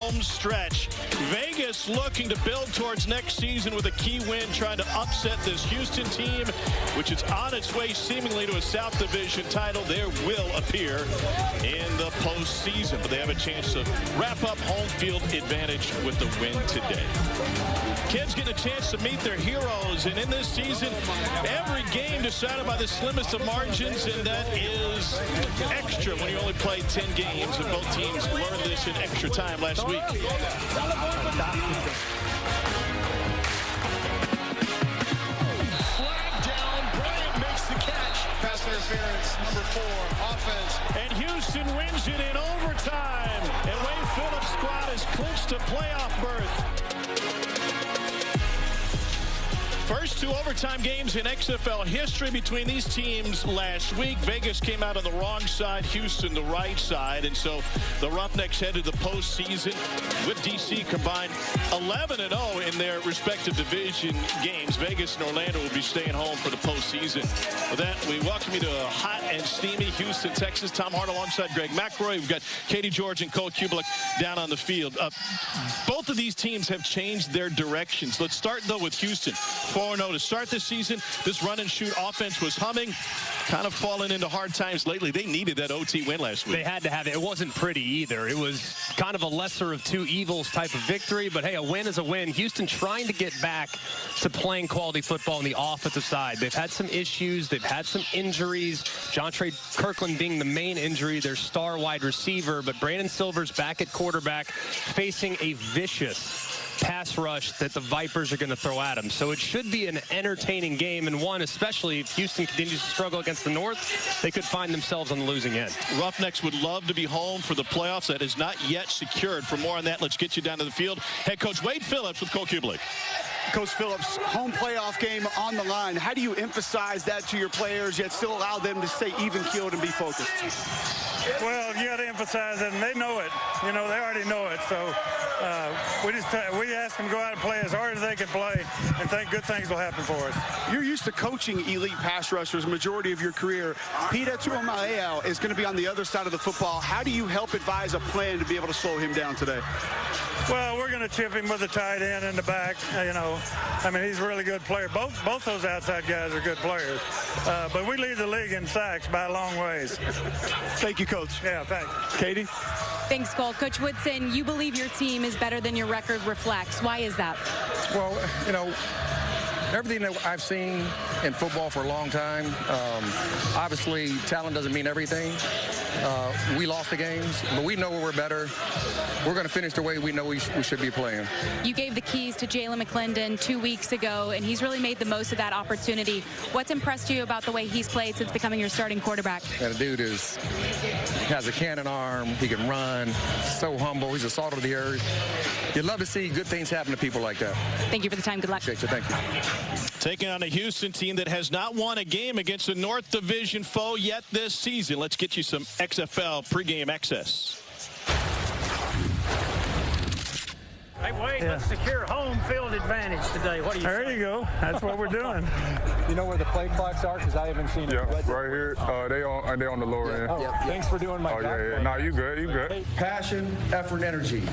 Home stretch. Vegas looking to build towards next season with a key win, trying to upset this Houston team, which is on its way seemingly to a South Division title. They will appear in the postseason, but they have a chance to wrap up home field advantage with the win today. Kids getting a chance to meet their heroes, and in this season, every game decided by the slimmest of margins, and that is extra when you only play 10 games, and both teams learned this in extra time last week. Flag down, Bryant makes the catch. Pass interference, number 4, offense. And Houston wins it in overtime, and Wade Phillips' squad has clinched a playoff berth. First 2 overtime games in XFL history between these teams last week. Vegas came out on the wrong side, Houston the right side, and so the Roughnecks head to the postseason with DC combined 11-0 in their respective division games. Vegas and Orlando will be staying home for the postseason. With that, we welcome you to a hot and steamy Houston, Texas. Tom Hart alongside Greg McElroy. We've got Katie George and Cole Kubelik down on the field. Both of these teams have changed their directions. Let's start, though, with Houston. 4-0 to start this season. This run-and-shoot offense was humming, kind of fallen into hard times lately. They needed that OT win last week. They had to have it. It wasn't pretty either. It was kind of a lesser of two evils type of victory, but hey, a win is a win. Houston trying to get back to playing quality football on the offensive side. They've had some issues. They've had some injuries. Jontre Kirkland being the main injury, their star wide receiver, but Brandon Silver's back at quarterback facing a vicious pass rush that the Vipers are going to throw at him. So it should be an entertaining game, and one, especially if Houston continues to struggle against the North, they could find themselves on the losing end. Roughnecks would love to be home for the playoffs. That is not yet secured. For more on that, let's get you down to the field. Head coach Wade Phillips with Cole Kubelik. Coach Phillips, home playoff game on the line. How do you emphasize that to your players, yet still allow them to stay even-keeled and be focused? Well, you got to emphasize it, and they know it. You know, they already know it. So we ask them to go out and play as hard as they can play, and think good things will happen for us. You're used to coaching elite pass rushers majority of your career. Pita Tuamaea is going to be on the other side of the football. How do you help advise a plan to be able to slow him down today? Well, we're going to chip him with a tight end in the back. You know, I mean, he's a really good player. Both those outside guys are good players. But we lead the league in sacks by a long ways. Thank you, Coach. Yeah, thanks. Katie? Thanks, Cole. Coach Woodson, you believe your team is better than your record reflects. Why is that? Well, you know, everything that I've seen in football for a long time, obviously talent doesn't mean everything. We lost the games, but we know we're better. We're going to finish the way we know we should be playing. You gave the keys to Jalen McClendon 2 weeks ago, and he's really made the most of that opportunity. What's impressed you about the way he's played since becoming your starting quarterback? And the dude has a cannon arm. He can run. So humble. He's a salt of the earth. You'd love to see good things happen to people like that. Thank you for the time. Good luck. Appreciate you. Thank you. Taking on a Houston team that has not won a game against a North Division foe yet this season. Let's get you some XFL pregame access. Hey, Wade, let's secure home field advantage today. What do you There say? you go. That's what we're doing. You know where the play clocks are? Because I haven't seen it. Yeah, right here. They on the lower end. Oh, thanks for doing my job. Yeah. No, you good. You good. Passion, effort, energy.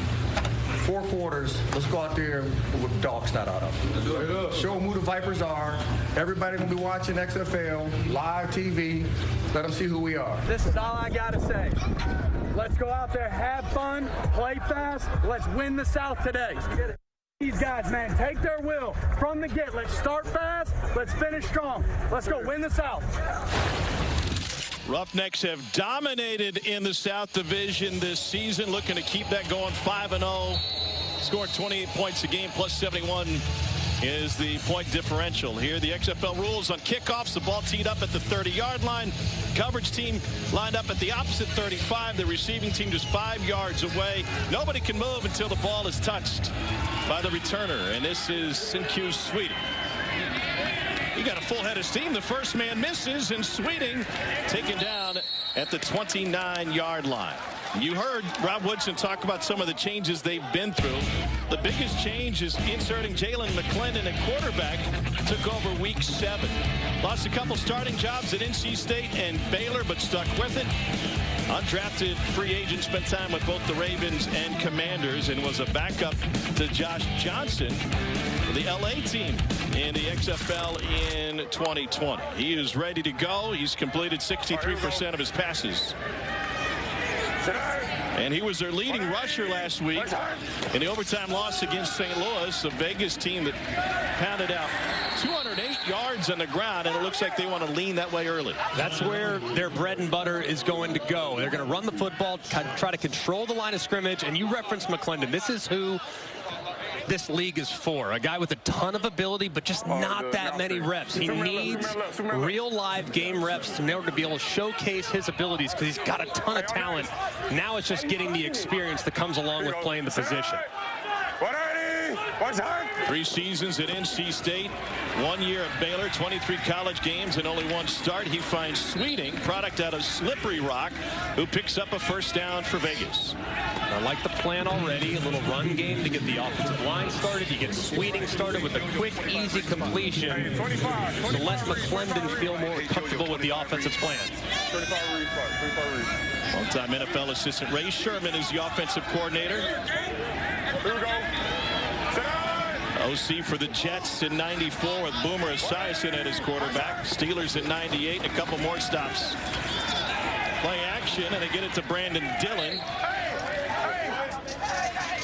4 quarters. Let's go out there with dog snot out of them. Show them who the Vipers are. Everybody will be watching XFL, live TV. Let them see who we are. This is all I got to say. Let's go out there, have fun, play fast. Let's win the South today. These guys, man, take their will from the get. Let's start fast. Let's finish strong. Let's go win the South. Roughnecks have dominated in the South Division this season, looking to keep that going. 5-0, scoring 28 points a game, plus 71 is the point differential. Here the XFL rules on kickoffs. The ball teed up at the 30-yard line. Coverage team lined up at the opposite 35. The receiving team just 5 yards away. Nobody can move until the ball is touched by the returner, and this is Sincu's Sweeting. He got a full head of steam. The first man misses, and Sweeting taken down at the 29-yard line. You heard Rob Woodson talk about some of the changes they've been through. The biggest change is inserting Jalen McClendon at quarterback. Took over week 7. Lost a couple starting jobs at NC State and Baylor, but stuck with it. Undrafted free agent, spent time with both the Ravens and Commanders and was a backup to Josh Johnson for the LA team in the XFL in 2020. He is ready to go. He's completed 63% of his passes. And he was their leading rusher last week in the overtime loss against St. Louis, a Vegas team that pounded out 208 yards on the ground, and it looks like they want to lean that way early. That's where their bread and butter is going to go. They're going to run the football, try to control the line of scrimmage, and you referenced McClendon. This is who this league is for. A guy with a ton of ability, but just not that many reps. He needs real live game reps in order to be able to showcase his abilities, because he's got a ton of talent. Now it's just getting the experience that comes along with playing the position. 3 seasons at NC State, 1 year at Baylor, 23 college games and only 1 start. He finds Sweeting, product out of Slippery Rock, who picks up a first down for Vegas. I like the plan already. A little run game to get the offensive line started. You get Sweeting started with a quick, easy completion to let McClendon feel more comfortable with the offensive plan. Long-time NFL assistant Ray Sherman is the offensive coordinator. Here we go. OC for the Jets in 94 with Boomer Esiason at his quarterback. Steelers in 98, and a couple more stops. Play action, and they get it to Brandon Dillon.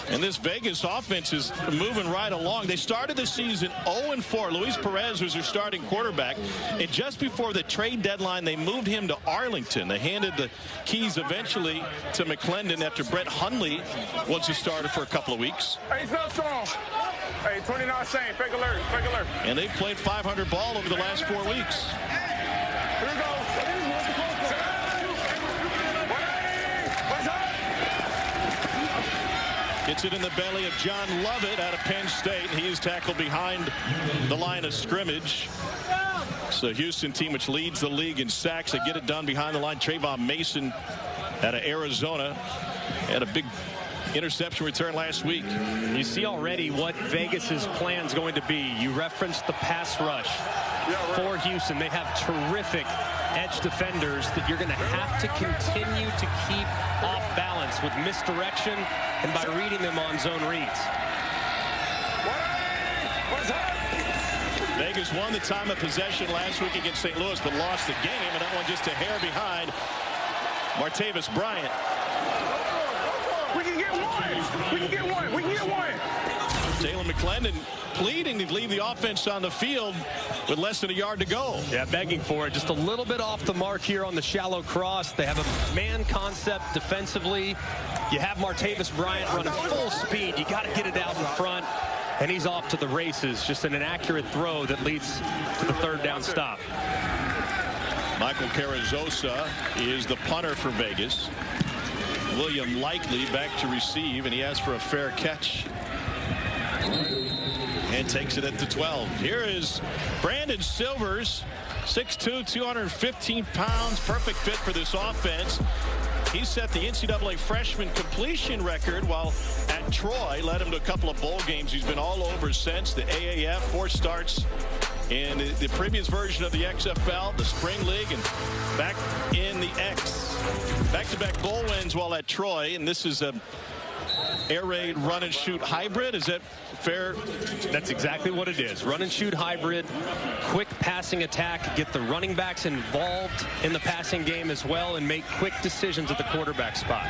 And this Vegas offense is moving right along. They started the season 0-4. Luis Perez was their starting quarterback. And just before the trade deadline, they moved him to Arlington. They handed the keys eventually to McClendon after Brett Hundley was the starter for a couple of weeks. Hey, it's not strong. Hey, 29 Shane, fake alert, fake alert. And they've played 500 ball over the last 4 weeks. Here we go. Gets it in the belly of John Lovett out of Penn State. He is tackled behind the line of scrimmage. So Houston team, which leads the league in sacks, they get it done behind the line. Trayvon Mason out of Arizona had a big interception return last week. You see already what Vegas's plan is going to be. You referenced the pass rush for Houston. They have terrific edge defenders that you're going to have to continue to keep off balance with misdirection and by reading them on zone reads. Vegas won the time of possession last week against St. Louis, but lost the game, and that one just a hair behind Martavis Bryant. We can get one. We can get one. We can get one. Jalen McClendon pleading to leave the offense on the field with less than a yard to go. Yeah, begging for it. Just a little bit off the mark here on the shallow cross. They have a man concept defensively. You have Martavis Bryant running full speed. You got to get it out in front, and he's off to the races. Just an inaccurate throw that leads to the third down stop. Michael Carrizosa is the punter for Vegas. William Likely back to receive, and he asks for a fair catch and takes it at the 12. Here is Brandon Silvers, 6'2", 215 pounds, perfect fit for this offense. He set the NCAA freshman completion record while at Troy, led him to a couple of bowl games. He's been all over since. The AAF, 4 starts in the previous version of the XFL, the Spring League, and back in the X. Back-to-back bowl wins while at Troy, and this is a air raid run and shoot hybrid. Is that fair? That's exactly what it is. Run and shoot hybrid, quick passing attack, get the running backs involved in the passing game as well, and make quick decisions at the quarterback spot.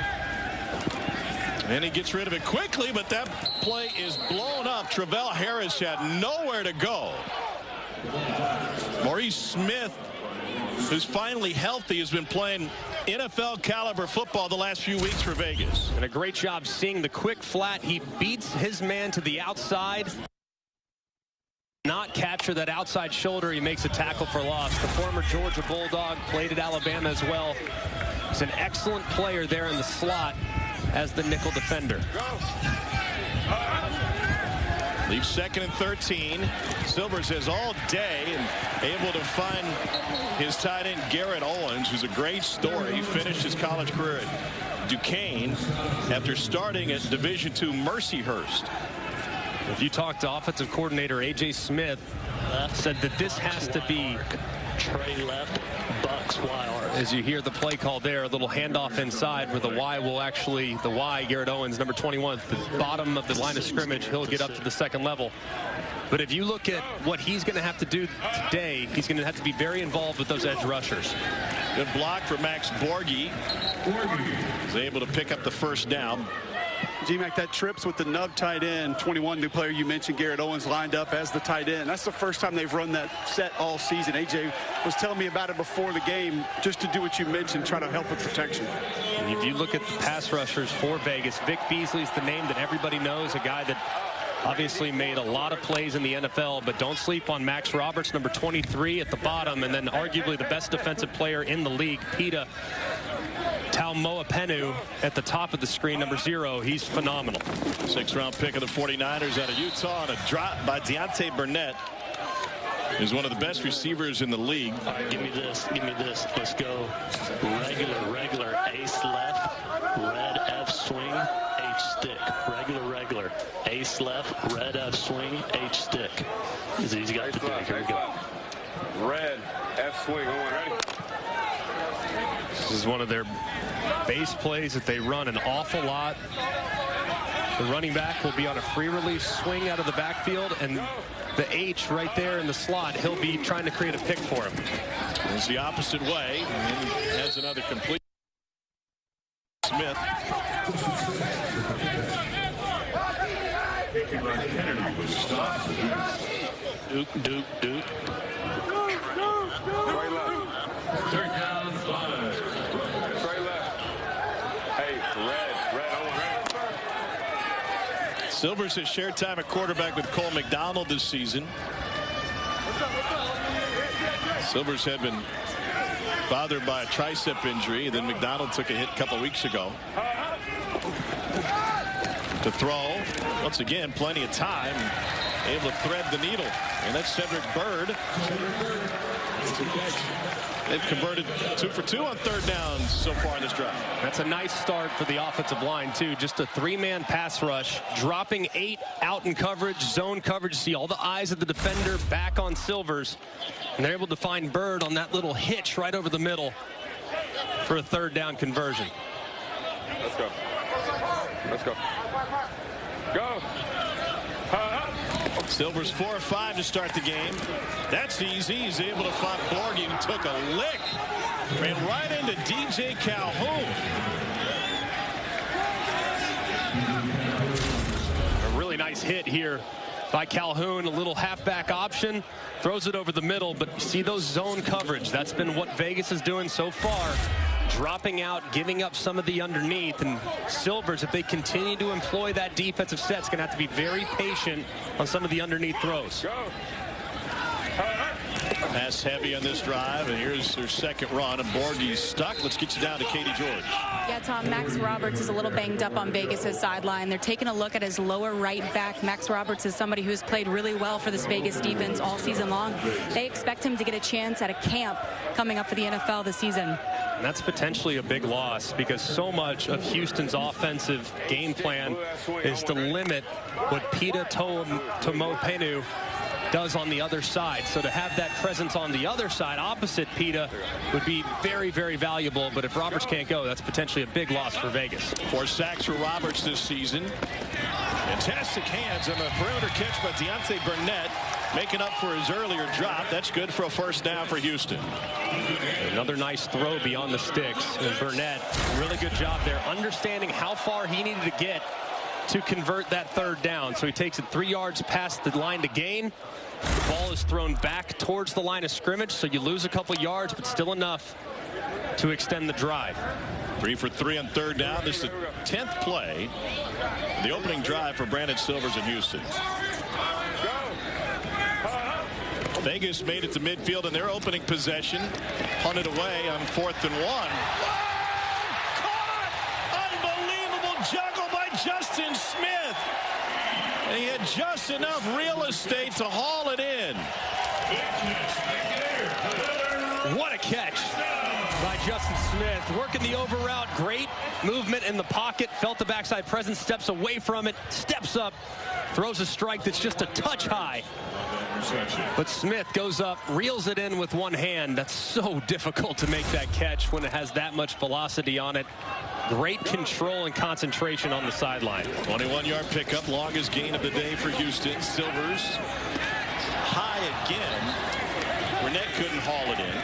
And he gets rid of it quickly, but that play is blown up. Travell Harris had nowhere to go. Maurice Smith, who's finally healthy, has been playing NFL caliber football the last few weeks for Vegas. And a great job seeing the quick flat. He beats his man to the outside. Not capture that outside shoulder. He makes a tackle for loss. The former Georgia Bulldog played at Alabama as well. He's an excellent player there in the slot as the nickel defender. Leaves 2nd and 13. Silvers has all day and able to find his tight end Garrett Owens, who's a great story. He finished his college career at Duquesne after starting at Division II Mercyhurst. If you talk to offensive coordinator A.J. Smith, said that this has to be Trey left, Bucks Y. As you hear the play call there, a little handoff inside where the Y will actually, Garrett Owens, number 21, at the bottom of the line of scrimmage. He'll get up to the second level. But if you look at what he's going to have to do today, he's going to have to be very involved with those edge rushers. Good block for Max Borghi. He's able to pick up the first down. G-Mac, that trips with the nub tight end, 21, new player you mentioned, Garrett Owens, lined up as the tight end. That's the first time they've run that set all season. AJ was telling me about it before the game, just to do what you mentioned, try to help with protection. And if you look at the pass rushers for Vegas, Vic Beasley's the name that everybody knows, a guy that obviously made a lot of plays in the NFL, but don't sleep on Max Roberts, number 23 at the bottom, and then arguably the best defensive player in the league, Pita Taumoepenu at the top of the screen, number 0. He's phenomenal. 6th-round pick of the 49ers out of Utah, and a drop by Deontay Burnett. He's one of the best receivers in the league. All right, give me this. Let's go. Regular. Ace left, red F swing, H stick. Regular. Ace left, red F swing, H stick. He's got to do it. Here we go. Red F swing. Ready? This is one of their base plays that they run an awful lot. The running back will be on a free release swing out of the backfield, and the H right there in the slot, he'll be trying to create a pick for him. It's the opposite way, and has another complete. Smith. Duke. Right left. Third down, 5. Straight left. Hey, red. Silvers has shared time at quarterback with Cole McDonald this season. Silvers had been bothered by a tricep injury. Then McDonald took a hit a couple weeks ago. To throw. Once again, plenty of time. Able to thread the needle. And that's Cedric Byrd. They've converted 2 for 2 on 3rd down so far in this drive. That's a nice start for the offensive line, too. Just a 3-man pass rush, dropping 8 out in coverage, zone coverage. See all the eyes of the defender back on Silvers. And they're able to find Byrd on that little hitch right over the middle for a 3rd down conversion. Let's go. Go. Silvers 4 of 5 to start the game. That's easy. He's able to find Borghi, who took a lick. Ran right into DJ Calhoun. A really nice hit here by Calhoun. A little halfback option. Throws it over the middle, but see those zone coverage. That's been what Vegas is doing so far. Dropping out, giving up some of the underneath, and Silvers, if they continue to employ that defensive set, is going to have to be very patient on some of the underneath throws. Pass heavy on this drive, and here's their second run, and Borghi's stuck. Let's get you down to Katie George. Yeah, Tom, Max Roberts is a little banged up on Vegas' sideline. They're taking a look at his lower right back. Max Roberts is somebody who's played really well for this Vegas defense all season long. They expect him to get a chance at a camp coming up for the NFL this season. And that's potentially a big loss, because so much of Houston's offensive game plan is to limit what Pita Taumoepenu does on the other side. So to have that presence on the other side opposite Pita would be very, very valuable. But if Roberts can't go, that's potentially a big loss for Vegas. 4 sacks for Roberts this season. Fantastic hands on the perimeter catch by Deontay Burnett, making up for his earlier drop. That's good for a 1st down for Houston. Another nice throw beyond the sticks. And Burnett, really good job there, understanding how far he needed to get to convert that 3rd down. So he takes it 3 yards past the line to gain. The ball is thrown back towards the line of scrimmage, so you lose a couple yards, but still enough to extend the drive. 3 for 3 on 3rd down. This is the 10th play, the opening drive for Brandon Silvers in Houston. Vegas made it to midfield in their opening possession. Punted away on 4th and 1. Unbelievable juggle by Justin Smith. And he had just enough real estate to haul it in. What a catch by Justin Smith. Working the over route. Great movement in the pocket. Felt the backside presence. Steps away from it. Steps up. Throws a strike that's just a touch high. But Smith goes up, reels it in with one hand. That's so difficult to make that catch when it has that much velocity on it. Great control and concentration on the sideline. 21-yard pickup, longest gain of the day for Houston. Silvers high again. Burnett couldn't haul it in.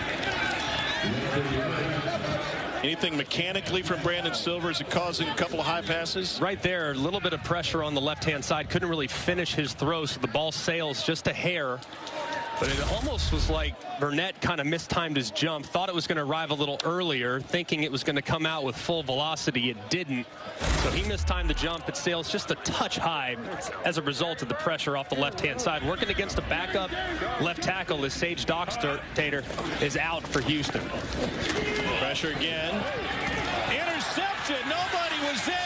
Anything mechanically from Brandon Silvers causing a couple of high passes? Right there, a little bit of pressure on the left-hand side. Couldn't really finish his throw, so the ball sails just a hair. But it almost was like Burnett kind of mistimed his jump, thought it was going to arrive a little earlier, thinking it was going to come out with full velocity. It didn't. So he mistimed the jump. It sails just a touch high as a result of the pressure off the left-hand side. Working against a backup left tackle as Sage Dockstader is out for Houston. Pressure again. Intercepted. Nobody was there.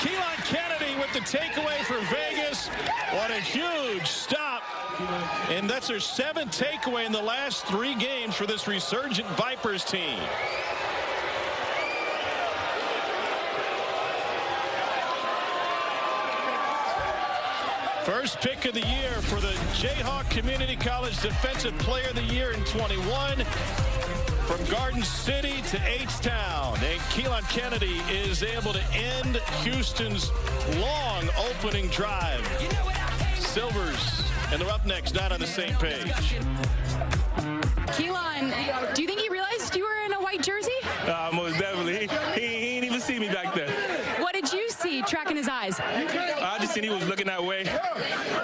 Keelan Kennedy with the takeaway for Vegas. What a huge stop. And that's their 7th takeaway in the last 3 games for this resurgent Vipers team. First pick of the year for the Jayhawk Community College Defensive Player of the Year in 21. From Garden City to H-Town. And Keelan Kennedy is able to end Houston's long opening drive. Silvers and the Roughnecks not on the same page. Keelan, do you think he realized you were in a white jersey? Most definitely. He didn't even see me back there. What did you see tracking his eyes? I just seen he was looking that way.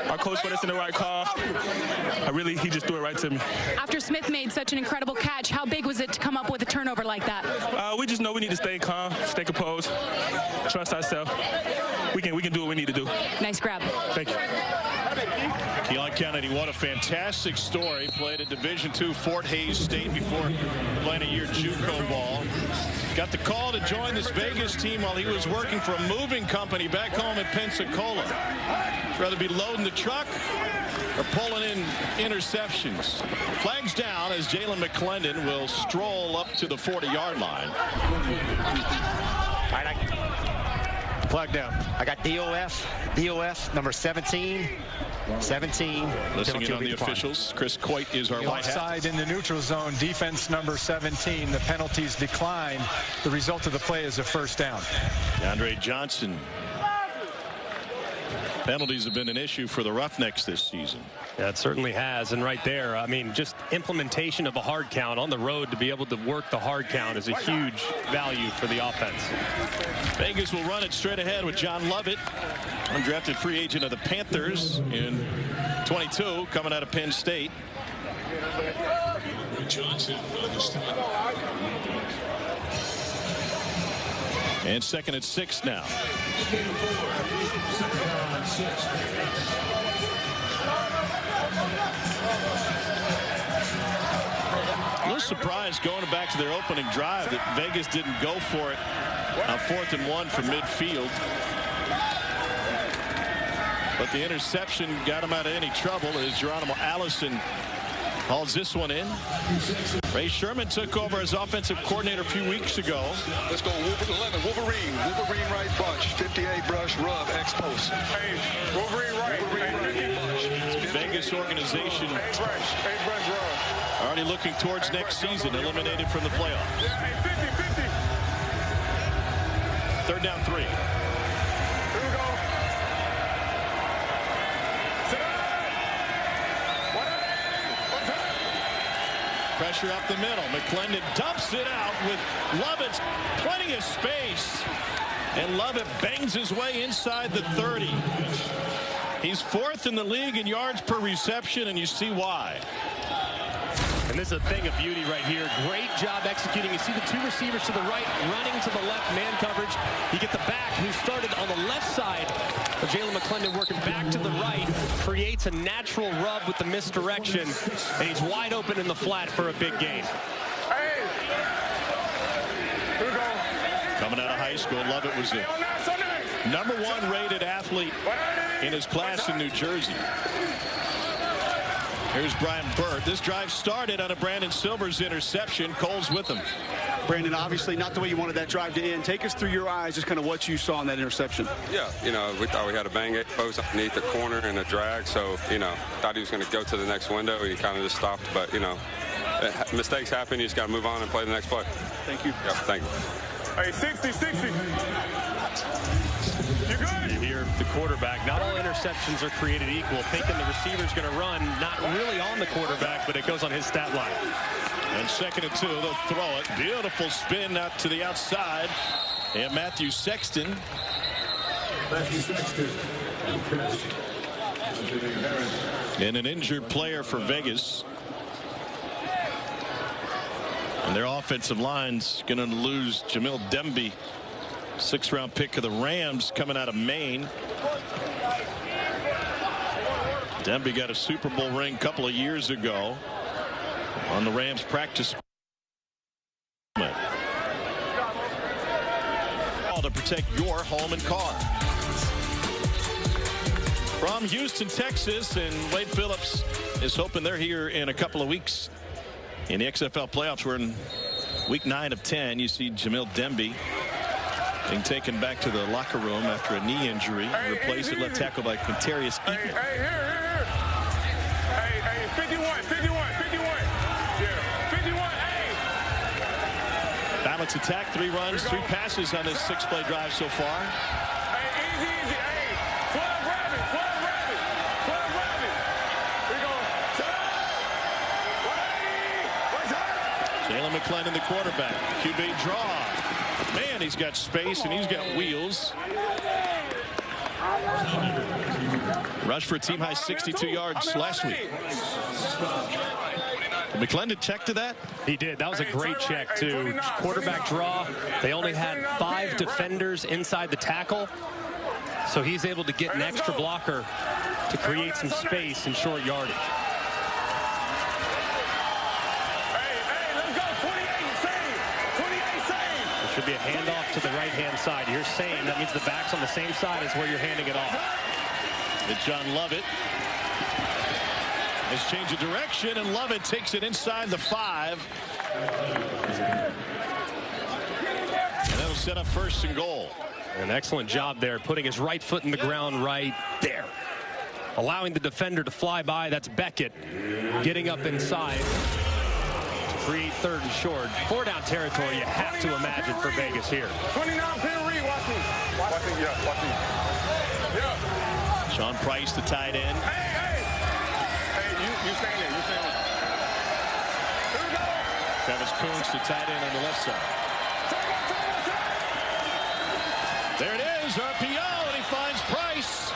Our coach put us in the right call. He just threw it right to me. After Smith made such an incredible catch, how big was it to come up with a turnover like that? We just know we need to stay calm, stay composed, trust ourselves. We can do what we need to do. Nice grab. Thank you. Keelan Kennedy, what a fantastic story. Played at Division II Fort Hays State before playing a year JUCO ball. Got the call to join this Vegas team while he was working for a moving company back home in Pensacola. Rather be loading the truck or pulling in interceptions. Flags down as Jalen McClendon will stroll up to the 40-yard line. All right, flag down. I got DOF, number 17. 17. Listening in on the officials, Chris Coit is our white hat. Offside in the neutral zone, defense number 17. The penalties decline. The result of the play is a first down. Andre Johnson. Penalties have been an issue for the Roughnecks this season. Yeah, it certainly has. And right there, I mean, just implementation of a hard count on the road to be able to work the hard count is a huge value for the offense. Vegas will run it straight ahead with John Lovett, undrafted free agent of the Panthers in 22, coming out of Penn State. Johnson on the stop. And 2nd and 6 now. A little surprised going back to their opening drive that Vegas didn't go for it on 4th and 1 from midfield. But the interception got him out of any trouble as Geronimo Allison hauls this one in. Ray Sherman took over as offensive coordinator a few weeks ago. Let's go 11. Wolverine right bunch. 58 brush rub X post. Hey, Wolverine right. Vegas organization already looking towards next season, eliminated from the playoffs. 3rd down 3. Here we go. Pressure up the middle. McClendon dumps it out with Lovett. Plenty of space. And Lovett bangs his way inside the 30. He's 4th in the league in yards per reception, and you see why. And this is a thing of beauty right here. Great job executing. You see the 2 receivers to the right, running to the left, man coverage. You get the back who started on the left side of Jalen McClendon working back to the right. Creates a natural rub with the misdirection. And he's wide open in the flat for a big gain. Hey! Here we go. Coming out of high school, Lovett was the #1 rated athlete in his class in New Jersey. Here's Brian Burt. This drive started on a Brandon Silvers interception. Cole's with him. Brandon, obviously not the way you wanted that drive to end. Take us through your eyes, just kind of what you saw in that interception. Yeah, we thought we had a bang post underneath the corner and a drag, so, thought he was going to go to the next window, and he kind of just stopped. But, mistakes happen. You just got to move on and play the next play. Thank you. Yeah, thank you. Hey, 60. You good? You hear the quarterback. Not all interceptions are created equal. Thinking the receiver's going to run, not really on the quarterback, but it goes on his stat line. And 2nd and 2, they'll throw it. Beautiful spin out to the outside. And Matthew Sexton. And an injured player for Vegas. And their offensive line's going to lose Jamil Demby, 6th-round pick of the Rams, coming out of Maine. Demby got a Super Bowl ring a couple of years ago on the Rams practice squad. To protect your home and car. From Houston, Texas, and Wade Phillips is hoping they're here in a couple of weeks in the XFL playoffs. We're in week 9 of 10. You see Jamil Demby being taken back to the locker room after a knee injury. Replaced at left tackle by Quintarius Eaton. Hey, 51. Yeah, 51. Balance attack, 3 runs, 3 passes on this 6-play drive so far. Hey, easy. Hey, 12 rabbit. We go. Jalen McClendon, the quarterback. QB draw. Man, he's got space and he's got wheels. Rushed for a team high 62 yards last week. Did McClendon check to that? He did. That was a great check, too. Quarterback draw. They only had 5 defenders inside the tackle. So he's able to get an extra blocker to create some space and short yardage. There should be a handoff to the right-hand side. You're saying that means the back's on the same side as where you're handing it off. It's John Lovett. Has changed the direction, and Lovett takes it inside the 5. And that'll set up 1st and goal. An excellent job there, putting his right foot in the ground right there. Allowing the defender to fly by. That's Beckett getting up inside to create 3rd and short. 4-down territory, you have to imagine, for Vegas here. 29 pin read, watch me. Yeah. Sean Price, the tight end. You staying there. Here we go. Travis Kuntz, the tight end on the left side. There it is, RPO, and he finds Price.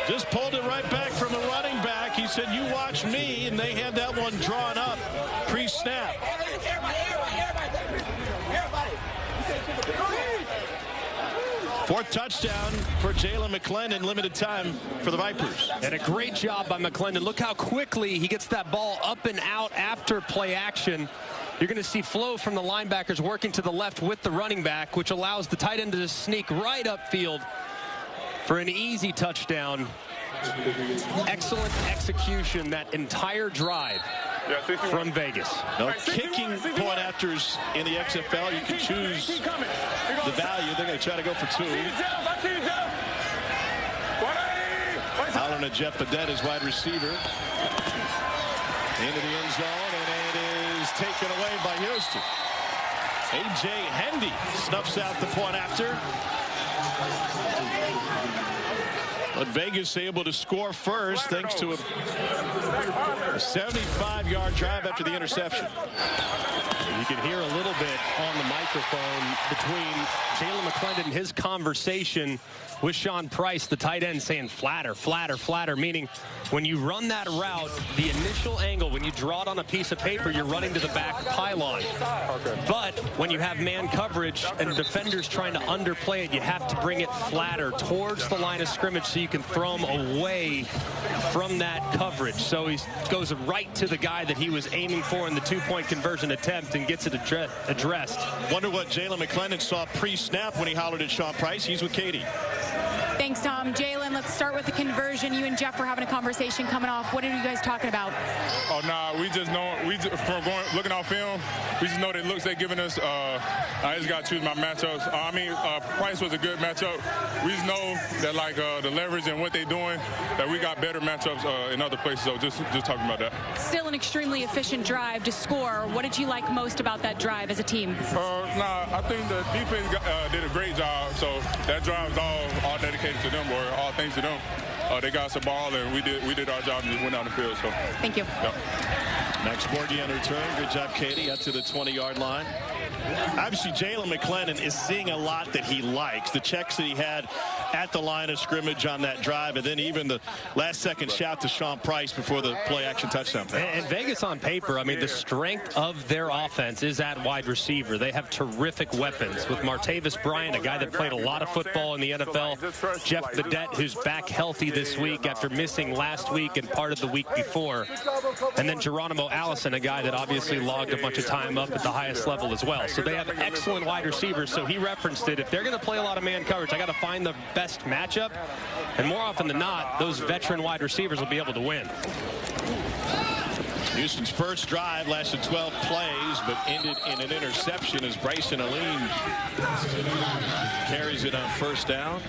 Just pulled it right back from a running back. He said, you watch me, and they had that one drawn up pre-snap. Fourth touchdown for Jalen McClendon. Limited time for the Vipers. And a great job by McClendon. Look how quickly he gets that ball up and out after play action. You're going to see flow from the linebackers working to the left with the running back, which allows the tight end to just sneak right upfield for an easy touchdown. Excellent execution that entire drive from Vegas. No kicking point afters in the XFL. You can choose the value. They're going to try to go for 2. Holland and Jeff Badet is wide receiver. Into the end zone, and it is taken away by Houston. A.J. Hendy snuffs out the point after. But Vegas able to score first thanks to a 75-yard drive after the interception. You can hear a little bit on the microphone between Jalen McClendon and his conversation with Sean Price, the tight end, saying flatter, flatter, flatter, meaning when you run that route, the initial angle, when you draw it on a piece of paper, you're running to the back pylon. But when you have man coverage and defenders trying to underplay it, you have to bring it flatter towards the line of scrimmage so you can throw him away from that coverage. So he goes right to the guy that he was aiming for in the 2-point conversion attempt and gets it addressed. Wonder what Jalen McClendon saw pre-snap when he hollered at Sean Price. He's with Katie. Thank Thanks, Tom. Jalen, let's start with the conversion. You and Jeff were having a conversation coming off. What are you guys talking about? Oh, nah, we just know, from looking on film, we just know the looks they're giving us. I just got to choose my matchups. Price was a good matchup. We just know that, like, the leverage and what they're doing, that we got better matchups in other places. So just talking about that. Still an extremely efficient drive to score. What did you like most about that drive as a team? I think the defense did a great job. So that drive is all dedicated to them, or all thanks to them. They got us the ball, and we did our job and just went down the field. So thank you. Yep. Max Borghi on return. Good job, Katie, up to the 20-yard line. Obviously, Jalen McClendon is seeing a lot that he likes. The checks that he had at the line of scrimmage on that drive, and then even the last-second shout to Sean Price before the play-action touchdown pass. And Vegas on paper, I mean, the strength of their offense is at wide receiver. They have terrific weapons with Martavis Bryant, a guy that played a lot of football in the NFL. Jeff Badette, who's back healthy this week after missing last week and part of the week before. And then Geronimo Allison, a guy that obviously logged a bunch of time up at the highest level as well. So they have excellent wide receivers. So he referenced it. If they're going to play a lot of man coverage, I got to find the best matchup. And more often than not, those veteran wide receivers will be able to win. Houston's first drive lasted 12 plays, but ended in an interception as Bryson Aline carries it on first down.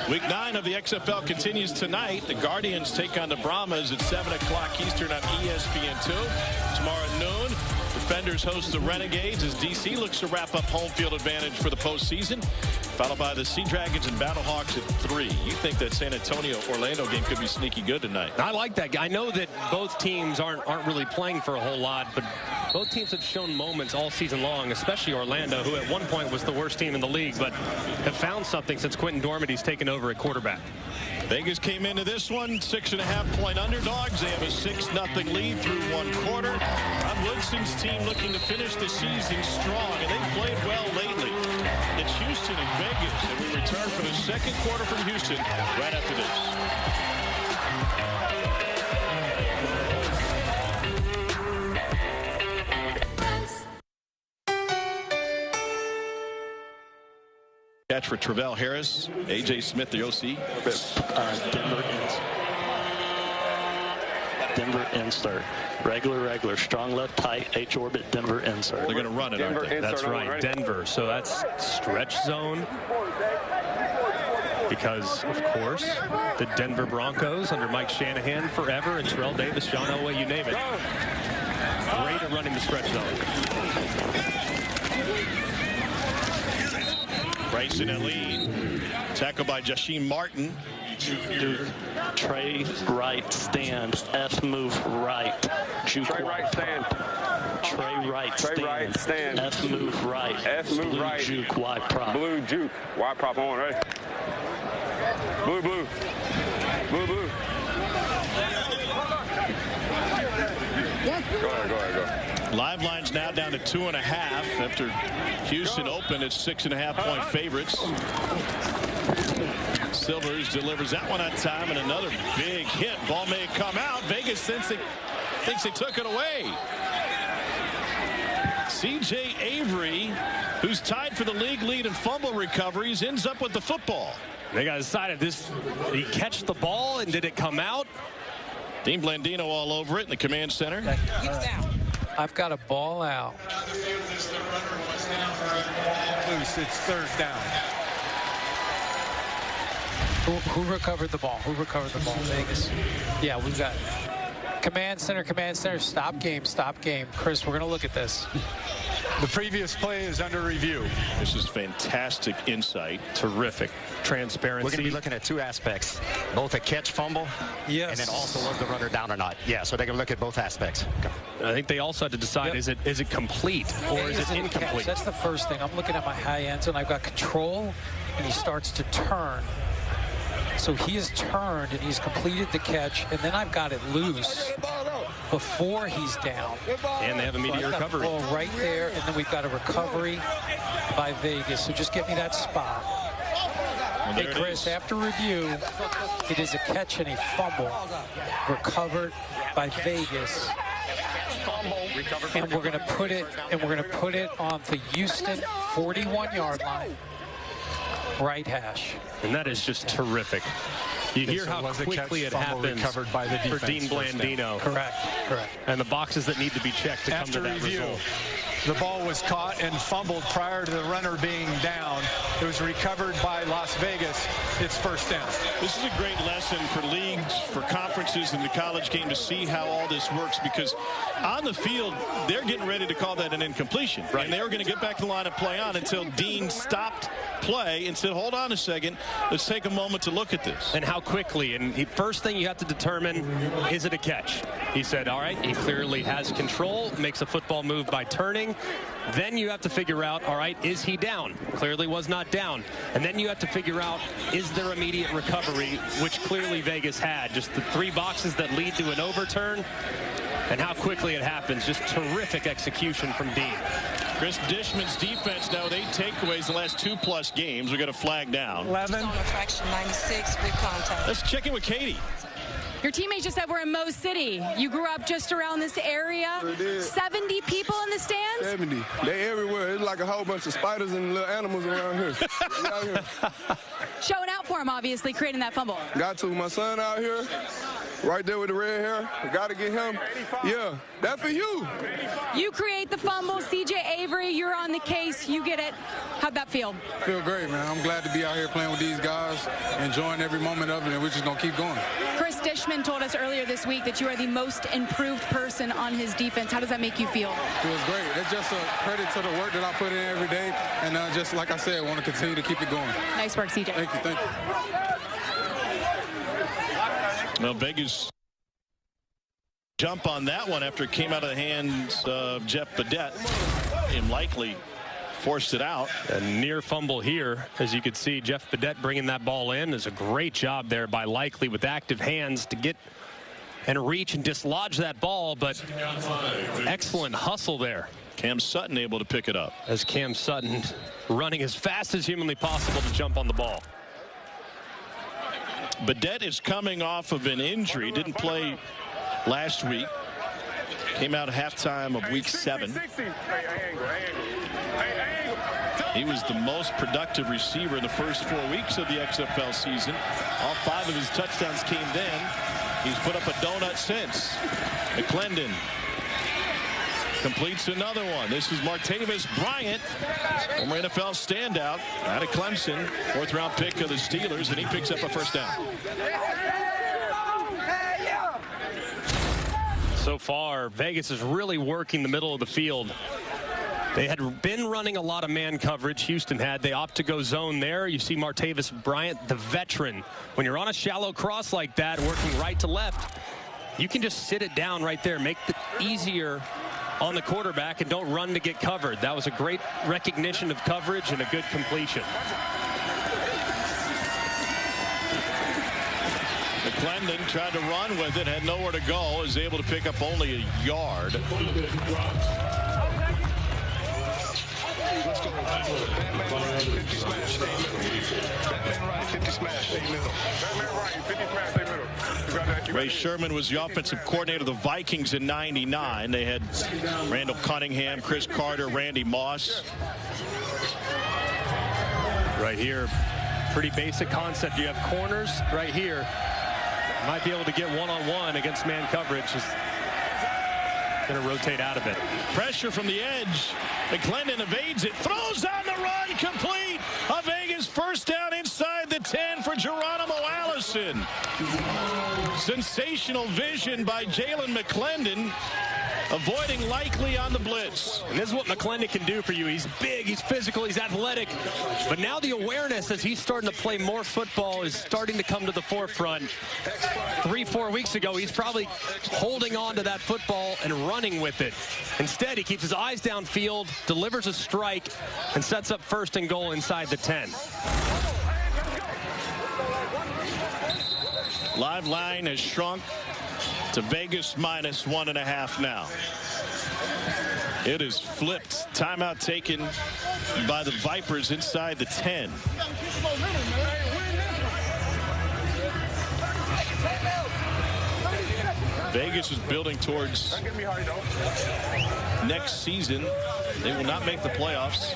Week 9 of the XFL continues tonight. The Guardians take on the Brahmas at 7 o'clock Eastern on ESPN2. Tomorrow at noon, Defenders host the Renegades as DC looks to wrap up home field advantage for the postseason, followed by the Sea Dragons and Battlehawks at 3. You think that San Antonio-Orlando game could be sneaky good tonight? I like that. I know that both teams aren't really playing for a whole lot, but both teams have shown moments all season long, especially Orlando, who at one point was the worst team in the league, but have found something since Quentin Dormity's taken over at quarterback. Vegas came into this one 6.5-point underdogs. They have a 6-0 lead through one quarter. Ron Woodson's team looking to finish the season strong, and they've played well lately. It's Houston and Vegas, and we return for the second quarter from Houston right after this. Catch for Travell Harris, A.J. Smith, the OC. Denver insert. Regular. Strong left, tight, H-orbit, Denver insert. They're going to run it, aren't they? That's right, Denver. So that's stretch zone. Because, of course, the Denver Broncos under Mike Shanahan forever, and Terrell Davis, John Elway, you name it. Great at running the stretch zone. Bryson Aline, tackled by Jasheem Martin. Trey right stand, F move right. Juke Trey right stand. Trey right stand. Trey right stand. F move right. F move Blue right. Juke, wide prop. Blue juke, wide prop on, right? Blue. Go ahead. Live line's now down to 2.5 after Houston opened at 6.5-point favorites. Silvers delivers that one on time, and another big hit. Ball may come out. Vegas thinks they took it away. C.J. Avery, who's tied for the league lead in fumble recoveries, ends up with the football. They got decided did he catch the ball and did it come out? Dean Blandino all over it in the command center. I've got a ball out. Loose, it's third down. Who recovered the ball? Vegas. Yeah, we've got command center, stop game. Chris, we're going to look at this. The previous play is under review. This is fantastic insight. Terrific transparency. We're going to be looking at two aspects, both a catch fumble, yes, and then also was the runner down or not. Yeah, so they can look at both aspects. I think they also had to decide, is it complete or is it incomplete? That's the first thing. I'm looking at my high ends, and I've got control, and he starts to turn. So he has turned, and he's completed the catch, and then I've got it loose before he's down. And they have immediate recovery. Ball right there, and then we've got a recovery by Vegas. So just get me that spot. Well, hey, Chris, after review, it is a catch and a fumble recovered by Vegas. And we're going to put it on the Houston 41-yard line. right hash. And that is just terrific. You hear how quickly it happens by the for Dean Blandino. Correct. And the boxes that need to be checked to come to that result. The ball was caught and fumbled prior to the runner being down. It was recovered by Las Vegas. It's first down. This is a great lesson for leagues, for conferences in the college game to see how all this works, because on the field, they're getting ready to call that an incompletion. Right. And they were going to get back to the line and play on until Dean stopped play and said, hold on a second, let's take a moment to look at this. And how quickly. And first thing you have to determine, is it a catch? He said, all right, he clearly has control, makes a football move by turning. Then you have to figure out, all right, is he down? Clearly was not down. And then you have to figure out, is there immediate recovery, which clearly Vegas had. Just the 3 boxes that lead to an overturn, and how quickly it happens. Just terrific execution from Dean. Chris Dishman's defense now with 8 takeaways the last 2+ games. We got a flag down. 11. Fraction 96 with contact. Let's check in with Katie. Your teammates just said we're in Mo City. You grew up just around this area. 70 people in the stands? 70. They everywhere. It's like a whole bunch of spiders and little animals around here. Showing out for him, obviously, creating that fumble. Got to. My son out here, right there with the red hair. Got to get him. Yeah, that's for you. You create the fumble. CJ Avery, you're on the case. You get it. How'd that feel? Feel great, man. I'm glad to be out here playing with these guys, enjoying every moment of it, and we're just going to keep going. Chris Dishman told us earlier this week that you are the most improved person on his defense. How does that make you feel? Feels great. It's just a credit to the work that I put in every day, and just like I said, I want to continue to keep it going. Nice work, CJ. Thank you. Thank you. Well, Vegas jump on that one after it came out of the hands of Jeff Badette, and likely forced it out. A near fumble here. As you could see, Jeff Badette bringing that ball in. Is a great job there by Likely with active hands to get and reach and dislodge that ball, but excellent hustle there. Cam Sutton able to pick it up. As Cam Sutton running as fast as humanly possible to jump on the ball. Badette is coming off of an injury. Didn't play last week. Came out at halftime of week 7. He was the most productive receiver in the first 4 weeks of the XFL season. All 5 of his touchdowns came then. He's put up a donut since. McClendon completes another one. This is Martavis Bryant, former NFL standout out of Clemson, 4th-round pick of the Steelers, and he picks up a first down. So far, Vegas is really working the middle of the field. They had been running a lot of man coverage. Houston had. They opt to go zone there. You see Martavis Bryant, the veteran. When you're on a shallow cross like that, working right to left, you can just sit it down right there, make it easier on the quarterback, and don't run to get covered. That was a great recognition of coverage and a good completion. McClendon tried to run with it, had nowhere to go, is able to pick up only a yard. Ray Sherman was the offensive coordinator of the Vikings in '99. They had Randall Cunningham, Chris Carter, Randy Moss. Right here, pretty basic concept. You have corners right here. Might be able to get one-on-one against man coverage. Just going to rotate out of it. Pressure from the edge. McClendon evades it. Throws on the run. Complete. A Vegas first down inside the 10 for Geronimo Allison. Sensational vision by Jalen McClendon, avoiding Likely on the blitz. And this is what McClendon can do for you. He's big, he's physical, he's athletic. But now the awareness as he's starting to play more football is starting to come to the forefront. 3-4 weeks ago, he's probably holding on to that football and running with it. Instead, he keeps his eyes downfield, delivers a strike, and sets up 1st and goal inside the 10. Live line has shrunk to Vegas -1.5 now. It is flipped. Timeout taken by the Vipers inside the 10. Vegas is building towards next season. They will not make the playoffs.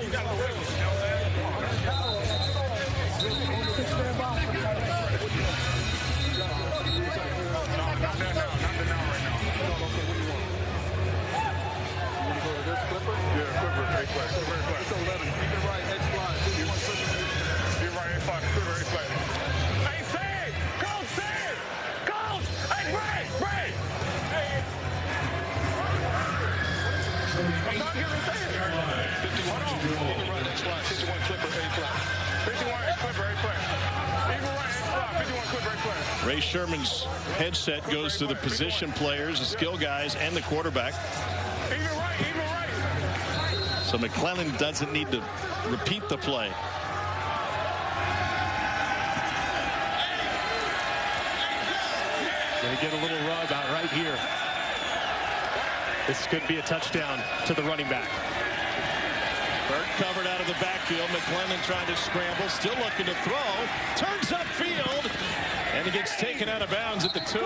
Ray Sherman's headset goes to the position players, the skill guys, and the quarterback. So McClellan doesn't need to repeat the play. Going to get a little rub out right here. This could be a touchdown to the running back. Burt covered out of the backfield. McClellan trying to scramble, still looking to throw. Turns upfield, and he gets taken out of bounds at the 2.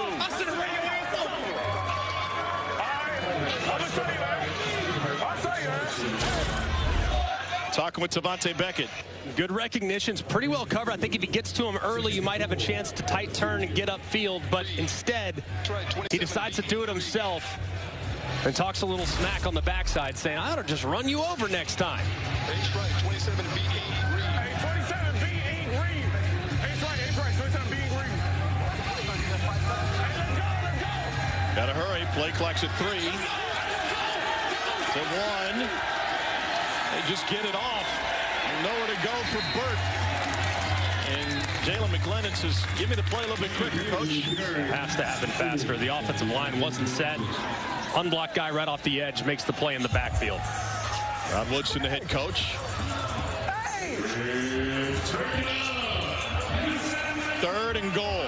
Talking with Tavante Beckett. Good recognitions, pretty well covered. I think if he gets to him early, you might have a chance to tight turn and get upfield, but instead, he decides to do it himself and talks a little smack on the backside, saying, I ought to just run you over next time. Ace right, 27B8 Reed. Hey, 27B8 Reed. Ace right, 27B8 Reed. Hey, let's go. Gotta hurry. Play clock's at 3. To 1. They just get it off. Nowhere to go for Burt. And Jalen McClellan says, give me the play a little bit quicker, coach. Has to happen faster. The offensive line wasn't set. Unblocked guy right off the edge makes the play in the backfield. Rod Woodson, the head coach. 3rd and goal.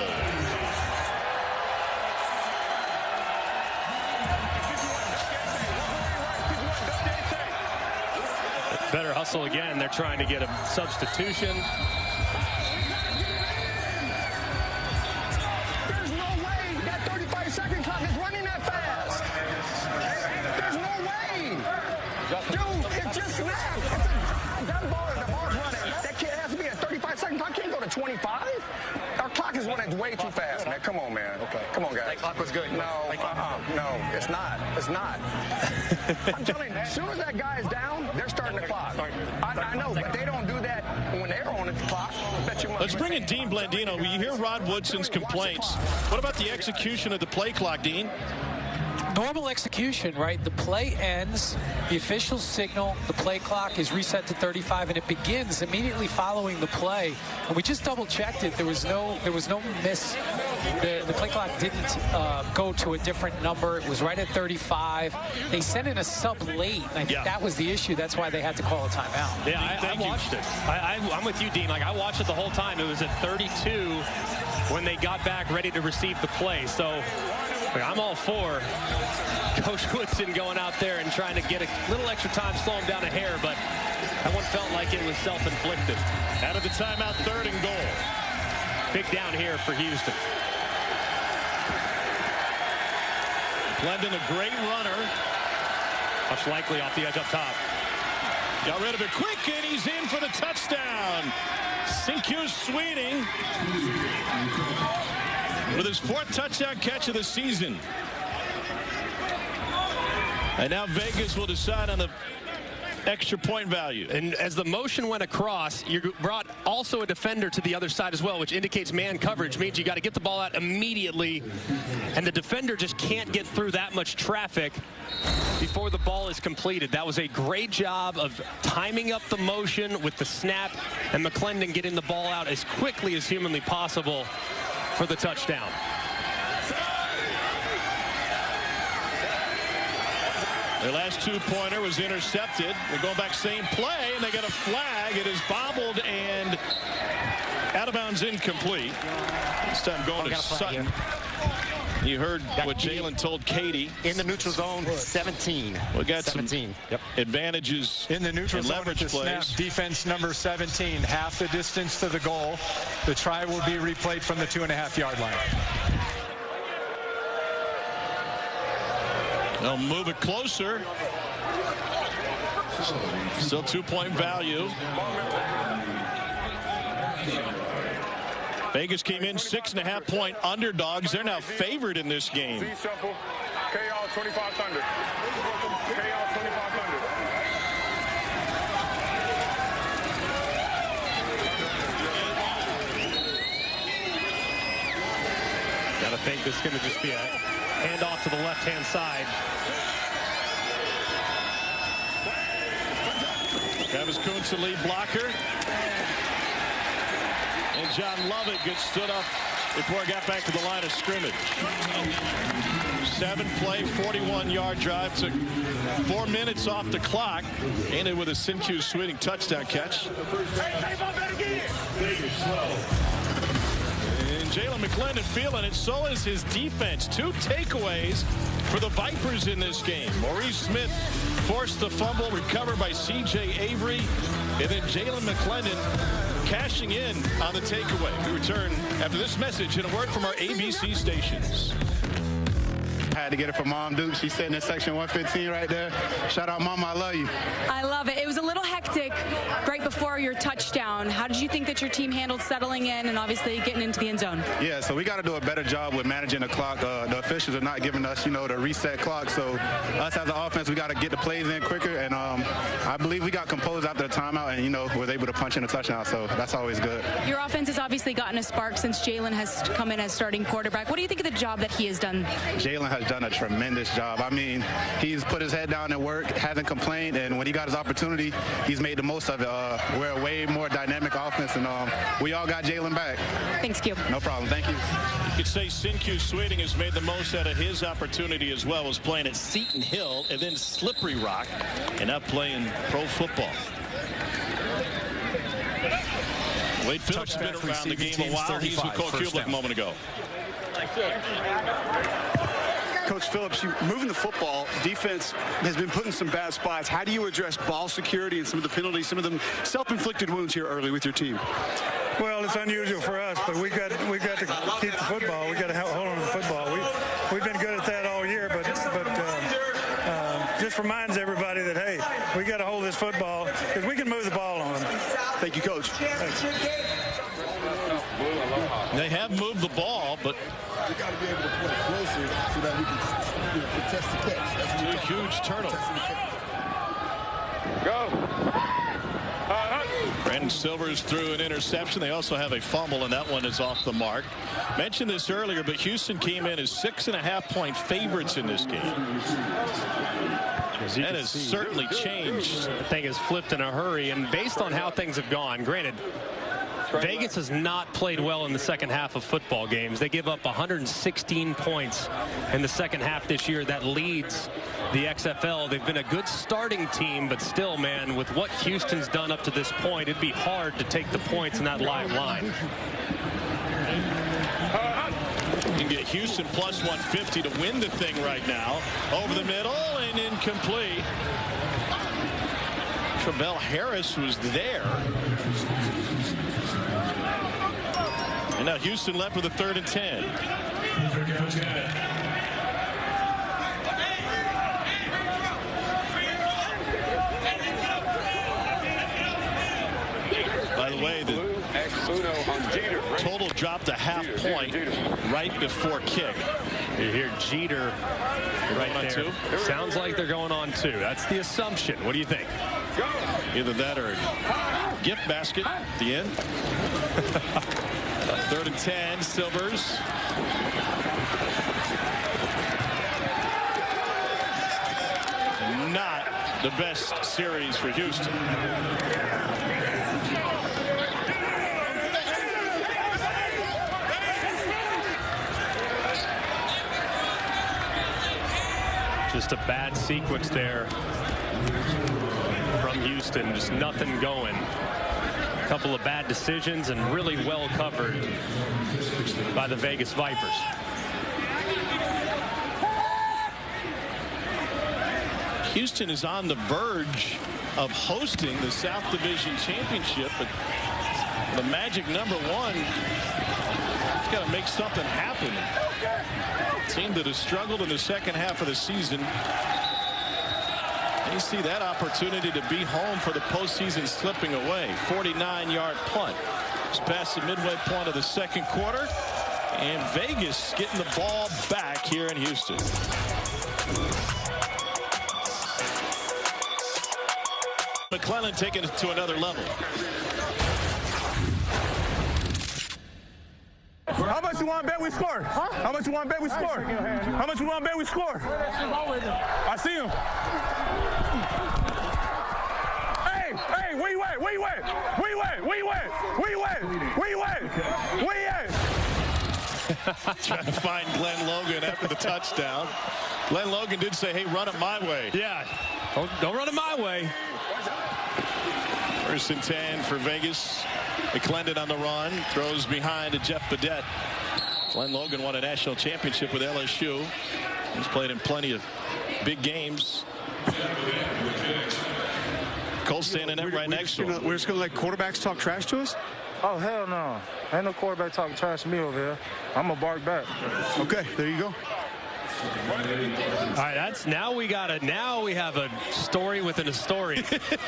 Better hustle again. They're trying to get a substitution. There's no way that 35-second clock is running that fast. There's no way. Dude, it just snapped. The ball's running. That kid has to be a 35-second clock. Can't go to 25. Our clock is running way too fast, man. Come on, man. Okay. Come on, guys. That clock was good. No, no, it's not. It's not. I'm telling you, as soon as that guy is down, they're starting the clock. I know, but they don't do that when they're on the clock. Bet you Let's bring in Dean Blandino. You hear Rod Woodson's complaints. What about the execution of the play clock, Dean? Normal execution, right? The play ends, the official signal, the play clock is reset to 35, and it begins immediately following the play. And we just double-checked it. There was no miss. The play clock didn't go to a different number. It was right at 35. They sent in a sub late, and I think that was the issue. That's why they had to call a timeout. Yeah, I watched it. I'm with you, Dean. Like, I watched it the whole time. It was at 32 when they got back ready to receive the play. So I'm all for Coach Woodson going out there and trying to get a little extra time, slow him down a hair, but that one felt like it was self-inflicted. Out of the timeout, 3rd and goal. Big down here for Houston. Glendon, a great runner. Much likely off the edge up top. Got rid of it quick, and he's in for the touchdown. Sinkyu Sweeting with his 4th touchdown catch of the season. And now Vegas will decide on the extra point value. And as the motion went across, you brought also a defender to the other side as well, which indicates man coverage, means you got to get the ball out immediately, and the defender just can't get through that much traffic before the ball is completed. That was a great job of timing up the motion with the snap, and McClendon getting the ball out as quickly as humanly possible for the touchdown. Their last 2-pointer was intercepted. They're going back same play, and they got a flag. It is bobbled and out of bounds, incomplete. This time going to Sutton. You heard what Jalen told Katie. In the neutral zone, 17. We got 17. Some advantages in the neutral zone leverage plays. Snap, defense number 17, half the distance to the goal. The try will be replayed from the 2.5-yard line. They'll move it closer. Still 2-point value. Vegas came in 6.5-point underdogs. They're now favored in this game. Shuffle. KO 25 Thunder. KO 25 Thunder. Gotta think this is going to just be a handoff to the left-hand side. Travis Kuntz, the lead blocker. And John Lovett gets stood up before it got back to the line of scrimmage. 7-play, 41-yard drive. Took 4 minutes off the clock. Ended with a Sinclair Sweeting touchdown catch. And Jalen McClendon feeling it. So is his defense. 2 takeaways for the Vipers in this game. Maurice Smith forced the fumble, recovered by C.J. Avery. And then Jalen McClendon cashing in on the takeaway. We return after this message and a word from our ABC stations. I had to get it from Mom Duke. She's sitting in section 115 right there. Shout out, Mama, I love you. I love it. It was a little hectic right before your touchdown. How did you think that your team handled settling in and obviously getting into the end zone? Yeah, so we got to do a better job with managing the clock. The officials are not giving us, the reset clock. So us as an offense, we got to get the plays in quicker. And I believe we got composed after the timeout and, was able to punch in a touchdown. So that's always good. Your offense has obviously gotten a spark since Jalen has come in as starting quarterback. What do you think of the job that he has done? Jalen has done a tremendous job. I mean, he's put his head down and worked, hasn't complained, and when he got his opportunity, he's made the most of it. We're a way more dynamic offense, and we all got Jalen back. Thanks, Q. No problem. Thank you. You could say Sinclair Sweeting has made the most out of his opportunity as well. Was playing at Seton Hill and then Slippery Rock, and now playing pro football. Wade Phillips has been around the game a while. He's with Cole Kublik a moment ago. Coach Phillips, you moving the football, defense has been put in some bad spots. How do you address ball security and some of the penalties, some of them self-inflicted wounds here early with your team? Well, it's unusual for us, but we got to keep the football. We got to hold on to the football. We've been good at that all year, but just reminds everybody that, hey, we got to hold this football because we can move the ball on them. Thank you, Coach. Thanks. They have moved the ball, but we got to be able to play closer so that we can contest the catch. That's a huge turnover. Go. Brandon Silvers threw an interception. They also have a fumble, and that one is off the mark. Mentioned this earlier, but Houston came in as 6.5-point favorites in this game. That has certainly changed. The thing has flipped in a hurry, and based on how things have gone, granted, Vegas has not played well in the second half of football games. They give up 116 points in the second half this year. That leads the XFL. They've been a good starting team, but still, man, with what Houston's done up to this point, it'd be hard to take the points in that live line. You can get Houston plus 150 to win the thing right now. Over the middle and incomplete. Travell Harris was there. And now Houston left with a 3rd and 10. By the way, the total dropped a half point right before kick. You hear Jeter right there. Sounds like they're going on 2. That's the assumption. What do you think? Either that or a gift basket at the end. 3rd and 10, Silvers. Not the best series for Houston. Just a bad sequence there from Houston. Just nothing going. A couple of bad decisions and really well covered by the Vegas Vipers. Houston is on the verge of hosting the South Division Championship, but the magic number 1 has got to make something happen. A team that has struggled in the second half of the season. You see that opportunity to be home for the postseason slipping away. 49-yard punt. It's past the midway point of the second quarter. And Vegas getting the ball back here in Houston. McClellan taking it to another level. How much you want to bet we score? Huh? How much you want to bet we score? How much you want to bet we score? I see him. Hey, where you at? Where you at? Where you at? Where you at? Where you at? Where you at? Where you at? Trying to find Glenn Logan after the touchdown. Glenn Logan did say, hey, run it my way. Yeah, don't run it my way. First and 10 for Vegas. McClendon on the run. Throws behind to Jeff Badette. Glenn Logan won a national championship with LSU. He's played in plenty of big games. Cole standing up right next to him. We're just going to let quarterbacks talk trash to us? Oh, hell no. Ain't no quarterback talking trash to me over here. I'm going to bark back. Okay, there you go. All right, now we have a story within a story.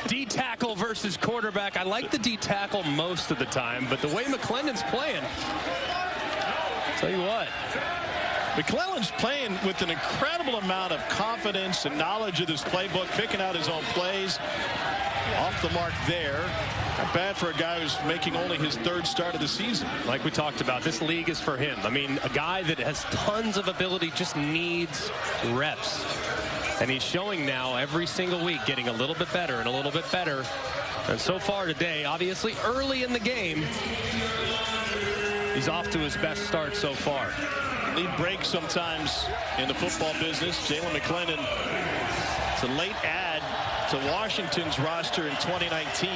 D tackle versus quarterback. I like the D tackle most of the time, but the way McClendon's playing, I'll tell you what. McClellan's playing with an incredible amount of confidence and knowledge of this playbook, picking out his own plays. Off the mark there. Not bad for a guy who's making only his third start of the season. Like we talked about, this league is for him. I mean, a guy that has tons of ability just needs reps. And he's showing now every single week getting a little bit better and a little bit better. And so far today, obviously early in the game, he's off to his best start so far. Need breaks sometimes in the football business. Jalen McClendon, it's a late add to Washington's roster in 2019.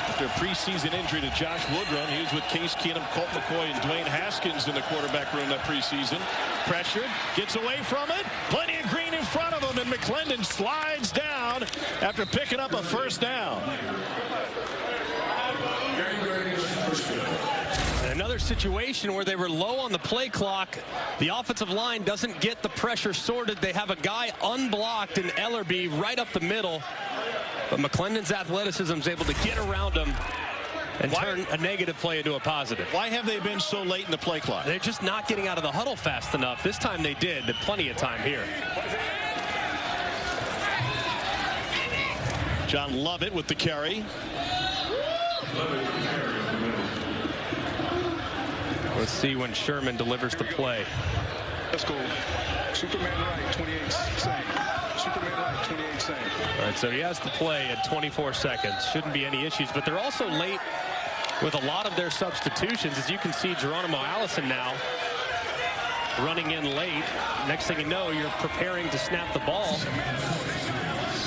After a preseason injury to Josh Woodrum, he was with Case Keenum, Colt McCoy, and Dwayne Haskins in the quarterback room that preseason. Pressured, gets away from it. Plenty of green in front of him, and McClendon slides down after picking up a first down. Another situation where they were low on the play clock. The offensive line doesn't get the pressure sorted. They have a guy unblocked in Ellerby right up the middle. But McClendon's athleticism is able to get around him and turn a negative play into a positive. Why have they been so late in the play clock? They're just not getting out of the huddle fast enough. This time they did. Plenty of time here. John Lovett with the carry. Let's see when Sherman delivers the play. Let's go. Superman right, 28 same. Superman right, 28 same. All right, so he has the play at 24 seconds. Shouldn't be any issues, but they're also late with a lot of their substitutions. As you can see, Geronimo Allison now running in late. Next thing you know, you're preparing to snap the ball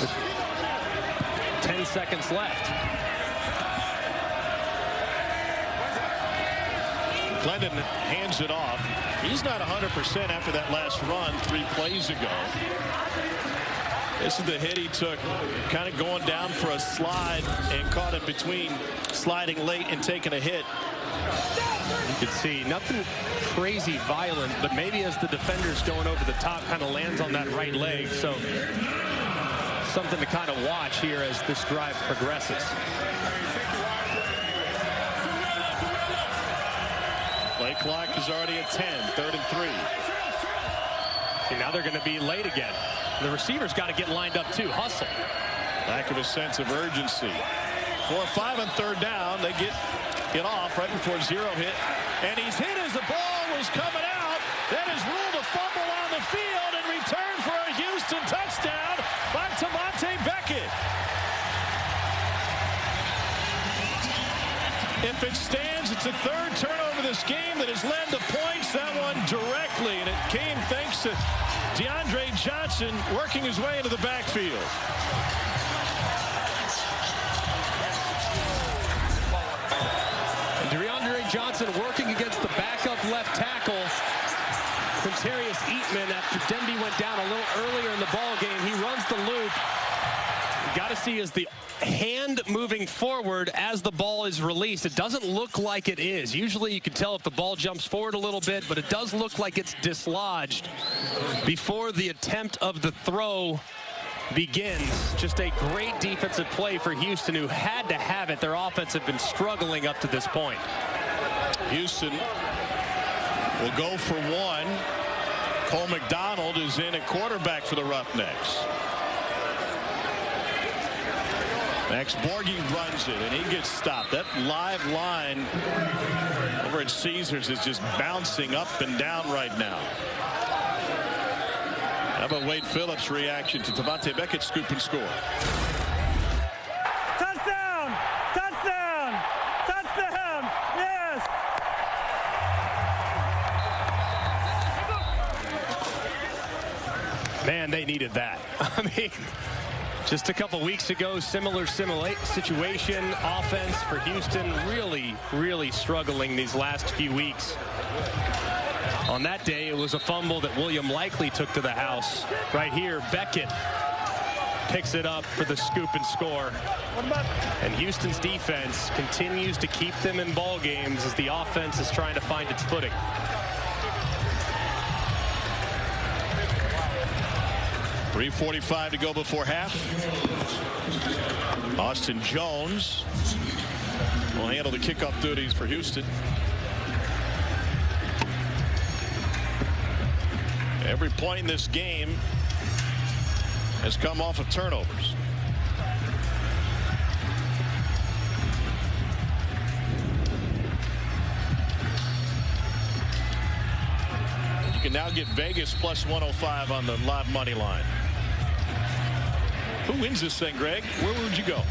with 10 seconds left. McClendon hands it off. He's not 100% after that last run 3 plays ago. This is the hit he took, kind of going down for a slide and caught it between sliding late and taking a hit. You can see nothing crazy violent, but maybe as the defender's going over the top, kind of lands on that right leg. So something to kind of watch here as this drive progresses. Play clock is already at 10, 3rd and 3. See, now they're going to be late again. The receiver's got to get lined up too. Hustle. Lack of a sense of urgency. 4-5 on 3rd down. They get it off right before zero hit. And he's hit as the ball was coming out. That is ruled a fumble on the field and returned for a Houston touchdown by Tamonte Beckett. If it stands, it's the 3rd turnover this game that has led to points. That one directly, and it came thanks to DeAndre Johnson working his way into the backfield. And DeAndre Johnson working against the backup left tackle, Quintarius Eatman, after Denby went down a little earlier in the ball game. He runs the loop. Got to see is the hand moving forward as the ball is released. It doesn't look like it is. Usually you can tell if the ball jumps forward a little bit, but it does look like it's dislodged before the attempt of the throw begins. Just a great defensive play for Houston, who had to have it. Their offense had been struggling up to this point. Houston will go for one. Cole McDonald is in at quarterback for the Roughnecks. Max Borghi runs it, and he gets stopped. That live line over at Caesars is just bouncing up and down right now. How about Wade Phillips' reaction to Tamonte Beckett's scoop and score? Touchdown! Touchdown! Touchdown! Yes! Man, they needed that. I mean, just a couple weeks ago, similar situation. Offense for Houston really struggling these last few weeks. On that day, it was a fumble that William Likely took to the house. Right here, Beckett picks it up for the scoop and score. And Houston's defense continues to keep them in ball games as the offense is trying to find its footing. .345 to go before half. Austin Jones will handle the kickoff duties for Houston. Every point in this game has come off of turnovers. You can now get Vegas plus 105 on the live money line. Who wins this thing, Greg? Where would you go?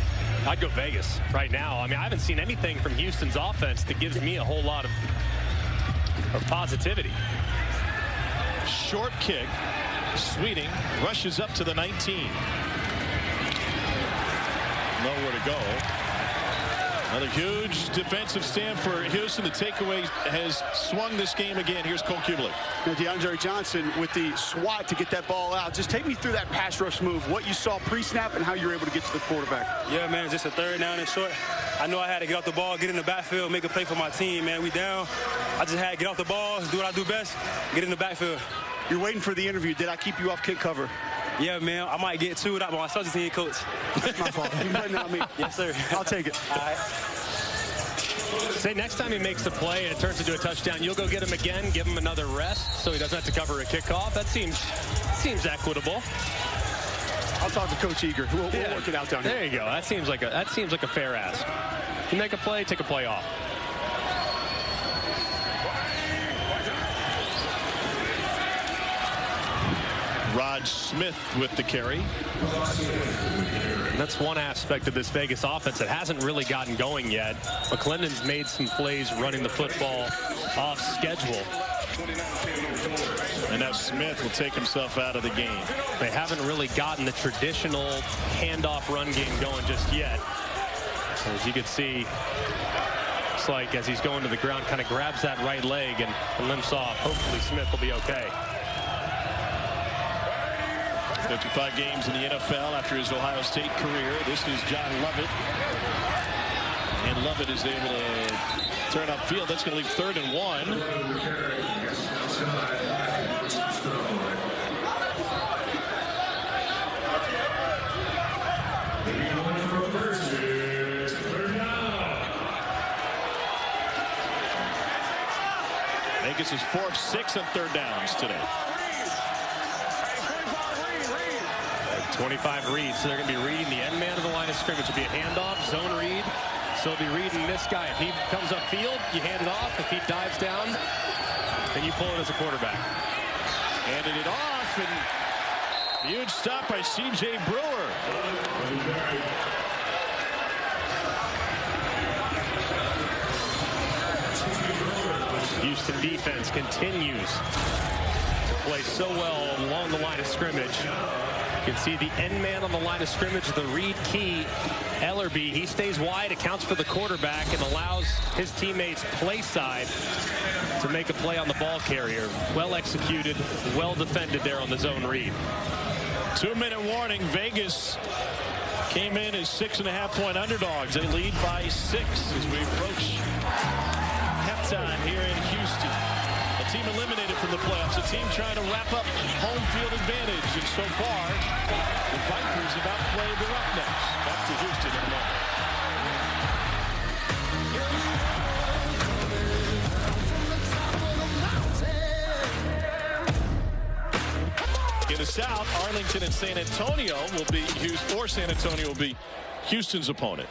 I'd go Vegas right now. I mean, I haven't seen anything from Houston's offense that gives me a whole lot of positivity. Short kick. Sweeting rushes up to the 19. Nowhere to go. Another huge defensive stand for Houston. The takeaway has swung this game again. Here's Cole Kubelik. Now, DeAndre Johnson with the swat to get that ball out. Just take me through that pass rush move, what you saw pre-snap and how you were able to get to the quarterback. Yeah, man, just a third down and short. I know I had to get off the ball, get in the backfield, make a play for my team, man. We down. I just had to get off the ball, do what I do best, get in the backfield. You're waiting for the interview. Did I keep you off kick cover? Yeah, man. I might get 2 without my special team coach. That's my fault. You better not me. Yes, sir. I'll take it. All right. Say next time he makes the play and it turns into a touchdown, you'll go get him again, give him another rest so he doesn't have to cover a kickoff. That seems equitable. I'll talk to Coach Eager. We'll work it out down here. There you go. That seems like a fair ask. You make a play, take a play off. Rod Smith with the carry. And that's one aspect of this Vegas offense that hasn't really gotten going yet. McClendon's made some plays running the football off schedule. And now Smith will take himself out of the game. They haven't really gotten the traditional handoff run game going just yet. As you can see, looks like as he's going to the ground, kind of grabs that right leg and limps off. Hopefully Smith will be okay. 55 games in the NFL after his Ohio State career. This is John Lovett. And Lovett is able to turn upfield. That's going to leave 3rd and 1. Vegas is 4 of 6 on 3rd downs today. 25 reads, so they're going to be reading the end man of the line of scrimmage. It'll be a handoff, zone read. So they'll be reading this guy. If he comes upfield, you hand it off. If he dives down, then you pull it as a quarterback. Handed it off, and huge stop by C.J. Brewer. Houston defense continues to play so well along the line of scrimmage. You can see the end man on the line of scrimmage, the read key, Ellerby. He stays wide, accounts for the quarterback, and allows his teammates play side to make a play on the ball carrier. Well executed, well defended there on the zone read. 2-minute warning. Vegas came in as 6.5-point underdogs. They lead by 6 as we approach halftime here in Houston. A team eliminated from the playoffs. A team trying to wrap up home field advantage. And so far, the Vikings have outplayed the Roughnecks. Back to Houston in a moment. In the South, Arlington and San Antonio will be Houston's opponent.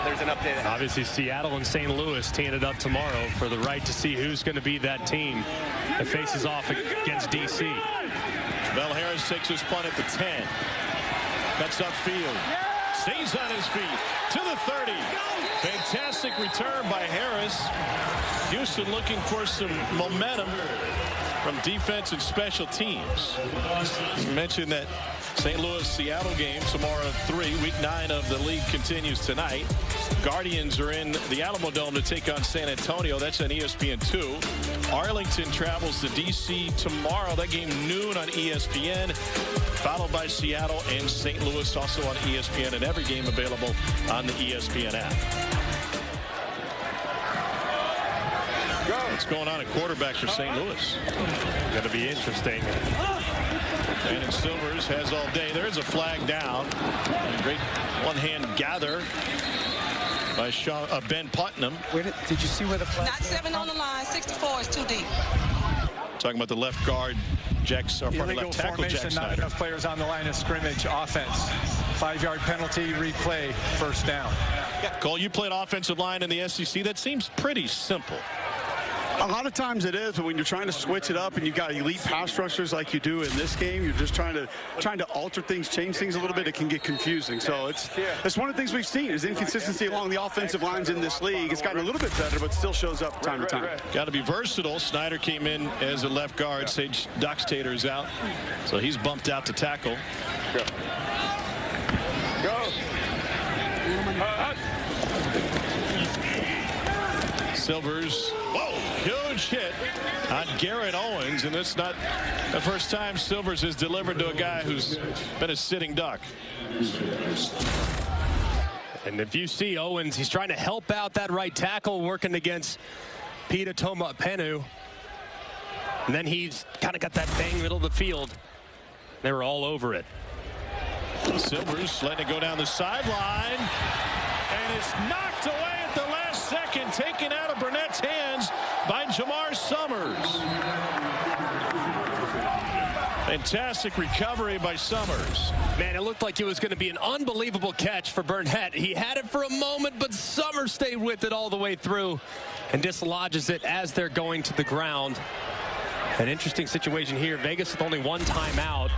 There's an update. Obviously, Seattle and St. Louis teeing it up tomorrow for the right to see who's going to be that team that faces off against D.C. Bell Harris takes his punt at the 10. Cuts upfield. Stays on his feet to the 30. Fantastic return by Harris. Houston looking for some momentum from from defense and special teams. You mentioned that St. Louis-Seattle game tomorrow at 3. Week 9 of the league continues tonight. Guardians are in the Alamo Dome to take on San Antonio. That's on ESPN2. Arlington travels to D.C. tomorrow. That game noon on ESPN, followed by Seattle and St. Louis, also on ESPN, and every game available on the ESPN app. What's going on at quarterback for St. Louis? Going to be interesting. Brandon Silvers has all day. There's a flag down. Great one-hand gather by Ben Putnam. Did you see where the flag? Not 7 on the line. 64 is too deep. Talking about the left guard, Illegal left tackle, formation, Jack not Snyder. enough players on the line of scrimmage. Offense. 5-yard penalty, replay, first down. Cole, you played offensive line in the SEC. That seems pretty simple. A lot of times it is, but when you're trying to switch it up and you've got elite pass rushers like you do in this game, you're just trying to alter things, change things a little bit. It can get confusing. So it's one of the things we've seen is inconsistency along the offensive lines in this league. It's gotten a little bit better, but still shows up time to time. Got to be versatile. Snyder came in as a left guard. Sage Dockstader's out, so he's bumped out to tackle. Go. Silvers, whoa, huge hit on Garrett Owens, and it's not the first time Silvers has delivered to a guy who's been a sitting duck. And if you see Owens, he's trying to help out that right tackle working against Pita Tomapenu. And then he's kind of got that bang middle of the field. They were all over it. Silvers letting it go down the sideline, and it's knocked away at the last second, taken out of Burnett's hands by Jamar Summers. Fantastic recovery by Summers. Man, it looked like it was going to be an unbelievable catch for Burnett. He had it for a moment, but Summers stayed with it all the way through and dislodges it as they're going to the ground. An interesting situation here. Vegas with only one timeout.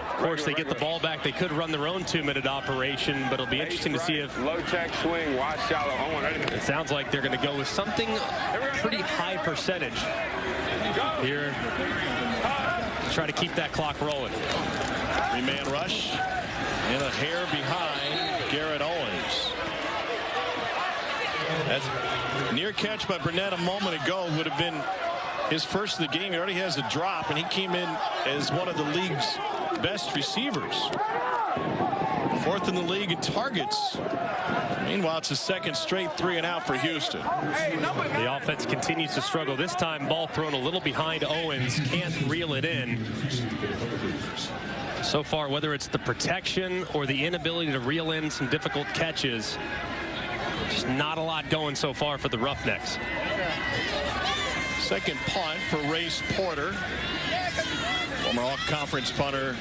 Of course, they get the ball back. They could run their own 2-minute operation, but it'll be interesting to see if... Low check swing, wide shallow. It sounds like they're going to go with something pretty high percentage here to try to keep that clock rolling. 3-man rush and a hair behind Garrett Owens. That's near catch by Burnett a moment ago would have been his first of the game. He already has a drop, and he came in as one of the league's best receivers. 4th in the league in targets. Meanwhile, it's a second straight 3-and-out for Houston. The offense continues to struggle. This time, ball thrown a little behind Owens. Can't reel it in. So far, whether it's the protection or the inability to reel in some difficult catches, just not a lot going so far for the Roughnecks. Second punt for Race Porter, former all-conference punter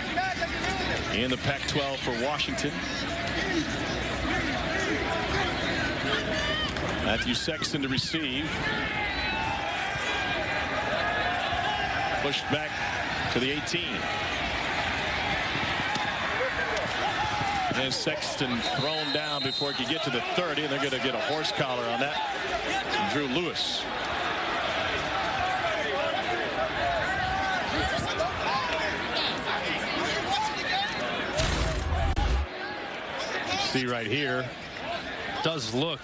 in the Pac-12 for Washington. Matthew Sexton to receive. Pushed back to the 18. And Sexton thrown down before he could get to the 30, and they're going to get a horse collar on that from Drew Lewis. See right here, does look.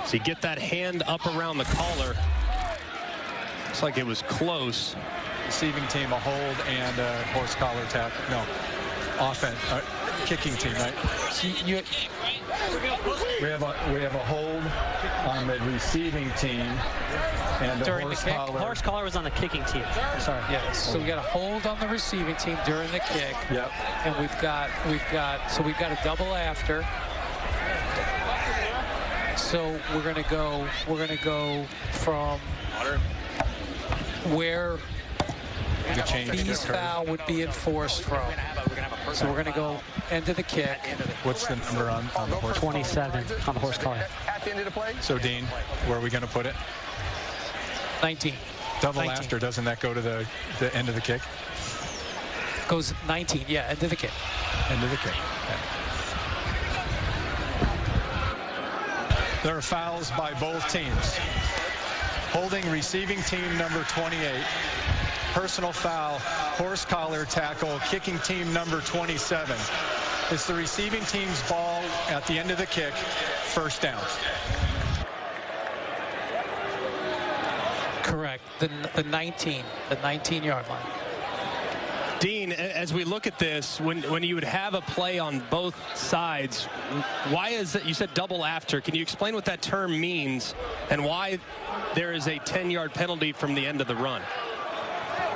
So you get that hand up around the collar. Looks like it was close. Receiving team a hold and a horse collar tap. No, offense, kicking team, right? We have a hold on the receiving team and during the kick. Horse collar was on the kicking team. Sorry. Yes. So we got a hold on the receiving team during the kick. Yep. And we've got a double after. So we're gonna go from where B's foul would be enforced from. So we're gonna go end of the kick. What's the number on the horse? 27 on the horse collar. At the end of the play. So Dean, where are we gonna put it? 19. Double 19. After, doesn't that go to the end of the kick? Goes 19, yeah, end of the kick. End of the kick. Yeah. There are fouls by both teams. Holding receiving team number 28 personal foul, horse collar tackle, kicking team number 27. It's the receiving team's ball at the end of the kick, first down. Correct. The 19-yard line. Dean, as we look at this, when you would have a play on both sides, why is it, you said double after, can you explain what that term means and why there is a 10-yard penalty from the end of the run?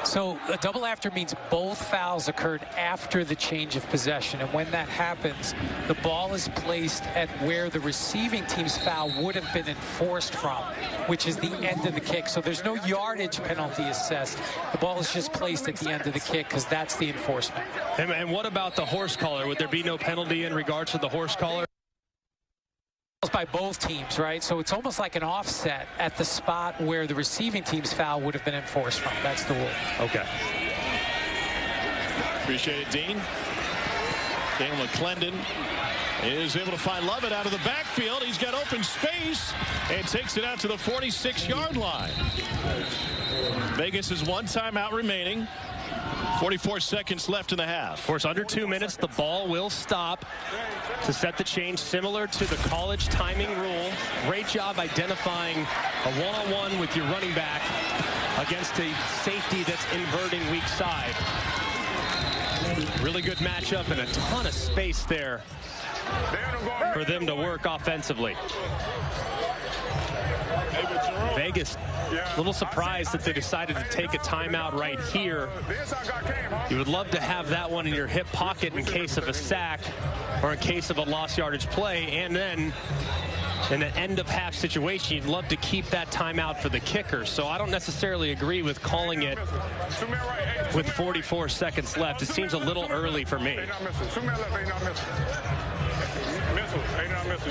So a double after means both fouls occurred after the change of possession. And when that happens, the ball is placed at where the receiving team's foul would have been enforced from, which is the end of the kick. So there's no yardage penalty assessed. The ball is just placed at the end of the kick because that's the enforcement. And what about the horse collar? Would there be no penalty in regards to the horse collar? By both teams, right? So it's almost like an offset at the spot where the receiving team's foul would have been enforced from. That's the rule. Okay. Appreciate it, Dean. Jalen McClendon is able to find Lovett out of the backfield. He's got open space and takes it out to the 46-yard line. Vegas has one timeout remaining. 44 seconds left in the half. Of course, under 2 minutes, the ball will stop to set the change, similar to the college timing rule. Great job identifying a one-on-one with your running back against a safety that's inverting weak side. Really good matchup and a ton of space there for them to work offensively. Vegas, a little surprised that they decided to take a timeout right here. You would love to have that one in your hip pocket in case of a sack or in case of a lost yardage play. And then in an end of half situation, you'd love to keep that timeout for the kicker. So I don't necessarily agree with calling it with 44 seconds left. It seems a little early for me. You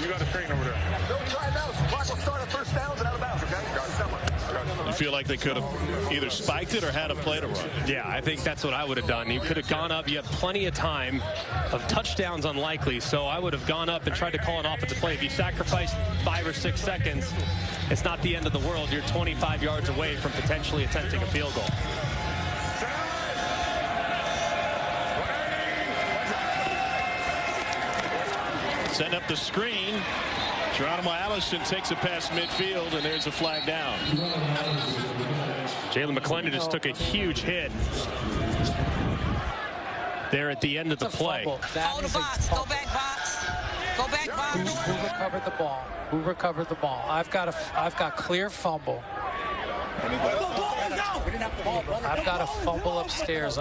got a screen over there. Don't try now. Clock will start at first downs and out of bounds, okay? You feel like they could have either spiked it or had a play to run? Yeah, I think that's what I would have done. You could have gone up. You have plenty of time. Of touchdowns unlikely, so I would have gone up and tried to call an offensive play. If you sacrifice 5 or 6 seconds, it's not the end of the world. You're 25 yards away from potentially attempting a field goal. Setting up the screen. Geronimo Allison takes it past midfield, and there's a flag down. Jalen McClendon just took a huge hit there at the end of the play. Hold the box. Go back box. Go back box. Who recovered the ball? Who recovered the ball? I've got clear fumble. I've got a fumble upstairs.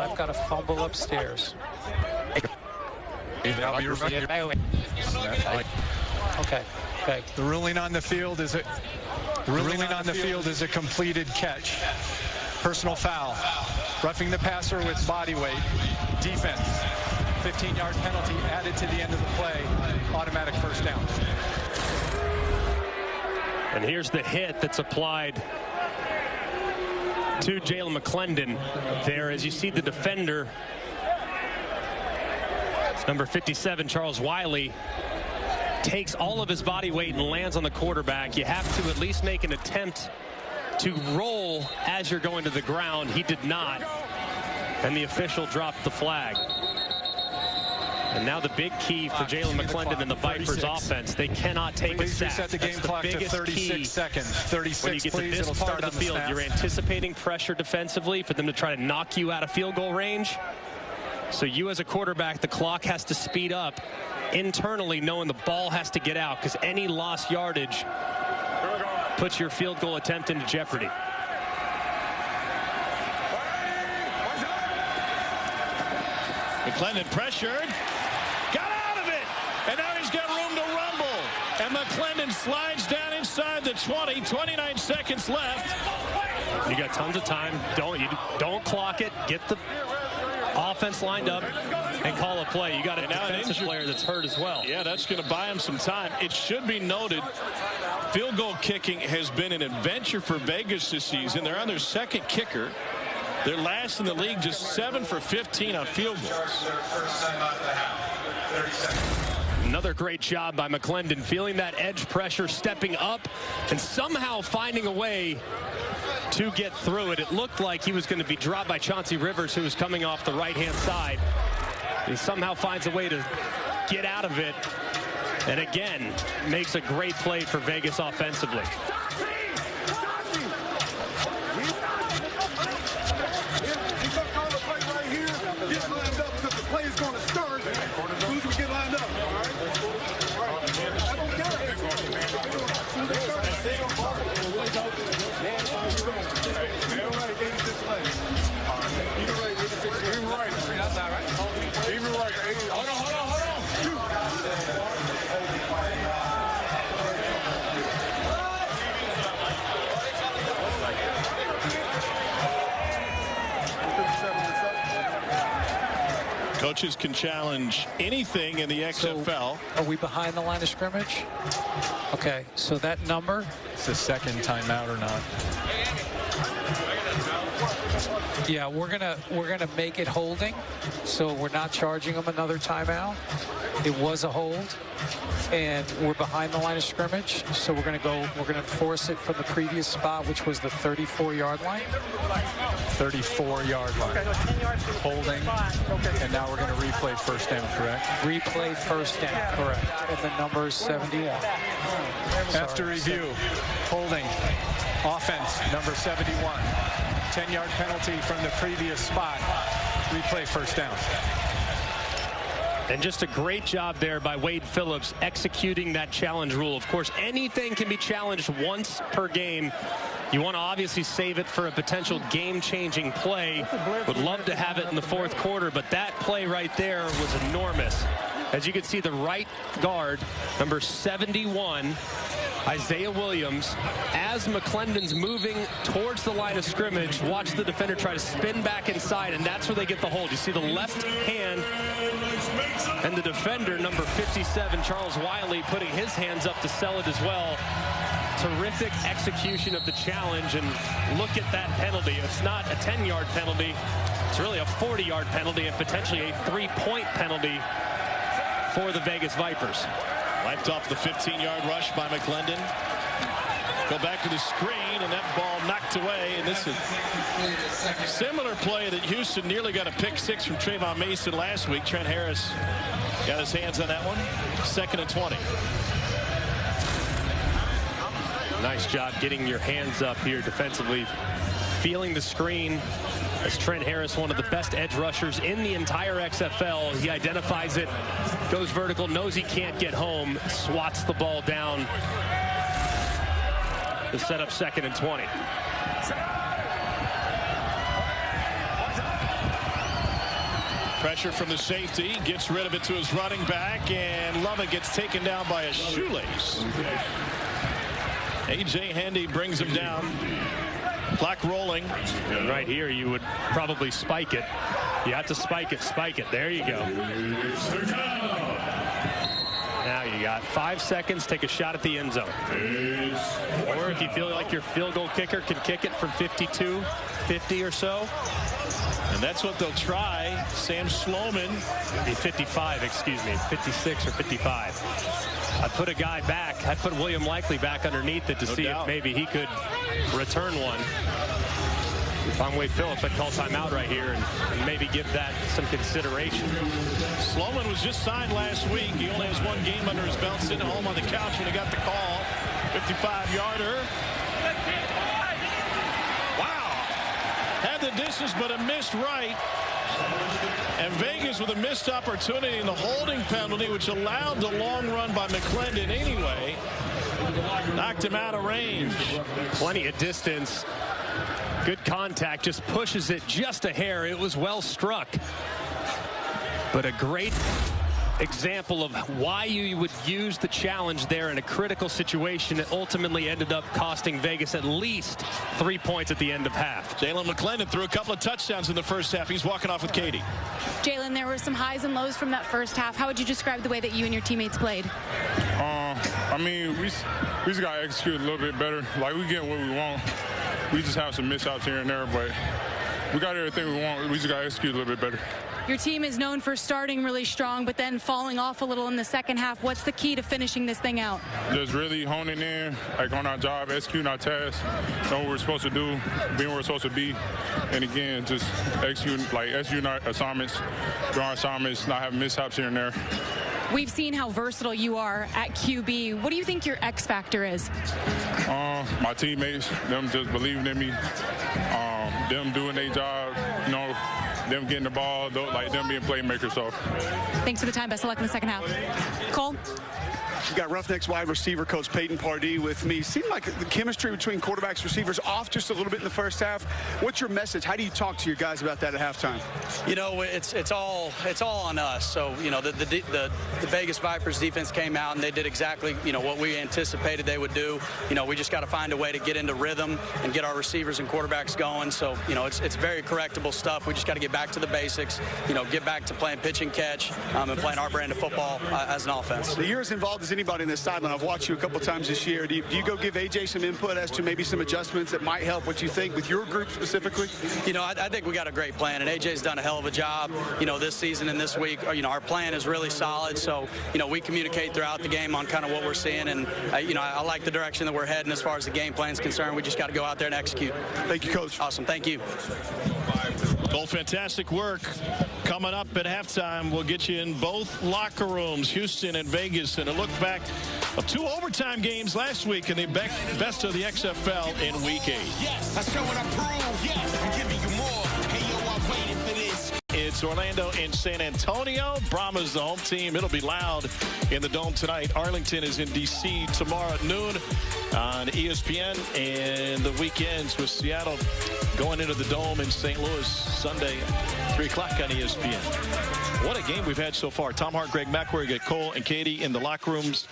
Okay. The ruling on the field is a completed catch. Personal foul. Roughing the passer with body weight. Defense. 15-yard penalty added to the end of the play. Automatic first down. And here's the hit that's applied to Jalen McClendon there. As you see the defender, number 57, Charles Wiley, takes all of his body weight and lands on the quarterback. You have to at least make an attempt to roll as you're going to the ground. He did not, and the official dropped the flag. And now the big key for Jalen McClendon and the Vipers offense, they cannot take a sack. Set the game clock to 36 seconds. 36, when you get please. to this part of the field, you're anticipating pressure defensively for them to try to knock you out of field goal range. So you as a quarterback, the clock has to speed up internally, knowing the ball has to get out, because any lost yardage puts your field goal attempt into jeopardy. McClendon pressured, got out of it, and now he's got room to rumble. And McClendon slides down inside the 20, 29 seconds left. You got tons of time. Don't clock it. Get the offense lined up and call a play. You got a defensive player that's hurt as well. Yeah, that's going to buy him some time. It should be noted, field goal kicking has been an adventure for Vegas this season. They're on their second kicker. They're last in the league, just 7 for 15 on field goals. Another great job by McClendon, feeling that edge pressure, stepping up, and somehow finding a way to get through it. It looked like he was going to be dropped by Chauncey Rivers, who was coming off the right-hand side. He somehow finds a way to get out of it, and again, makes a great play for Vegas offensively. Coaches can challenge anything in the XFL. So, are we behind the line of scrimmage? Okay, so that number. It's the second timeout or not? Yeah, we're gonna make it holding, so we're not charging them another timeout. It was a hold, and we're behind the line of scrimmage, so we're gonna force it from the previous spot, which was the 34-yard line. 34-yard line. Holding, and now we're going to replay first down, correct? Replay first down, correct. And the number is 71. After review, holding, offense, number 71. 10-yard penalty from the previous spot. Replay first down. And just a great job there by Wade Phillips executing that challenge rule. Of course, anything can be challenged once per game. You want to obviously save it for a potential game-changing play. Would love to have it in the fourth quarter, but that play right there was enormous. As you can see, the right guard, number 71, Isaiah Williams, as McClendon's moving towards the line of scrimmage, watch the defender try to spin back inside, and that's where they get the hold. You see the left hand and the defender, number 57, Charles Wiley, putting his hands up to sell it as well. Terrific execution of the challenge, and look at that penalty. It's not a 10-yard penalty. It's really a 40-yard penalty and potentially a 3-point penalty for the Vegas Vipers. Wiped off the 15-yard rush by McClendon. Go back to the screen, and that ball knocked away. And this is a similar play that Houston nearly got a pick six from Trayvon Mason last week. Trent Harris got his hands on that one. 2nd and 20. Nice job getting your hands up here defensively. Feeling the screen as Trent Harris, one of the best edge rushers in the entire XFL. He identifies it, goes vertical, knows he can't get home, swats the ball down to set up 2nd and 20. Pressure from the safety, gets rid of it to his running back, and Lovett gets taken down by a shoelace. A.J. Handy brings him down. Clock rolling. And right here, you would probably spike it. You have to spike it. There you go. Now you got 5 seconds. Take a shot at the end zone. Or if you feel like your field goal kicker can kick it from 52, 50 or so. And that's what they'll try. Sam Sloman. 55, excuse me. 56 or 55. I'd put a guy back. I'd put William Likely back underneath it to see if maybe he could return one. If I'm Wade Phillips, I'd call timeout right here and maybe give that some consideration. Sloman was just signed last week. He only has 1 game under his belt, sitting at home on the couch when he got the call. 55-yarder. Wow. Had the distance, but a missed right. And Vegas with a missed opportunity in the holding penalty, which allowed the long run by McClendon anyway. Knocked him out of range. Plenty of distance. Good contact, just pushes it just a hair. It was well struck. But a great example of why you would use the challenge there in a critical situation that ultimately ended up costing Vegas at least 3 points at the end of half. Jalen McClendon threw a couple of touchdowns in the first half. He's walking off with Katie. Jalen, there were some highs and lows from that first half. How would you describe the way that you and your teammates played? I mean, we just got to execute a little bit better. Like, we get what we want. We just have some mishaps here and there, but we got everything we want. We just got to execute a little bit better. Your team is known for starting really strong, but then falling off a little in the second half. What's the key to finishing this thing out? Just really honing in, like on our job, executing our tasks, know what we're supposed to do, being where we're supposed to be, and again, just executing our assignments, doing our assignments, not having mishaps here and there. We've seen how versatile you are at QB. What do you think your X factor is? My teammates, them just believing in me, them doing their job, you know, them getting the ball, like them being playmakers. So, thanks for the time. Best of luck in the second half. Cole? We've got Roughnecks wide receiver coach Peyton Pardee with me. Seemed like the chemistry between quarterbacks, receivers off just a little bit in the first half. What's your message? How do you talk to your guys about that at halftime? You know, it's all on us. So, you know, the Vegas Vipers defense came out and they did exactly, you know, what we anticipated they would do. You know, we just got to find a way to get into rhythm and get our receivers and quarterbacks going. So, you know, it's very correctable stuff. We just got to get back to the basics, you know, get back to playing pitch and catch and playing our brand of football as an offense. So you're as involved as anybody in this sideline. I've watched you a couple times this year. Do you go give AJ some input as to maybe some adjustments that might help what you think with your group specifically? You know, I think we got a great plan, and AJ's done a hell of a job, you know, this season and this week. You know, our plan is really solid, so, you know, we communicate throughout the game on kind of what we're seeing, and, you know, I like the direction that we're heading as far as the game plan is concerned. We just got to go out there and execute. Thank you, Coach. Awesome. Thank you. Cole, fantastic work. Coming up at halftime, we'll get you in both locker rooms, Houston and Vegas, and a look back of 2 overtime games last week in the best of the XFL in Week 8. Yes, I show what I prove. Yes, I'm giving you more. Hey, yo, I'm waiting for this. It's Orlando and San Antonio. Brahma's the home team. It'll be loud in the Dome tonight. Arlington is in D.C. tomorrow at noon on ESPN. And the weekends with Seattle going into the Dome in St. Louis Sunday, 3 o'clock on ESPN. What a game we've had so far. Tom Hart, Greg McElroy, get Cole and Katie in the locker rooms.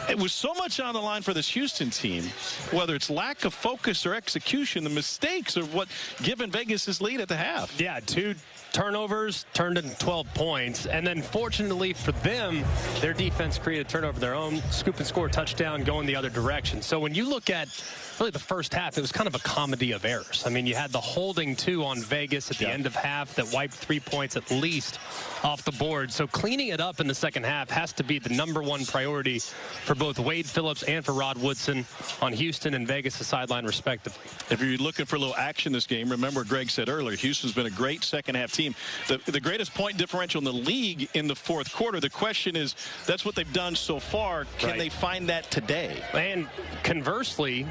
It was so much on the line for this Houston team, whether it's lack of focus or execution. The mistakes are what given Vegas his lead at the half. Yeah, 2 turnovers turned into 12 points. And then fortunately for them, their defense created a turnover of their own, scoop and score a touchdown going the other direction. So when you look at really the first half, it was kind of a comedy of errors. I mean, you had the holding 2 on Vegas at the end of half that wiped 3 points at least off the board. So cleaning it up in the second half has to be the #1 priority for both Wade Phillips and for Rod Woodson on Houston and Vegas' sideline respectively. If you're looking for a little action this game, remember Greg said earlier, Houston's been a great second half team. The greatest point differential in the league in the fourth quarter. The question is, that's what they've done so far. Can they find that today? And conversely,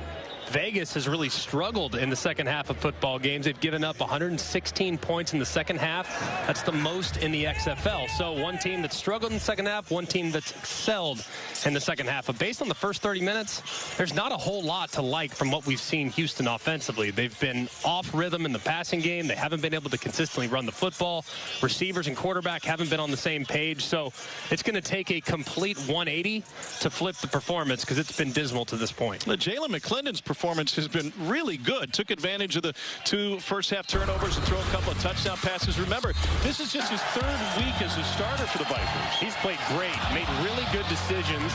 Vegas has really struggled in the second half of football games. They've given up 116 points in the second half. That's the most in the XFL. So one team that struggled in the second half, one team that's excelled in the second half. But based on the first 30 minutes, there's not a whole lot to like from what we've seen Houston offensively. They've been off rhythm in the passing game. They haven't been able to consistently run the football. Receivers and quarterback haven't been on the same page. So it's going to take a complete 180 to flip the performance because it's been dismal to this point. Jalen McClendon's performance has been really good. Took advantage of the 2 first-half turnovers and throw a couple of touchdown passes. Remember, this is just his 3rd week as a starter for the Vipers. He's played great, made really good decisions,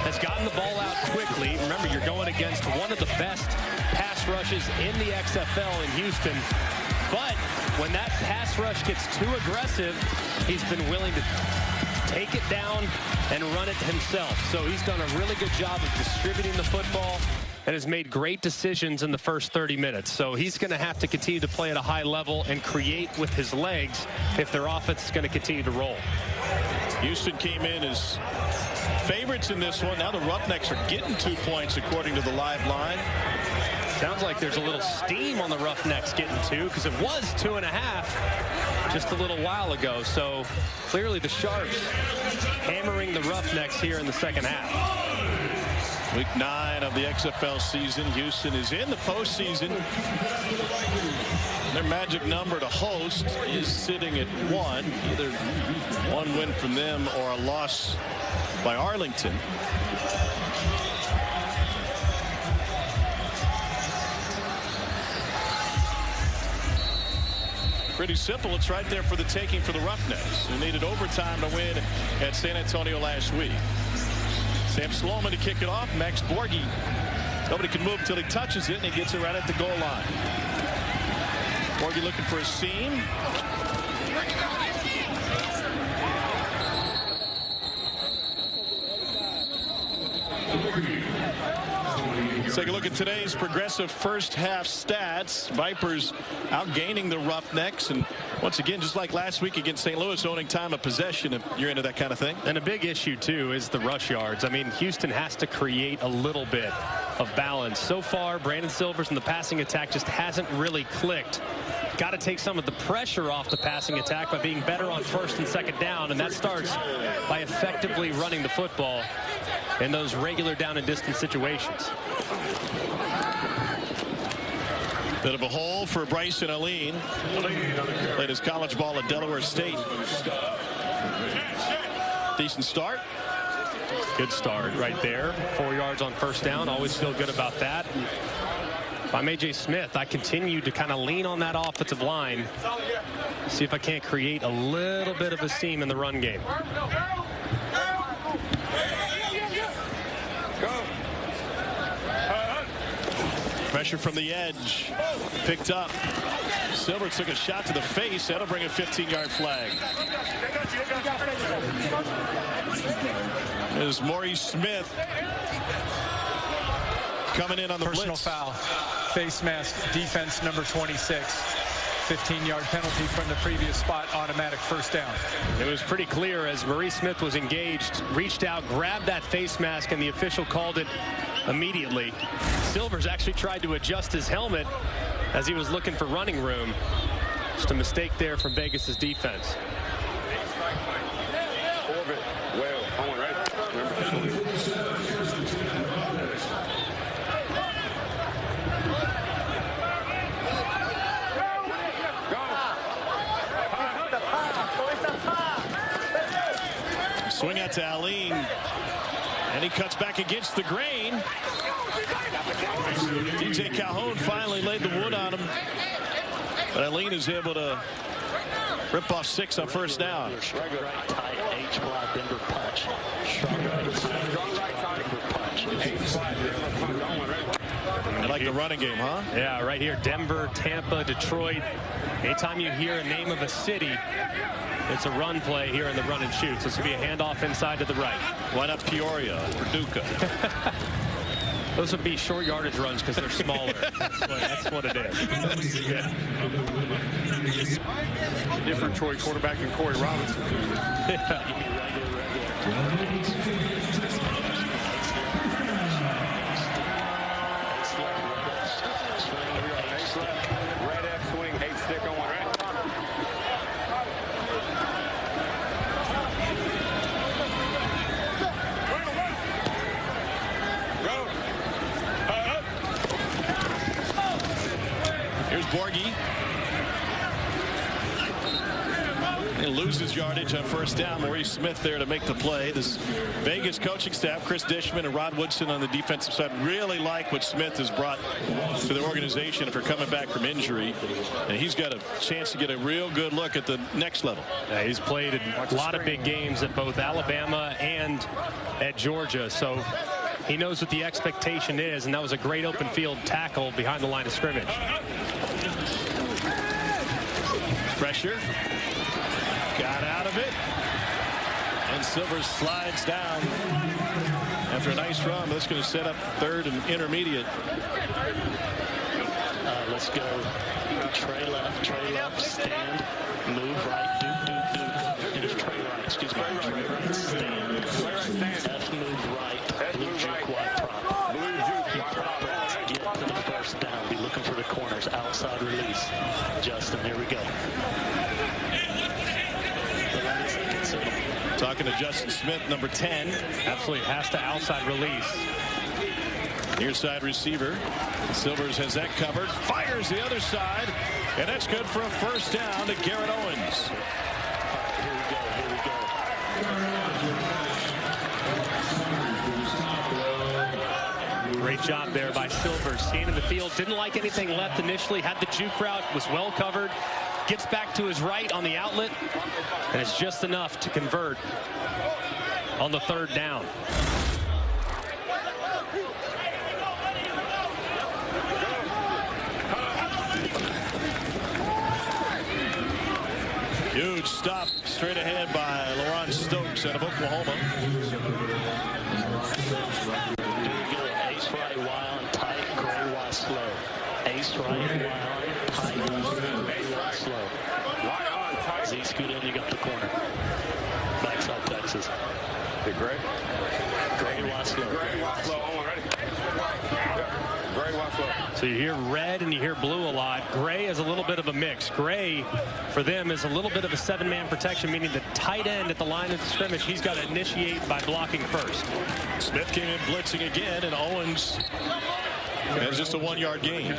has gotten the ball out quickly. Remember, you're going against one of the best pass rushes in the XFL in Houston. But when that pass rush gets too aggressive, he's been willing to take it down and run it himself. So he's done a really good job of distributing the football and has made great decisions in the first 30 minutes. So he's going to have to continue to play at a high level and create with his legs if their offense is going to continue to roll. Houston came in as favorites in this one. Now the Roughnecks are getting 2 points according to the live line. Sounds like there's a little steam on the Roughnecks getting 2 because it was 2.5 just a little while ago. So clearly the Sharps hammering the Roughnecks here in the second half. Week 9 of the XFL season. Houston is in the postseason. Their magic number to host is sitting at 1. Either 1 win from them or a loss by Arlington. Pretty simple. It's right there for the taking for the Roughnecks, who needed overtime to win at San Antonio last week. Sam Sloman to kick it off. Max Borghi. Nobody can move until he touches it, and he gets it right at the goal line. Borghi looking for a seam. take a look at today's Progressive first half stats. Vipers outgaining the Roughnecks, and once again, just like last week against St. Louis, owning time of possession if you're into that kind of thing. And a big issue too is the rush yards. I mean, Houston has to create a little bit of balance. So far, Brandon Silvers in the passing attack just hasn't really clicked. Got to take some of the pressure off the passing attack by being better on first and second down, and that starts by effectively running the football in those regular down and distance situations. Bit of a hole for Bryson Allen. Played his college ball at Delaware State. Decent start. Good start right there. 4 yards on first down. Always feel good about that. If I'm A.J. Smith, I continue to kind of lean on that offensive line. See if I can't create a little bit of a seam in the run game. Pressure from the edge. Picked up. Silver took a shot to the face. That'll bring a 15-yard flag. There's Maurice Smith coming in on the personal blitz. Foul. Face mask. Defense number 26. 15-yard penalty from the previous spot. Automatic first down. It was pretty clear as Maurice Smith was engaged, reached out, grabbed that face mask, and the official called it immediately. Silvers actually tried to adjust his helmet as he was looking for running room. Just a mistake there from Vegas's defense. Orbit. Well, I went right. Swing out to Allen, and he cuts back against the grain. DJ Calhoun finally laid the wood on him, but Allen is able to rip off 6 on first down. Right tight, H wide, Denver punch. I like the running game, huh? Yeah, right here, Denver, Tampa, Detroit. Anytime you hear a name of a city, it's a run play here in the run and shoot. So this will be a handoff inside to the right. Why not Peoria or Paducah? Those would be short yardage runs because they're smaller. That's what it is. Yeah. Different Troy quarterback than Corey Robinson. Red F swing, 8 stick on one, right? Here's Borghi. He loses yardage on first down. Maurice Smith there to make the play. This Vegas coaching staff, Chris Dishman and Rod Woodson on the defensive side, really like what Smith has brought to the organization for coming back from injury. And he's got a chance to get a real good look at the next level. Yeah, he's played a lot of big games at both Alabama and at Georgia. So he knows what the expectation is, and that was a great open field tackle behind the line of scrimmage. Pressure. Got out of it. And Silvers slides down after a nice run. That's going to set up third and intermediate. Let's go. Trey left, stand, move right, duke. It is Trey right, excuse me. Trey right, stand. F move right, blue juke wide prop. Blue juke wide prop. Get to the first down. Be looking for the corners. Outside release. Justin, here we go. Talking to Justin Smith, number 10. Absolutely has to outside release. Near side receiver. Silvers has that covered. Fires the other side. And that's good for a first down to Garrett Owens. Great job there by Silvers. Staying in the field. Didn't like anything left initially. Had the juke route. Was well covered. Gets back to his right on the outlet. And it's just enough to convert on the third down. Huge stop straight ahead by Laurent Stokes out of Oklahoma. Ace right, wild, tight. slow. Ace right, tight, slow. Z scoot in, you got the corner. Backside Texas. Hey, Gray. Gray, wide slow. Gray, wide slow. On, ready? Yeah. Gray, wide slow. So you hear red and you hear blue a lot. Gray is a little bit of a mix. Gray, for them, is a little bit of a 7-man protection, meaning the tight end at the line of scrimmage, he's got to initiate by blocking first. Smith came in blitzing again, and Owens has just a 1-yard gain.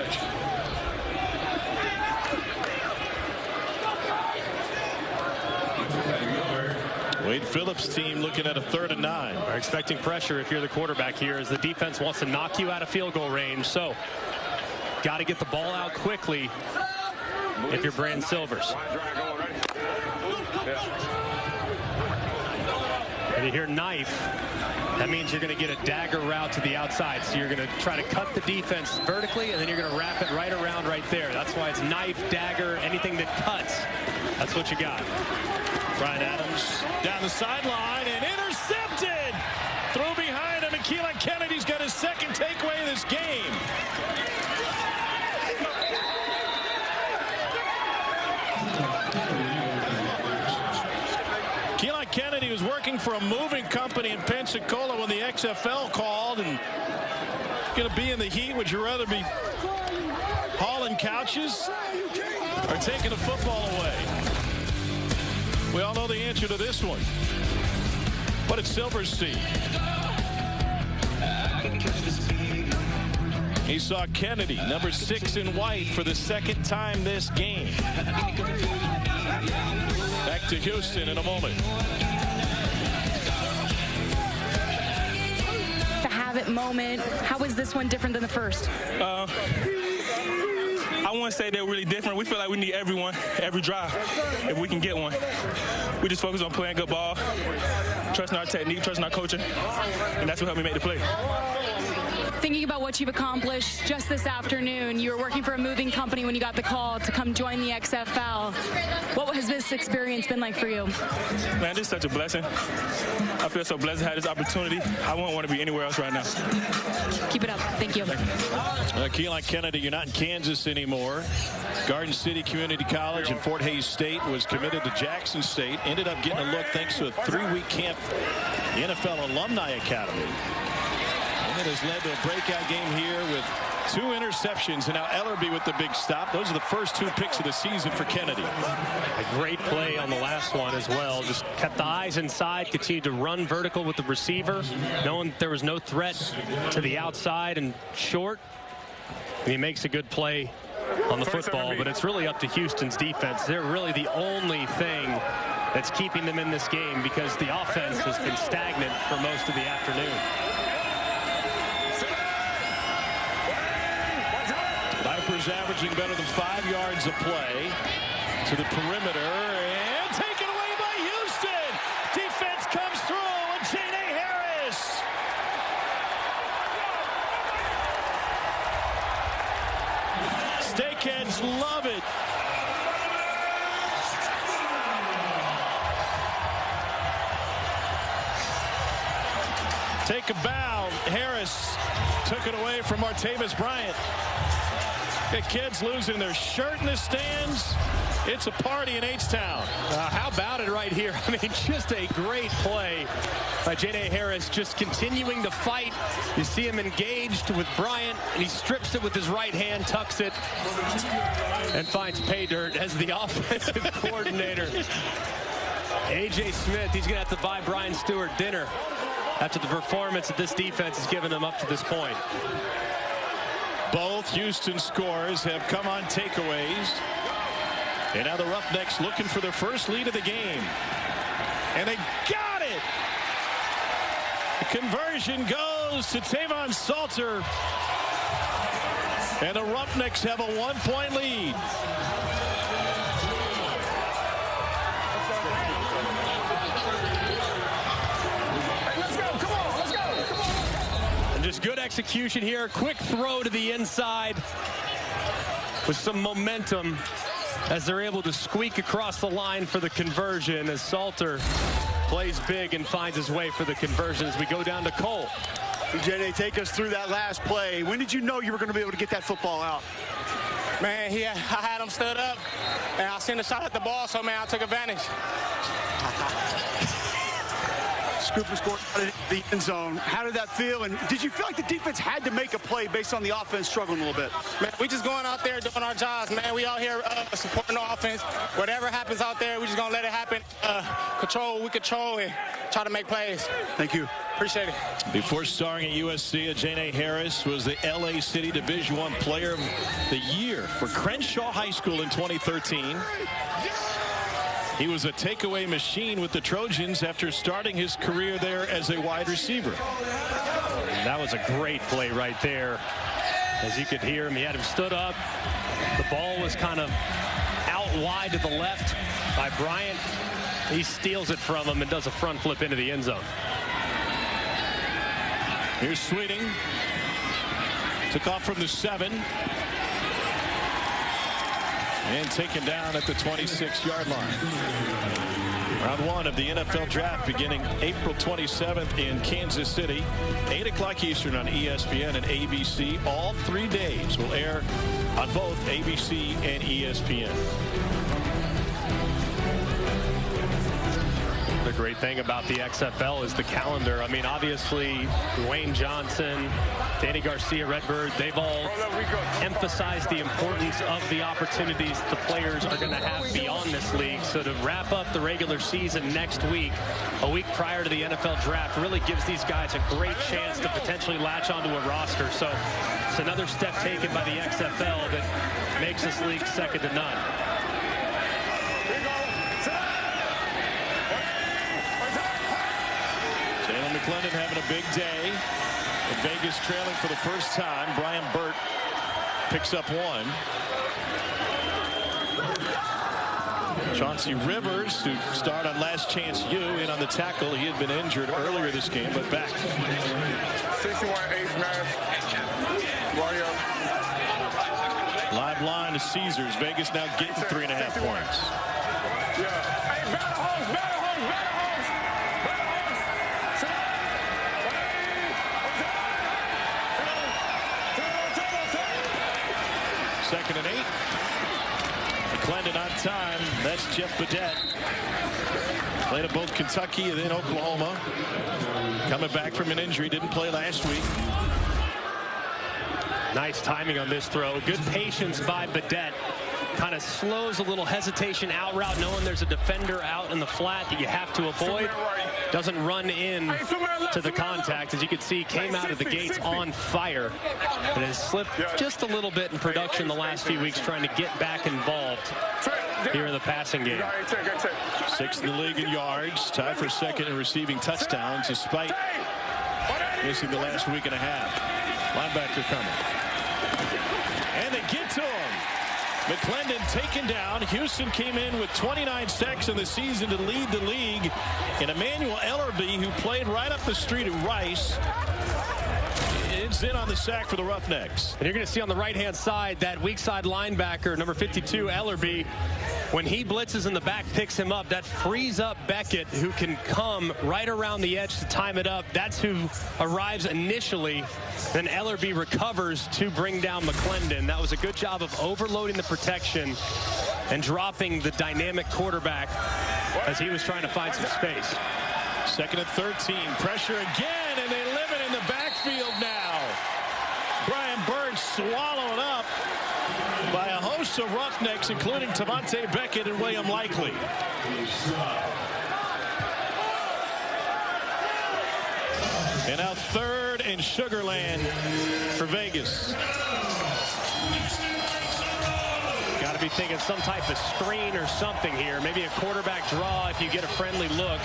Wade Phillips' team looking at a 3rd and 9. Are expecting pressure if you're the quarterback here, as the defense wants to knock you out of field goal range. So got to get the ball out quickly if you're Brand Silvers. And you hear knife. That means you're going to get a dagger route to the outside. So you're going to try to cut the defense vertically, and then you're going to wrap it right around right there. That's why it's knife, dagger, anything that cuts. That's what you got. Brian Adams down the sideline and intercepted. Throw behind him, and Keelan Kennedy's got his 2nd takeaway of this game. Keelan Kennedy was working for a moving company in Pensacola when the XFL called, and going to be in the heat. Would you rather be hauling couches or taking a football away? We all know the answer to this one. What did Silvers see? He saw Kennedy, number 6 in white, for the 2nd time this game. Back to Houston in a moment. The have it moment. How is this one different than the first? I wouldn't say they're really different. We feel like we need everyone, every drive, if we can get one. We just focus on playing good ball, trusting our technique, trusting our coaching, and that's what helped me make the play. Thinking about what you've accomplished just this afternoon, you were working for a moving company when you got the call to come join the XFL. What has this experience been like for you? Man, this is such a blessing. I feel so blessed to have this opportunity. I wouldn't want to be anywhere else right now. Keep it up. Thank you. Keelan Kennedy, you're not in Kansas anymore. Garden City Community College and Fort Hays State, was committed to Jackson State. Ended up getting a look thanks to a 3-week camp, the NFL Alumni Academy. And it has led to a breakout game here with 2 interceptions, and now Ellerby with the big stop. Those are the first 2 picks of the season for Kennedy. A great play on the last one as well. Just kept the eyes inside, continued to run vertical with the receiver, knowing there was no threat to the outside and short. And he makes a good play on the football, but it's really up to Houston's defense. They're really the only thing that's keeping them in this game, because the offense has been stagnant for most of the afternoon. Vipers averaging better than 5 yards a play to the perimeter, and taken away by Houston. Defense comes through, and J.N.A. Harris. Steakheads love it. Take a bow. Harris took it away from Martavis Bryant. Got kids losing their shirt in the stands. It's a party in H-Town. How about it right here? I mean, just a great play by J.N.A. Harris, just continuing to fight. You see him engaged with Bryant, and he strips it with his right hand, tucks it, and finds pay dirt as the offensive coordinator. A.J. Smith, he's going to have to buy Brian Stewart dinner after the performance that this defense has given them up to this point. Both Houston scores have come on takeaways. And now the Roughnecks looking for their first lead of the game. And they got it! The conversion goes to Tavon Salter. And the Roughnecks have a 1-point lead. Just good execution here. Quick throw to the inside with some momentum as they're able to squeak across the line for the conversion, as Salter plays big and finds his way for the conversion as we go down to Cole. J.J., take us through that last play. When did you know you were going to be able to get that football out? Man, I had him stood up, and I seen the shot at the ball, so, man, I took advantage. Scoop and score out of the end zone. How did that feel? And did you feel like the defense had to make a play based on the offense struggling a little bit? Man, we just going out there doing our jobs, man. We out here supporting the offense. Whatever happens out there, we just going to let it happen. Control what we control and try to make plays. Thank you. Appreciate it. Before starring at USC, Ajane Harris was the LA City Division I Player of the Year for Crenshaw High School in 2013. He was a takeaway machine with the Trojans after starting his career there as a wide receiver. That was a great play right there. As you could hear him, he had him stood up. The ball was kind of out wide to the left by Bryant. He steals it from him and does a front flip into the end zone. Here's Sweeting. Took off from the 7. And taken down at the 26-yard line. Round 1 of the NFL Draft beginning April 27th in Kansas City. 8 o'clock Eastern on ESPN and ABC. All 3 days will air on both ABC and ESPN. The great thing about the XFL is the calendar. I mean, obviously, Dwayne Johnson, Danny Garcia, Redbird, they've all emphasized the importance of the opportunities the players are going to have beyond this league. So to wrap up the regular season next week, a week prior to the NFL Draft, really gives these guys a great chance to potentially latch onto a roster. So it's another step taken by the XFL that makes this league second to none. McClendon having a big day. Vegas trailing for the first time. Brian Burt picks up 1. Chauncey Rivers, who starred on Last Chance U, in on the tackle. He had been injured earlier this game, but back. 61 ace man. Live line to Caesars. Vegas now getting 3.5 points. Yeah. Hey, battle host, battle host, battle host. Second and 8. McClendon on time. That's Jeff Badette. Played at both Kentucky and then Oklahoma. Coming back from an injury. Didn't play last week. Nice timing on this throw. Good patience by Badette. Kind of slows a little hesitation out route, knowing there's a defender out in the flat that you have to avoid. Doesn't run in to the contact. As you can see, came out of the gates on fire. And has slipped just a little bit in production the last few weeks, trying to get back involved here in the passing game. 6th in the league in yards. Tied for 2nd in receiving touchdowns, despite missing the last week and a half. Linebacker coming. And they get to him. McClendon taken down. Houston came in with 29 sacks in the season to lead the league. And Emmanuel Ellerby, who played right up the street at Rice, is in on the sack for the Roughnecks. And you're going to see on the right-hand side that weak side linebacker, number 52, Ellerby. When he blitzes in the back, picks him up, that frees up Beckett, who can come right around the edge to time it up. That's who arrives initially. Then Ellerby recovers to bring down McClendon. That was a good job of overloading the protection and dropping the dynamic quarterback as he was trying to find some space. 2nd and 13. Pressure again, and they live it in the backfield now. Brian Burt swallowed up by a host of Roughnecks, including Tavante Beckett and William Likely. And now 3rd and Sugarland for Vegas. Got to be thinking some type of screen or something here. Maybe a quarterback draw if you get a friendly look.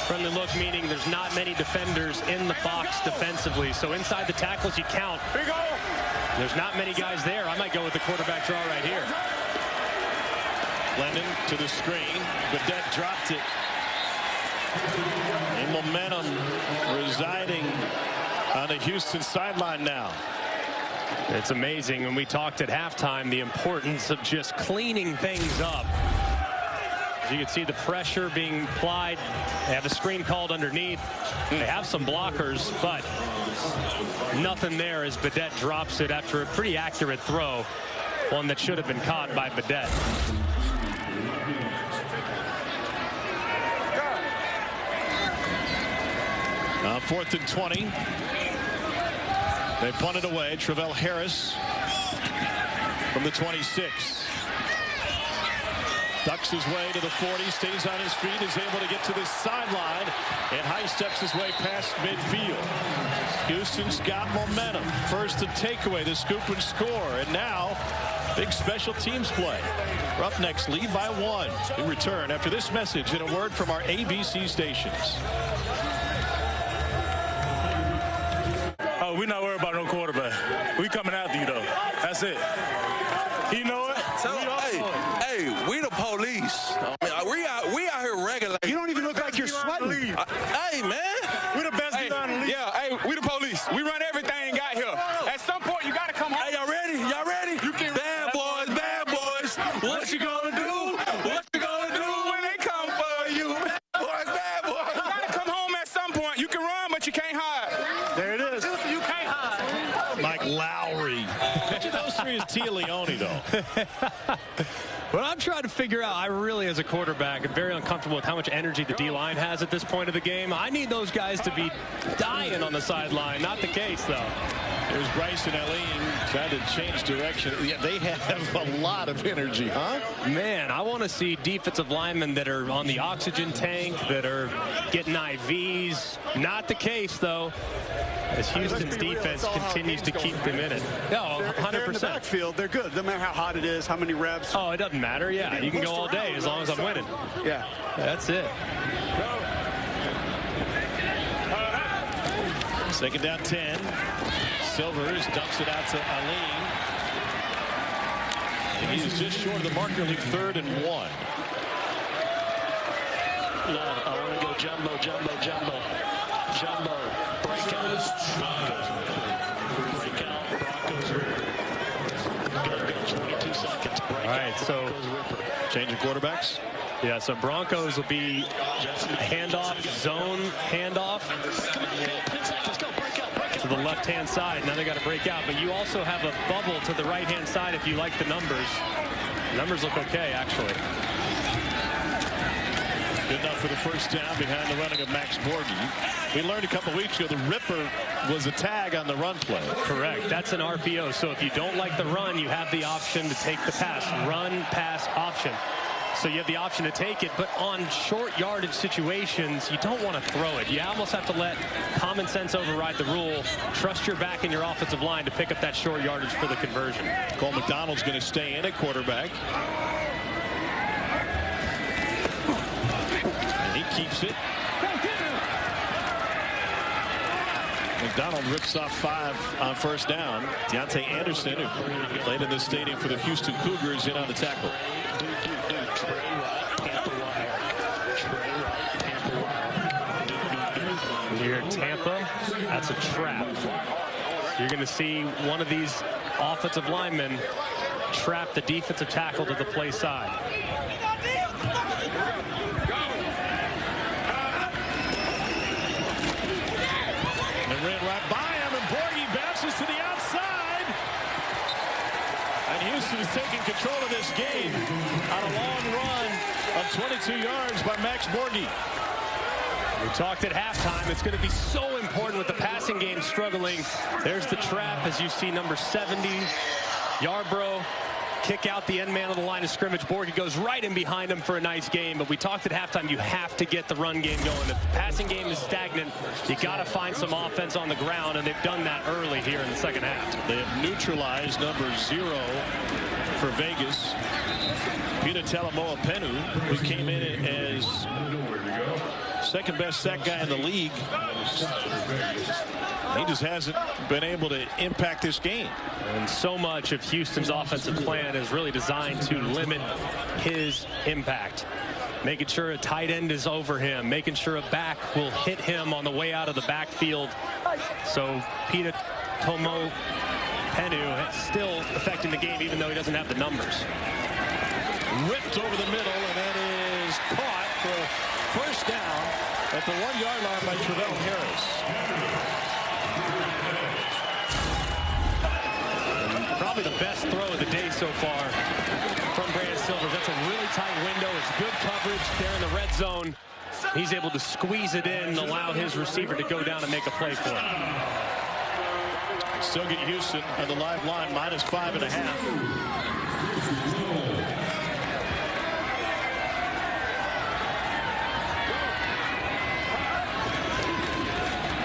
Friendly look meaning there's not many defenders in the box defensively. So inside the tackles you count. There's not many guys there. I might go with the quarterback draw right here. Lennon to the screen. Badette dropped it. And momentum residing on the Houston sideline now. It's amazing when we talked at halftime the importance of just cleaning things up. As you can see the pressure being applied. They have a screen called underneath. They have some blockers, but nothing there as Badette drops it after a pretty accurate throw. One that should have been caught by Badette. 4th and 20. They punted away. Travell Harris from the 26. Ducks his way to the 40, stays on his feet, is able to get to the sideline, and high steps his way past midfield. Houston's got momentum. First the takeaway, the scoop and score, and now big special teams play. Roughnecks lead by 1. We return after this message and a word from our ABC stations. Oh, we're not worried about no quarterback. We coming after you, though. That's it. You know it? Hey, we the police. We out here regulating. You don't even look like you're sweating. Hey, man. We're the best league on the league. Yeah, hey, we the police. We run everything out here. At some point, you got to come home. Hey, y'all ready? Y'all ready? You can bad boys. What you gonna do? What you gonna do when they come for you? Boys, bad boys. You got to come home at some point. You can run, but you can't hide. There it is. You can't hide. Mike Lowry. Which of those three is Tia Leone, though? Well, I'm trying to figure out, I really, as a quarterback, am very uncomfortable with how much energy the D-line has at this point of the game. I need those guys to be dying on the sideline. Not the case, though. There's Bryson Alene trying to change direction. Yeah, they have a lot of energy, huh? Man, I want to see defensive linemen that are on the oxygen tank, that are getting IVs. Not the case, though, as Houston's defense continues to keep them in it. No, 100%. They're in the backfield. They're good. Doesn't matter how hot it is, how many reps. Oh, it doesn't matter. Yeah, you can go all day as long as I'm winning. Yeah. That's it. Second down 10. Silvers dumps it out to Alene. And he's just short of the marker, leave 3rd and 1. No, I want to go jumbo. Breakout. Broncos. 22 seconds. Breakout. All right, so changing quarterbacks. Yeah, so Broncos will be handoff, zone handoff to the left-hand side. Now they got to break out, but you also have a bubble to the right-hand side if you like the numbers. The numbers look okay, actually. Good enough for the first down behind the running of Max Borghi. We learned a couple weeks ago the Ripper was a tag on the run play. Correct. That's an RPO. So if you don't like the run, you have the option to take the pass. Run, pass, option. So you have the option to take it, but on short yardage situations, you don't want to throw it. You almost have to let common sense override the rule. Trust your back and your offensive line to pick up that short yardage for the conversion. Cole McDonald's going to stay in at quarterback. And he keeps it. McDonald rips off 5 on first down. Deontay Anderson, who played in this stadium for the Houston Cougars, in on the tackle. Here in Tampa, that's a trap. You're going to see one of these offensive linemen trap the defensive tackle to the play side. And ran right by him, and Borghi bounces to the outside. And Houston is taking control of this game on a long run of 22 yards by Max Borghi. We talked at halftime. It's going to be so important with the passing game struggling. There's the trap as you see number 70, Yarbrough, kick out the end man of the line of scrimmage. Borghi goes right in behind him for a nice game. But we talked at halftime, you have to get the run game going. If the passing game is stagnant, you got to find some offense on the ground, and they've done that early here in the second half. They have neutralized number 0 for Vegas, Peter Talamoa Penu, who came in as second best sack guy in the league. He just hasn't been able to impact this game. And so much of Houston's offensive plan is really designed to limit his impact. Making sure a tight end is over him, making sure a back will hit him on the way out of the backfield. So Peter Tomo Penu still affecting the game even though he doesn't have the numbers. Ripped over the middle, and that is first down at the 1-yard line by Travell Harris. And probably the best throw of the day so far from Brandon Silvers. That's a really tight window. It's good coverage there in the red zone. He's able to squeeze it in and allow his receiver to go down and make a play for him. Still get Houston on the live line, -5.5.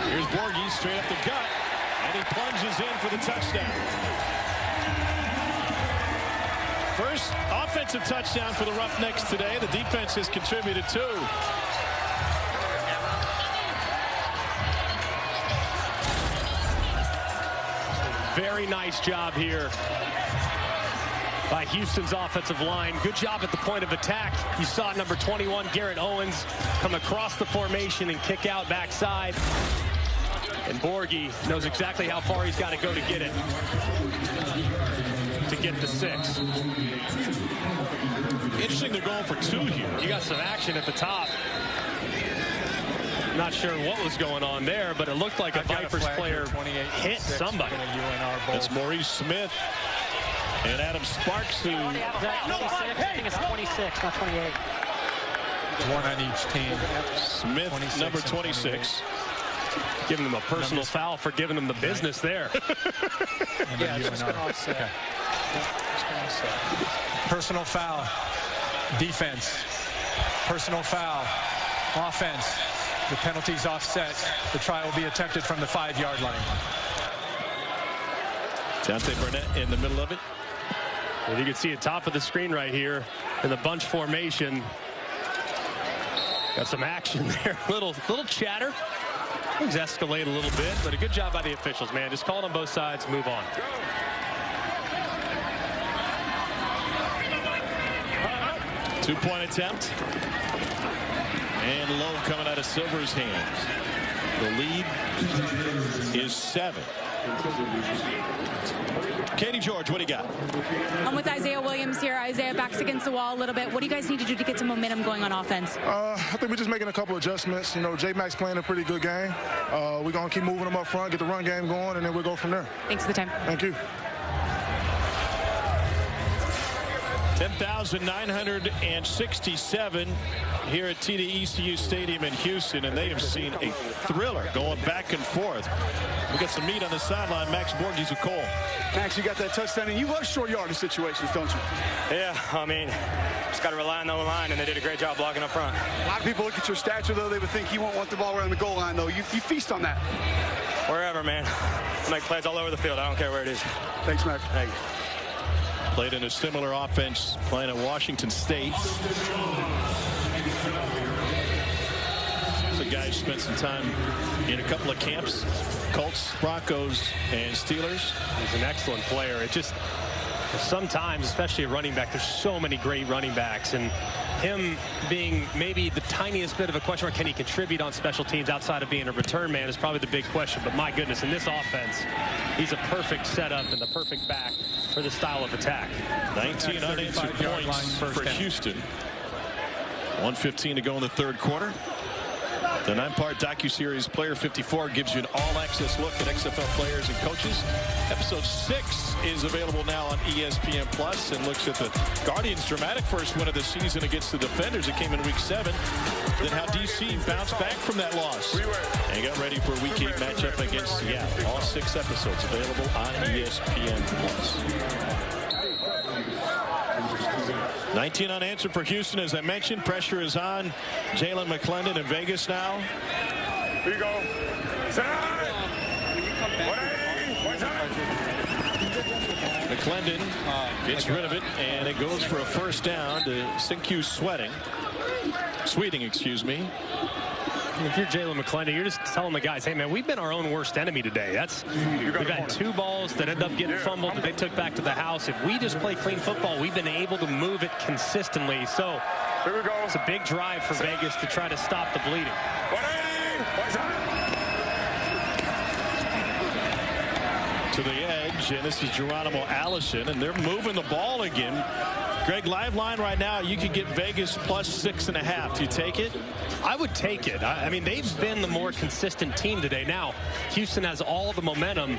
Here's Borghi straight up the gut, and he plunges in for the touchdown. First offensive touchdown for the Roughnecks today. The defense has contributed too. Very nice job here by Houston's offensive line. Good job at the point of attack. You saw number 21, Garrett Owens, come across the formation and kick out backside. And Borghi knows exactly how far he's got to go to get it. To get the 6. Interesting they're going for 2 here. You got some action at the top. Not sure what was going on there, but it looked like a Vipers player hit somebody. That's Maurice Smith and Adam Sparks who... I think it's 26, not 28. One on each team. Smith, number 26. Giving him a personal foul for giving him the business there. Yeah, it's just going to offset. Okay. Personal foul. Defense. Personal foul. Offense. The penalty's offset. The try will be attempted from the 5-yard line. Dante Burnett in the middle of it. And you can see at top of the screen right here in the bunch formation. Got some action there. Little chatter. Things escalate a little bit, but a good job by the officials, man. Just call it on both sides, move on. Two-point attempt. And low coming out of Silver's hands. The lead is 7. Katie George, what do you got? I'm with Isaiah Williams here. Isaiah backs against the wall a little bit. What do you guys need to do to get some momentum going on offense? I think we're just making a couple adjustments. You know, J-Mac's playing a pretty good game. We're going to keep moving him up front, get the run game going, and then we'll go from there. Thanks for the time. Thank you. 10,967 here at TD-ECU Stadium in Houston, and they have seen a thriller going back and forth. We got some meat on the sideline. Max Borghi's with Cole. Max, you got that touchdown, and you love short yardage situations, don't you? Yeah, I mean, just got to rely on the line, and they did a great job blocking up front. A lot of people look at your stature, though. They would think you won't want the ball around the goal line, though. You feast on that. Wherever, man. I make plays all over the field. I don't care where it is. Thanks, Max. Thank you. Played in a similar offense playing at Washington State. The guy spent some time in a couple of camps, Colts, Broncos, and Steelers. He's an excellent player. It just sometimes, especially a running back, there's so many great running backs, and him being maybe the tiniest bit of a question mark, can he contribute on special teams outside of being a return man, is probably the big question. But my goodness, in this offense, he's a perfect setup and the perfect back for this style of attack. 19 unanswered points for Houston. 1:15 to go in the third quarter. The 9-part docuseries Player 54 gives you an all-access look at XFL players and coaches. Episode 6 is available now on ESPN Plus and looks at the Guardians' dramatic first win of the season against the Defenders. It came in Week 7. Then how DC bounced back from that loss and got ready for a Week 8 matchup against Seattle. All 6 episodes available on ESPN Plus. 19 unanswered for Houston, as I mentioned. Pressure is on Jalen McClendon in Vegas now. Here you go. McClendon gets rid of it, and it goes for a first down to Sinque Sweeting, excuse me. If you're Jalen McClendon, you're just telling the guys, hey, man, we've been our own worst enemy today. We've had 2 balls that end up getting fumbled that they took back to the house. If we just play clean football, we've been able to move it consistently. So it's a big drive for Vegas to try to stop the bleeding. To the edge, and this is Geronimo Allison, and they're moving the ball again. Greg, live line right now, you could get Vegas plus 6.5. Do you take it? I would take it. I mean, they've been the more consistent team today. Now, Houston has all the momentum,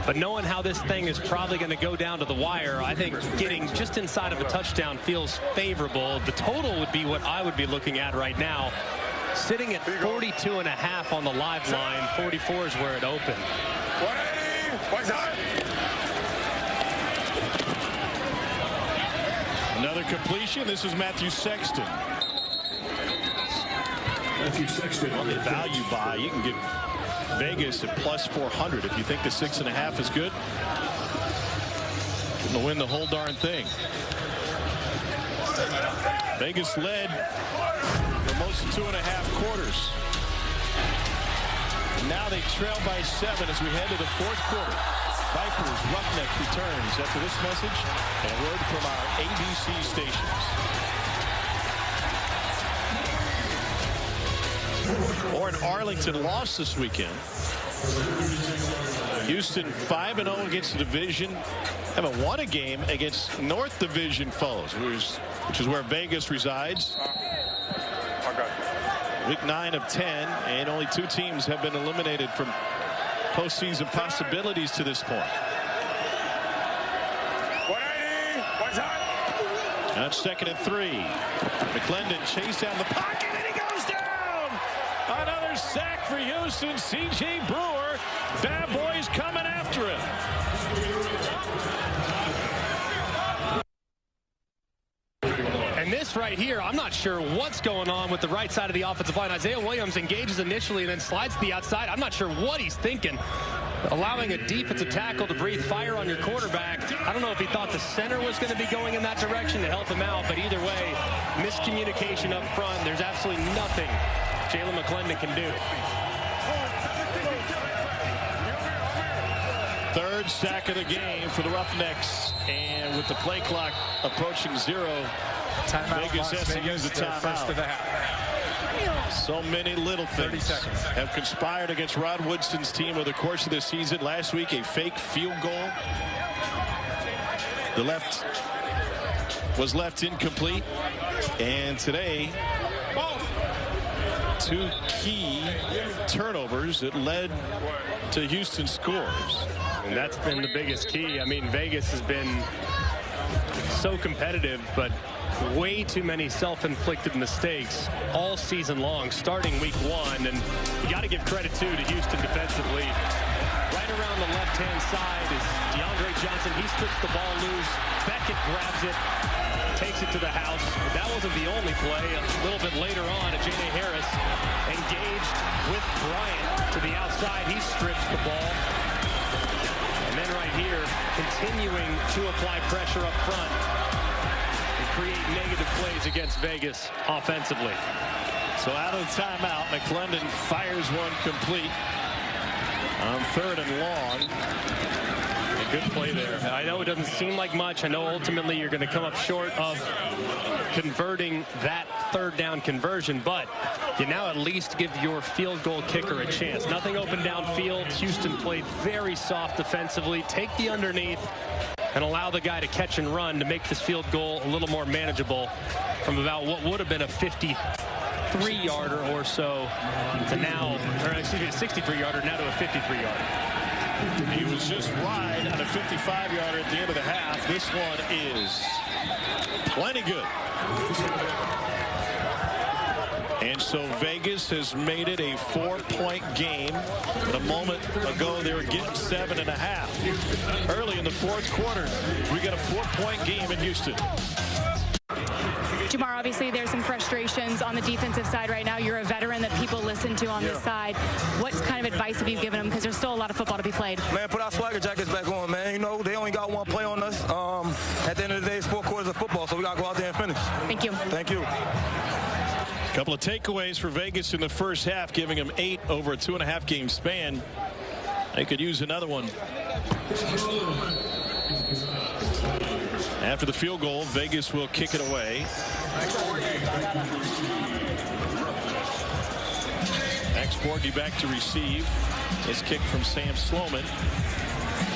but knowing how this thing is probably going to go down to the wire, I think getting just inside of a touchdown feels favorable. The total would be what I would be looking at right now. Sitting at 42.5 on the live line. 44 is where it opened. Another completion. This is Matthew Sexton. Matthew Sexton on the value buy. You can get Vegas at plus 400 if you think the 6.5 is good. Going to win the whole darn thing. Vegas led for most of 2.5 quarters. And now they trail by 7 as we head to the 4th quarter. Vipers Roughnecks returns after this message and a word from our ABC stations. Or in Arlington lost this weekend. Houston 5-0 against the division. Haven't won a game against North Division foes, which is where Vegas resides. Week 9 of 10, and only 2 teams have been eliminated from postseason possibilities to this point. That's 2nd and 3. McClendon chased down the pocket, and he goes down. Another sack for Houston. C.J. Brewer. Bad boys coming after him. And this right here, I'm not sure what's going on with the right side of the offensive line. Isaiah Williams engages initially and then slides to the outside. I'm not sure what he's thinking. Allowing a defensive tackle to breathe fire on your quarterback. I don't know if he thought the center was going to be going in that direction to help him out, but either way, miscommunication up front. There's absolutely nothing Jalen McClendon can do. 3rd sack of the game for the Roughnecks, and with the play clock approaching 0, Vegas has to use the timeout. So many little things have conspired against Rod Woodson's team over the course of this season. Last week, a fake field goal. The left was left incomplete, and today 2 key turnovers that led to Houston scores. And that's been the biggest key. I mean, Vegas has been so competitive, but way too many self-inflicted mistakes all season long, starting week 1. And you got to give credit, too, to Houston defensively. Right around the left-hand side is DeAndre Johnson. He strips the ball loose. Beckett grabs it, takes it to the house. But that wasn't the only play. A little bit later on, Ajay Harris engaged with Bryant to the outside. He strips the ball. And then right here, continuing to apply pressure up front and create negative plays against Vegas offensively. So out of the timeout, McClendon fires one complete on 3rd and long. A good play there. I know it doesn't seem like much. I know ultimately you're going to come up short of converting that 3rd down conversion, but you now at least give your field goal kicker a chance. Nothing open downfield. Houston played very soft defensively. Take the underneath and allow the guy to catch and run to make this field goal a little more manageable from about what would have been a 53-yarder or so to now, or excuse me, a 63-yarder now to a 53-yarder. He was just wide on a 55-yarder at the end of the half. This one is plenty good. And so Vegas has made it a 4-point game. But a moment ago, they were getting 7.5. Early in the 4th quarter, we got a 4-point game in Houston. Jamar, obviously there's some frustrations on the defensive side right now. You're a veteran that people listen to on this side. What kind of advice have you given them? Because there's still a lot of football to be played. Man, put our swagger jackets back on, man. You know, they only got 1 play on us. At the end of the day, it's 4 quarters of football, so we got to go out there and finish. Thank you. Thank you. A couple of takeaways for Vegas in the first half, giving them 8 over a 2.5 game span. They could use another one. After the field goal, Vegas will kick it away. Max Borghi back to receive. This kick from Sam Sloman.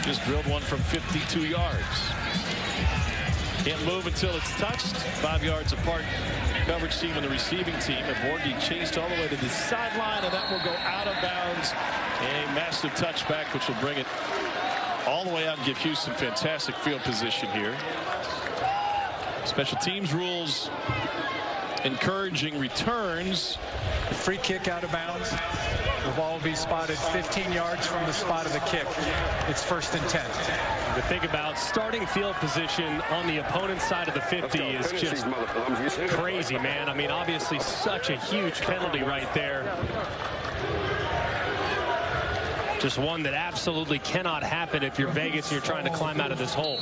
Just drilled one from 52 yards. Can't move until it's touched. 5 yards apart. Coverage team and the receiving team. And Borghi chased all the way to the sideline, and that will go out of bounds. And a massive touchback, which will bring it all the way out and give Houston fantastic field position here. Special teams rules encouraging returns. Free kick out of bounds. The ball will be spotted 15 yards from the spot of the kick. It's 1st and 10. To think about starting field position on the opponent's side of the 50 is just crazy, man. I mean, obviously such a huge penalty right there. Just one that absolutely cannot happen if you're Vegas and you're trying to climb out of this hole.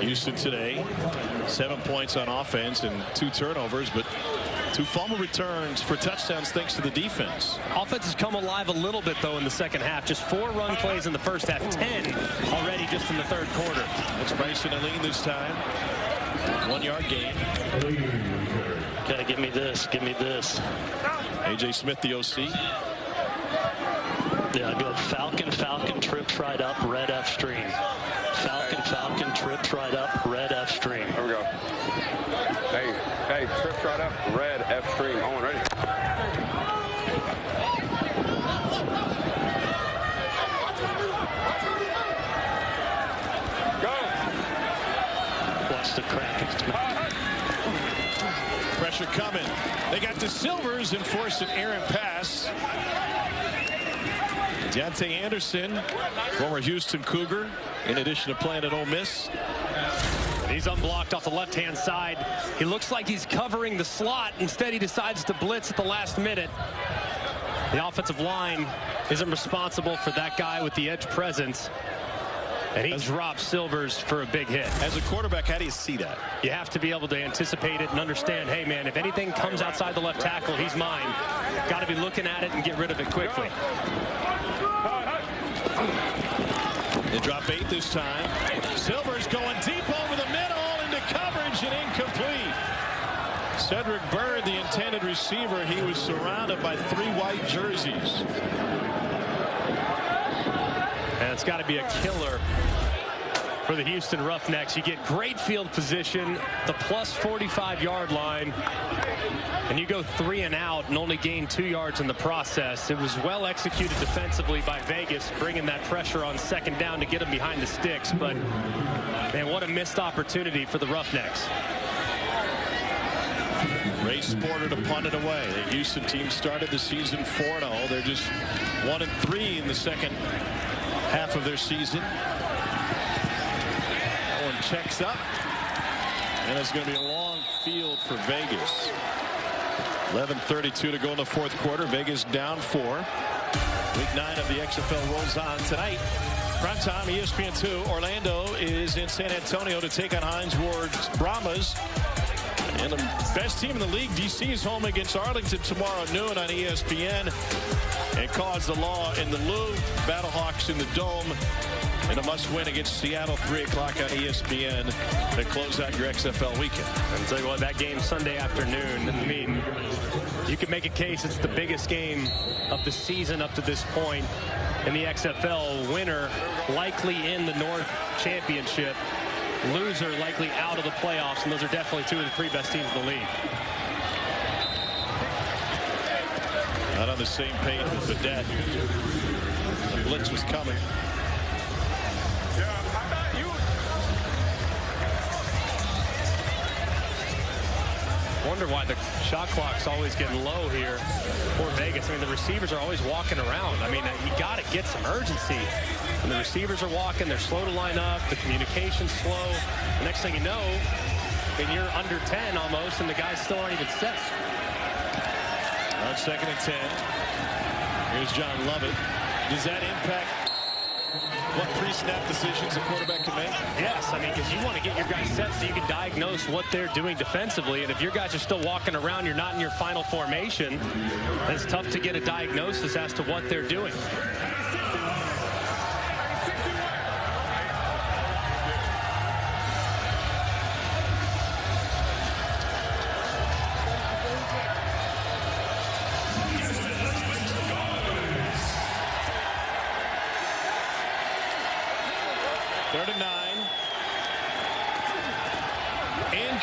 Houston today, 7 points on offense and 2 turnovers, but 2 fumble returns for touchdowns thanks to the defense. Offense has come alive a little bit, though, in the second half. Just 4 run plays in the first half, 10 already just in the third quarter. It's Bryson Alene this time. 1-yard gain. Okay, give me this. Give me this. A.J. Smith, the OC. Yeah, I go Falcon, Falcon, trips right up, red F stream. Falcon, Falcon, trips right up, red F stream. There we go. Hey, trips right up, red F stream. On, ready? Go! Watch the crack. Pressure coming. They got the Silvers and force an errant pass. Deontay Anderson, former Houston Cougar, in addition to playing at Ole Miss. He's unblocked off the left-hand side. He looks like he's covering the slot. Instead, he decides to blitz at the last minute. The offensive line isn't responsible for that guy with the edge presence. And he drops Silvers for a big hit. As a quarterback, how do you see that? You have to be able to anticipate it and understand, hey, man, if anything comes outside the left tackle, he's mine. Got to be looking at it and get rid of it quickly. They drop 8 this time. Silvers going deep over the middle into coverage and incomplete. Cedric Byrd, the intended receiver, he was surrounded by 3 white jerseys. And it's got to be a killer for the Houston Roughnecks. You get great field position, the plus 45-yard line, and you go 3 and out and only gain 2 yards in the process. It was well executed defensively by Vegas, bringing that pressure on 2nd down to get them behind the sticks. But, man, what a missed opportunity for the Roughnecks. Ray Sporter to punt it away. The Houston team started the season 4-0. They're just 1-3 in the second half of their season. That one checks up. And it's going to be a long field for Vegas. 11:32 to go in the 4th quarter. Vegas down 4. Week 9 of the XFL rolls on tonight. Prime time, ESPN2. Orlando is in San Antonio to take on Hines Ward's Brahmas. And the best team in the league, DC, is home against Arlington tomorrow at noon on ESPN. And Cause the Law in the Lou. Battlehawks in the Dome. And a must-win against Seattle, 3 o'clock on ESPN to close out your XFL weekend. I'll tell you what, that game Sunday afternoon, I mean, you could make a case it's the biggest game of the season up to this point in the XFL. Winner likely in the North Championship. Loser likely out of the playoffs, and those are definitely 2 of the 3 best teams in the league. Not on the same page with Vedette. The blitz was coming. Wonder why the shot clock's always getting low here for Vegas. I mean, the receivers are always walking around. I mean, you got to get some urgency. When the receivers are walking, they're slow to line up. The communication's slow. The next thing you know, I mean, you're under 10 almost, and the guys still aren't even set. On 2nd and 10. Here's John Lovett. Does that impact what pre-snap decisions a quarterback can make? Yes, I mean, because you want to get your guys set so you can diagnose what they're doing defensively. And if your guys are still walking around, you're not in your final formation, it's tough to get a diagnosis as to what they're doing.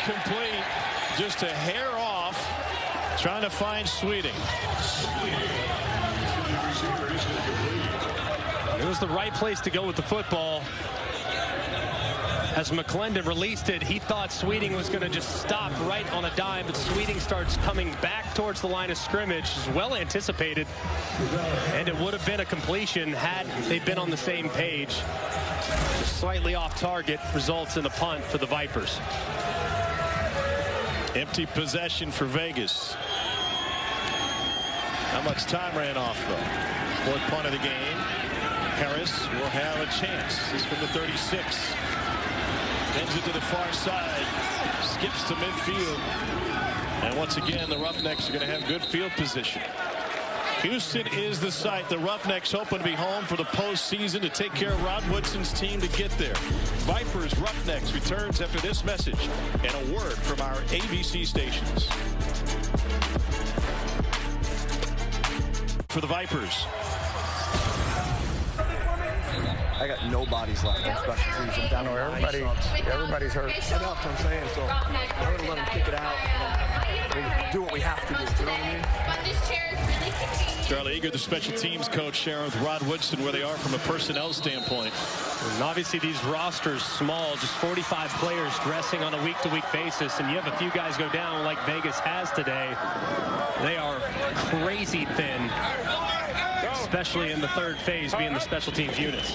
Incomplete. Just a hair off. Trying to find Sweeting. It was the right place to go with the football. As McClendon released it, he thought Sweeting was going to just stop right on a dime, but Sweeting starts coming back towards the line of scrimmage. Is well anticipated, and it would have been a completion had they been on the same page. Just slightly off target results in a punt for the Vipers. Empty possession for Vegas. How much time ran off, though? Fourth punt of the game. Harris will have a chance. This is from the 36. Bends it to the far side. Skips to midfield. And once again, the Roughnecks are going to have good field position. Houston is the site. The Roughnecks hoping to be home for the postseason to take care of Rod Woodson's team to get there. Vipers Roughnecks returns after this message and a word from our ABC stations. For the Vipers. I got no bodies left on special teams. I'm down to everybody's hurt. I know what I'm saying, so I'm going to let them kick it out and do what we have to do. You know what I mean? Charlie Eager, the special teams coach, sharing with Rod Woodson where they are from a personnel standpoint. And obviously these rosters small, just 45 players dressing on a week-to-week basis, and you have a few guys go down like Vegas has today. They are crazy thin, especially in the third phase, being the special teams units.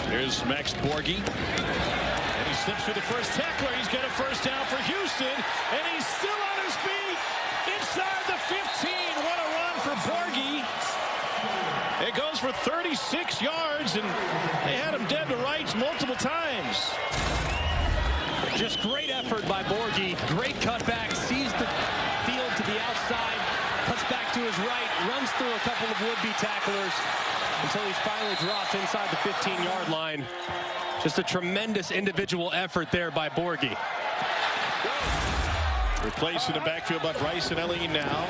Here's Max Borghi. And he slips through the first tackler. He's got a first down for Houston. And he's still on his feet inside the 15. What a run for Borghi. It goes for 36 yards, and they had him dead to rights multiple times. Just great effort by Borghi. Great cutback. Sees the field to the outside. Cuts back to his right. Runs through a couple of would-be tacklers until he's finally dropped inside the 15-yard line. Just a tremendous individual effort there by Borghi. Replaced in the backfield by Bryson Elleen now.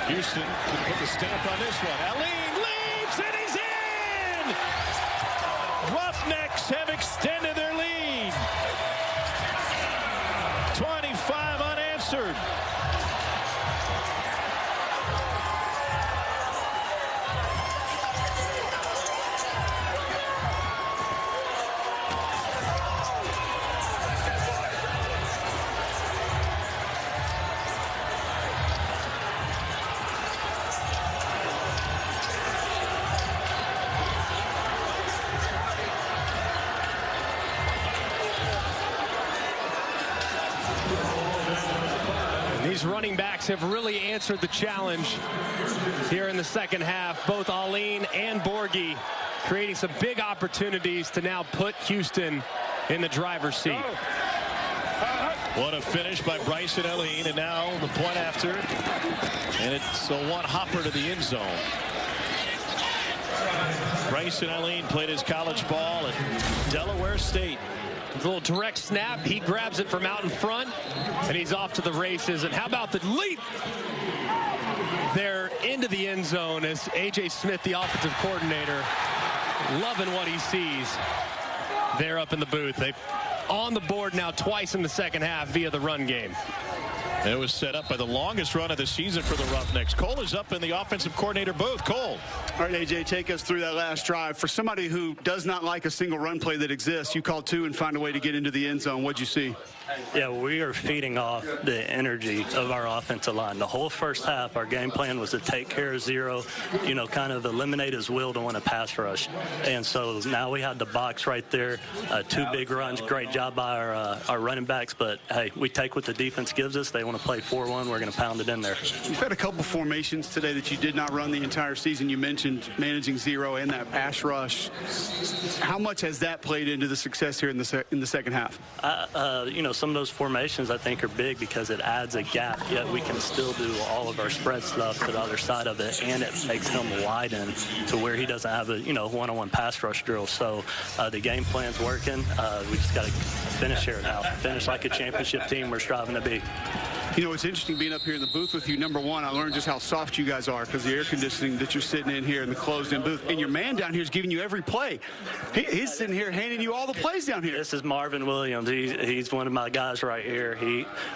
Houston can put the stamp on this one. Elleen leads, and he's in! Roughnecks have extended their lead. 25 unanswered. These running backs have really answered the challenge here in the second half. Both Elleen and Borghi creating some big opportunities to now put Houston in the driver's seat. What a finish by Bryson Elleen, and now the point after. And it's a one hopper to the end zone. Bryson Elleen played his college ball at Delaware State. A little direct snap. He grabs it from out in front, and he's off to the races. And how about the leap there into the end zone as A.J. Smith, the offensive coordinator, loving what he sees there up in the booth. They've on the board now twice in the second half via the run game. It was set up by the longest run of the season for the Roughnecks. Cole is up in the offensive coordinator booth. Cole. All right, AJ, take us through that last drive. For somebody who does not like a single run play that exists, you call two and find a way to get into the end zone. What'd you see? Yeah, we are feeding off the energy of our offensive line. The whole first half, our game plan was to take care of zero, you know, kind of eliminate his will to win a pass rush. And so now we had the box right there, two big runs. Great job by our running backs. But, hey, we take what the defense gives us. They want to play 4-1. We're going to pound it in there. You've had a couple formations today that you did not run the entire season. You mentioned managing zero and that pass rush. How much has that played into the success here in the second half? You know, some of those formations I think are big because it adds a gap, yet we can still do all of our spread stuff to the other side of it, and it makes him widen to where he doesn't have a, you know, one-on-one pass rush drill. So the game plan's working. We just got to finish here now. Finish like a championship team we're striving to be. You know, it's interesting being up here in the booth with you. Number one, I learned just how soft you guys are because the air conditioning that you're sitting in here in the closed-in booth. And your man down here is giving you every play. He's sitting here handing you all the plays down here. This is Marvin Williams. He's one of my guys right here.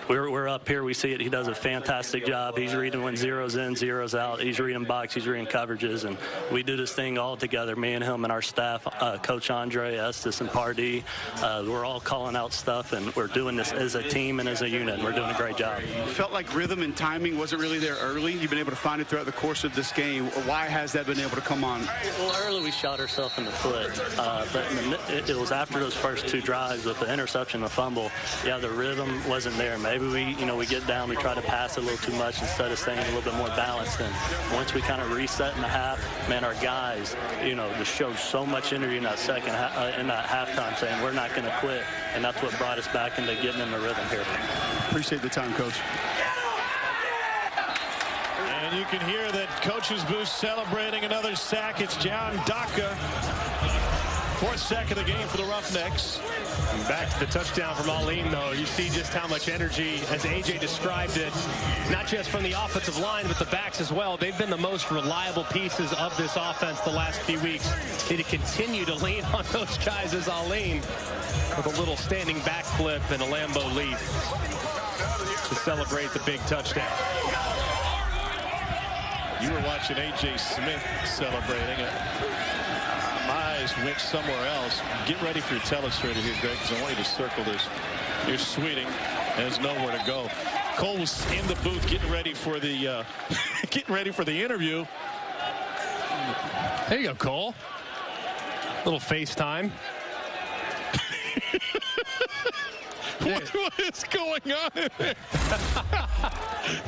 We're up here. We see it. He does a fantastic job. He's reading when zeros in, zeros out. He's reading box. He's reading coverages. And we do this thing all together, me and him and our staff, Coach Andre, Estes, and Pardee. We're all calling out stuff, and we're doing this as a team and as a unit. And we're doing a great job. Felt like rhythm and timing wasn't really there early. You've been able to find it throughout the course of this game. Why has that been able to come on? Well, early we shot ourselves in the foot, but it was after those first two drives with the interception, the fumble. Yeah, the rhythm wasn't there. Maybe we get down, we try to pass a little too much instead of staying a little bit more balanced. And once we kind of reset in the half, man, our guys, just showed so much energy in that in that halftime, saying we're not going to quit, and that's what brought us back into getting in the rhythm here. Appreciate the time, Coach. And you can hear that Coach's booth celebrating another sack. It's John Daka. Fourth sack of the game for the Roughnecks. And back to the touchdown from Aline, though. You see just how much energy, as A.J. described it, not just from the offensive line, but the backs as well. They've been the most reliable pieces of this offense the last few weeks. They continue to lean on those guys as Aline with a little standing back flip and a Lambeau leap to celebrate the big touchdown. You were watching A.J. Smith celebrating it. My eyes went somewhere else. Get ready for your telestrator here, Greg, because I want you to circle this. Here's Sweeting. There's nowhere to go. Cole was in the booth getting ready for the interview. There you go, Cole. Little FaceTime. What is going on in there?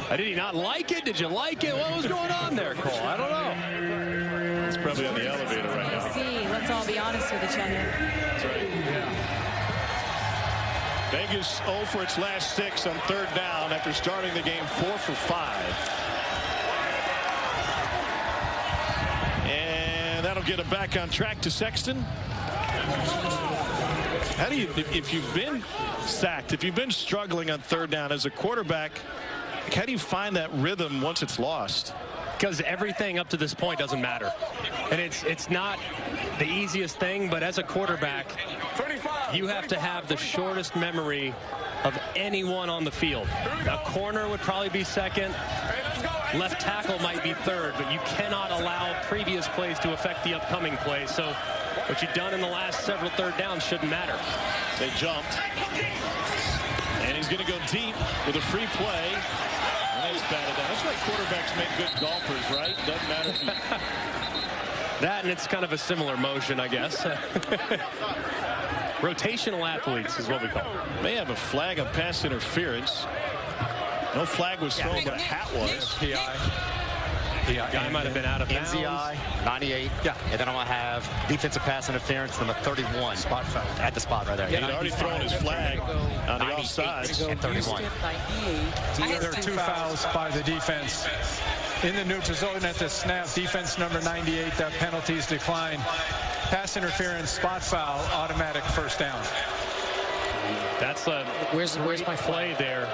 Did he not like it? Did you like it? What was going on there, Cole? I don't know. It's probably on the elevator right now. See, let's all be honest with each other. That's right. Yeah. Vegas 0 for its last 6 on third down after starting the game 4 for 5. And that'll get it back on track to Sexton. How do you, if you've been sacked, if you've been struggling on third down as a quarterback, how do you find that rhythm once it's lost? Because everything up to this point doesn't matter. And it's not the easiest thing, but as a quarterback, you have to have the shortest memory of anyone on the field. Now, corner would probably be second. Left tackle might be third, but you cannot allow previous plays to affect the upcoming play. So what you've done in the last several third downs shouldn't matter. They jumped. And he's going to go deep with a free play. And it's batted down. That's why quarterbacks make good golfers, right? Doesn't matter if you... That, and it's kind of a similar motion, I guess. Rotational athletes is what we call them. May have a flag on pass interference. No flag was thrown, but a hat was. Guy might have been out of bounds. NZI, 98. Yeah. And then I'm going to have defensive pass interference, number 31. Spot foul. At the spot right there. He'd already thrown his flag on the offsides. And 31. There are 2 fouls by the defense. In the neutral zone at the snap, defense number 98, that penalties decline. Pass interference, spot foul, automatic first down. That's a where's my play there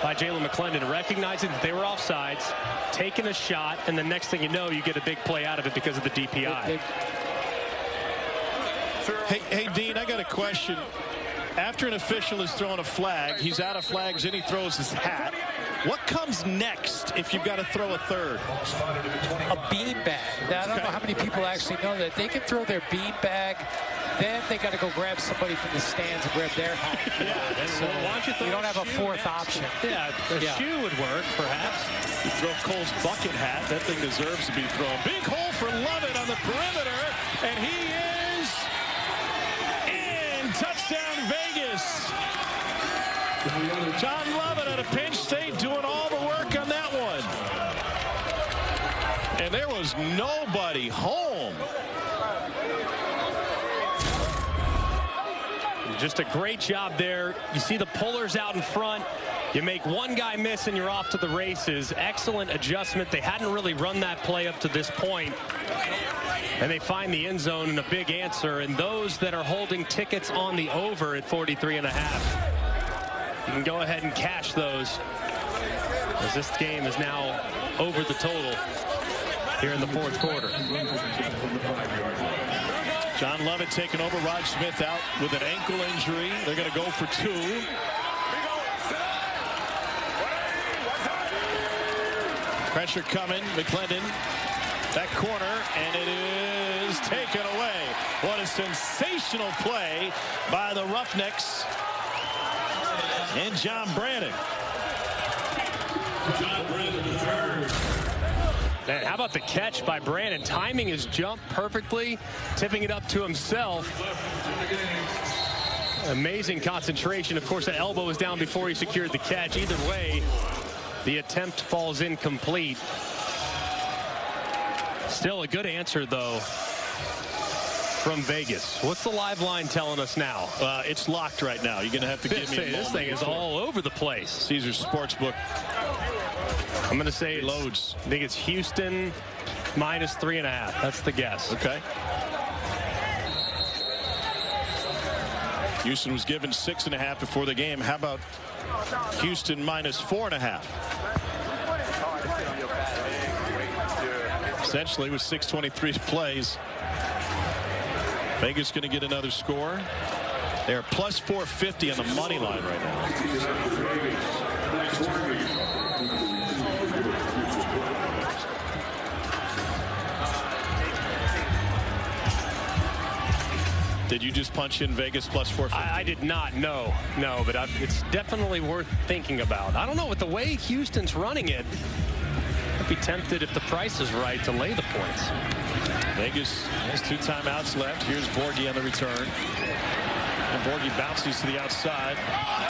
by Jalen McClendon, recognizing that they were offsides, taking a shot, and the next thing you know, you get a big play out of it because of the DPI. Hey, Dean, I got a question. After an official has thrown a flag, he's out of flags, and he throws his hat. What comes next if you've got to throw a third? A bean bag. Now, I don't know how many people actually know that. They can throw their bean bag, then they got to go grab somebody from the stands and grab their hat. Yeah, so why don't you throw don't have a fourth next? option. Yeah, the shoe would work, perhaps. You throw Cole's bucket hat. That thing deserves to be thrown. Big hole for Lovett on the perimeter, and he is in. Touchdown, Vegas. John Lovett at a pinch state doing all the work on that one. And there was nobody home. Just a great job there. You see the pullers out in front. You make one guy miss and you're off to the races. Excellent adjustment. They hadn't really run that play up to this point. And they find the end zone and a big answer. And those that are holding tickets on the over at 43.5. You can go ahead and cash those, as this game is now over the total here in the fourth quarter. John Lovett taking over. Rod Smith out with an ankle injury. They're going to go for 2. Pressure coming. McClendon, that corner, and it is taken away. What a sensational play by the Roughnecks and John Brandon. Man, how about the catch by Brandon? Timing his jump perfectly, tipping it up to himself. Amazing concentration. Of course, the elbow was down before he secured the catch. Either way, the attempt falls incomplete. Still a good answer, though, from Vegas. What's the live line telling us now? It's locked right now. You're going to have to give me a moment. This thing is all over the place. Caesars Sportsbook. I'm going to say loads. I think it's Houston minus 3.5. That's the guess. Okay. Houston was given 6.5 before the game. How about Houston minus 4.5? Essentially with 6:23 to play. Vegas going to get another score. They're plus 450 on the money line right now. Did you just punch in Vegas plus 450? I did not. No, but it's definitely worth thinking about. I don't know, with the way Houston's running it, I'd be tempted, if the price is right, to lay the points. Vegas has 2 timeouts left. Here's Borghi on the return. And Borghi bounces to the outside.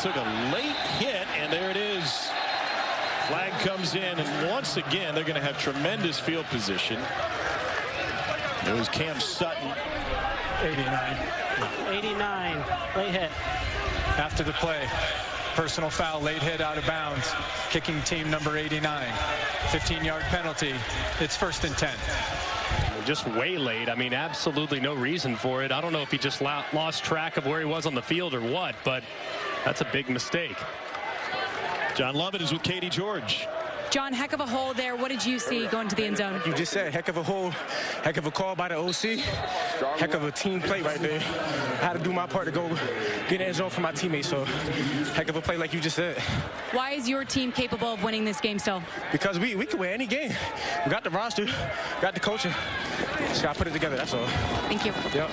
Took a late hit, and there it is. Flag comes in, and once again, they're going to have tremendous field position. It was Cam Sutton. 89. 89. Late hit. After the play, personal foul, late hit out of bounds, kicking team number 89. 15-yard penalty. It's 1st and 10. Just way late. I mean, absolutely no reason for it. I don't know if he just lost track of where he was on the field or what, but that's a big mistake. John Lovett is with Katie George. John, heck of a hole there. What did you see going to the end zone? You just said heck of a hole, heck of a call by the OC, heck of a team play right there. I had to do my part to go get in the end zone for my teammates, so heck of a play like you just said. Why is your team capable of winning this game still? Because we can win any game. We got the roster, got the coaching. Just got to put it together, that's all. Thank you. Yep.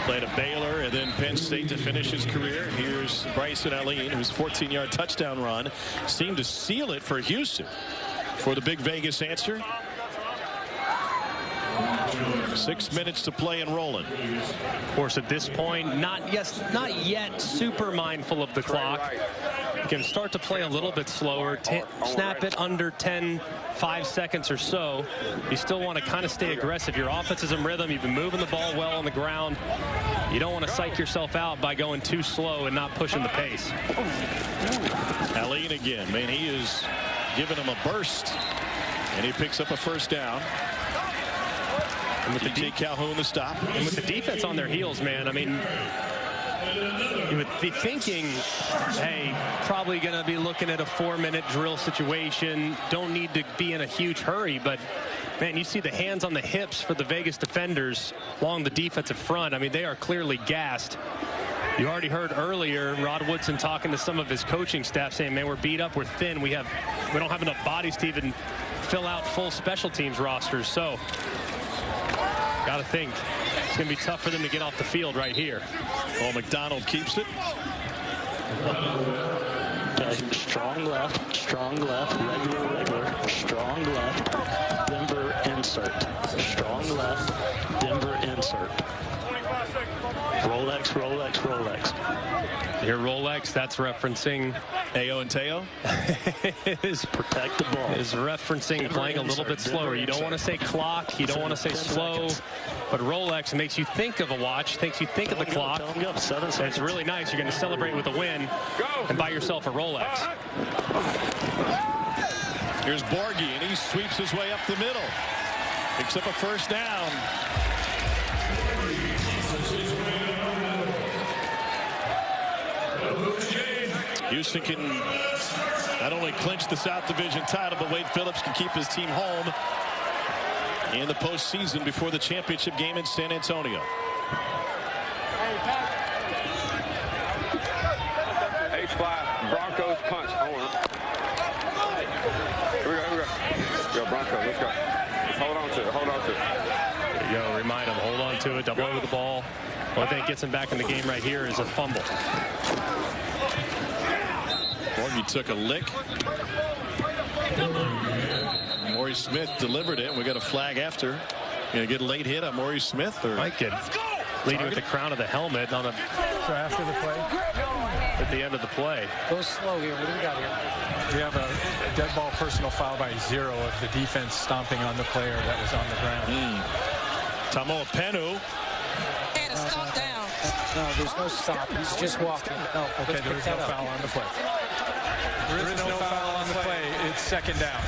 Played at Baylor and then Penn State to finish his career. Here's Bryson Allen, whose 14-yard touchdown run seemed to seal it for Houston. For the big Vegas answer. 6 minutes to play and rolling. Of course, at this point, not yet super mindful of the clock. You can start to play a little bit slower, snap it under 5 seconds or so. You still want to kind of stay aggressive. Your offense is in rhythm. You've been moving the ball well on the ground. You don't want to psych yourself out by going too slow and not pushing the pace. Allen again, man, he is giving him a burst, and he picks up a 1st down. And with the Calhoun the stop. And with the defense on their heels, man, I mean, you would be thinking, hey, probably going to be looking at a 4-minute drill situation. Don't need to be in a huge hurry, but man, you see the hands on the hips for the Vegas defenders along the defensive front. I mean, they are clearly gassed. You already heard earlier Rod Woodson talking to some of his coaching staff saying, man, we're beat up, we're thin, we don't have enough bodies to even fill out full special teams rosters. So got to think it's going to be tough for them to get off the field right here. Well, McDonald keeps it. Okay, strong left, regular, strong left, Denver insert, strong left, Denver insert. Rolex. Here, Rolex, that's referencing Ayo and Teo. is protect the ball. Is referencing playing a little bit slower. You don't want to say clock. You don't want to say slow. But Rolex makes you think of a watch, makes you think of the clock. And it's really nice. You're going to celebrate with a win and buy yourself a Rolex. Here's Borghi, and he sweeps his way up the middle. Picks up a 1st down. Houston can not only clinch the South Division title, but Wade Phillips can keep his team home in the postseason before the championship game in San Antonio. H5 Broncos punch. Here we go. Yo, Broncos, let's go. Just hold on to it. Hold on to it. There you go. Remind him. Hold on to it. Double over the ball. One thing that gets him back in the game right here is a fumble. Morgan took a lick. Maurice Smith delivered it. We got a flag after. Gonna get a late hit on Maurice Smith, or might get leading with the crown of the helmet on a. So after the play, at the end of the play. Go slow here. What do we got here? We have a dead ball personal foul by 0 of the defense stomping on the player that was on the ground. Tamoa Penu. No, there's no stop. He's just walking. No, okay, there is no foul on the play. There is no foul on the play. It's second down.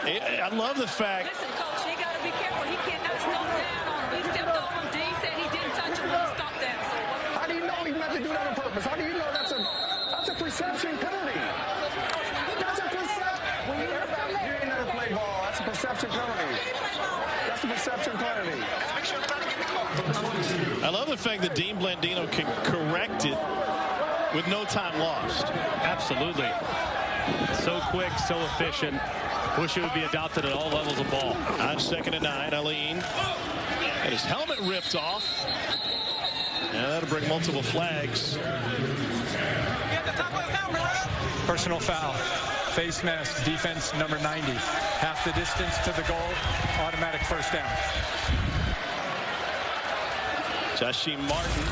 I love the fact. Listen, Coach, you got to be careful. He cannot stomp down on him. He stepped over him. Dean said he didn't touch him when he stomped down. So how do you know he meant to do that on purpose? How do you know that's a perception penalty? That's a perception. When you ain't never play ball, that's a perception penalty. That's a perception penalty. I love the fact that Dean Blandino can correct it with no time lost. Absolutely. So quick, so efficient. Wish it would be adopted at all levels of ball. On 2nd and 9, Aline. And his helmet ripped off. And that'll bring multiple flags. Personal foul. Face mask, defense number 90. Half the distance to the goal, automatic first down. Jashim Martin.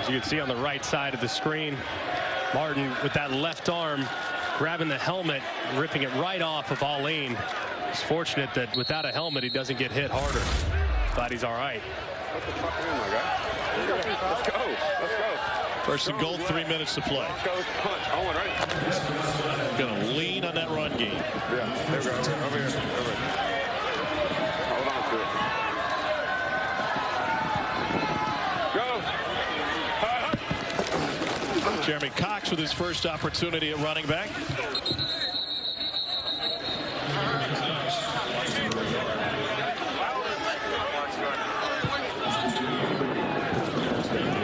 As you can see on the right side of the screen, Martin with that left arm grabbing the helmet, ripping it right off of Aline. It's fortunate that without a helmet he doesn't get hit harder. But he's all right. Let's go. Let's go. First and goal, 3 minutes to play. Punch. Owen, right? Going to lean on that run game. Yeah, there we go. Over here. Hold on to it. Jeremy Cox with his first opportunity at running back.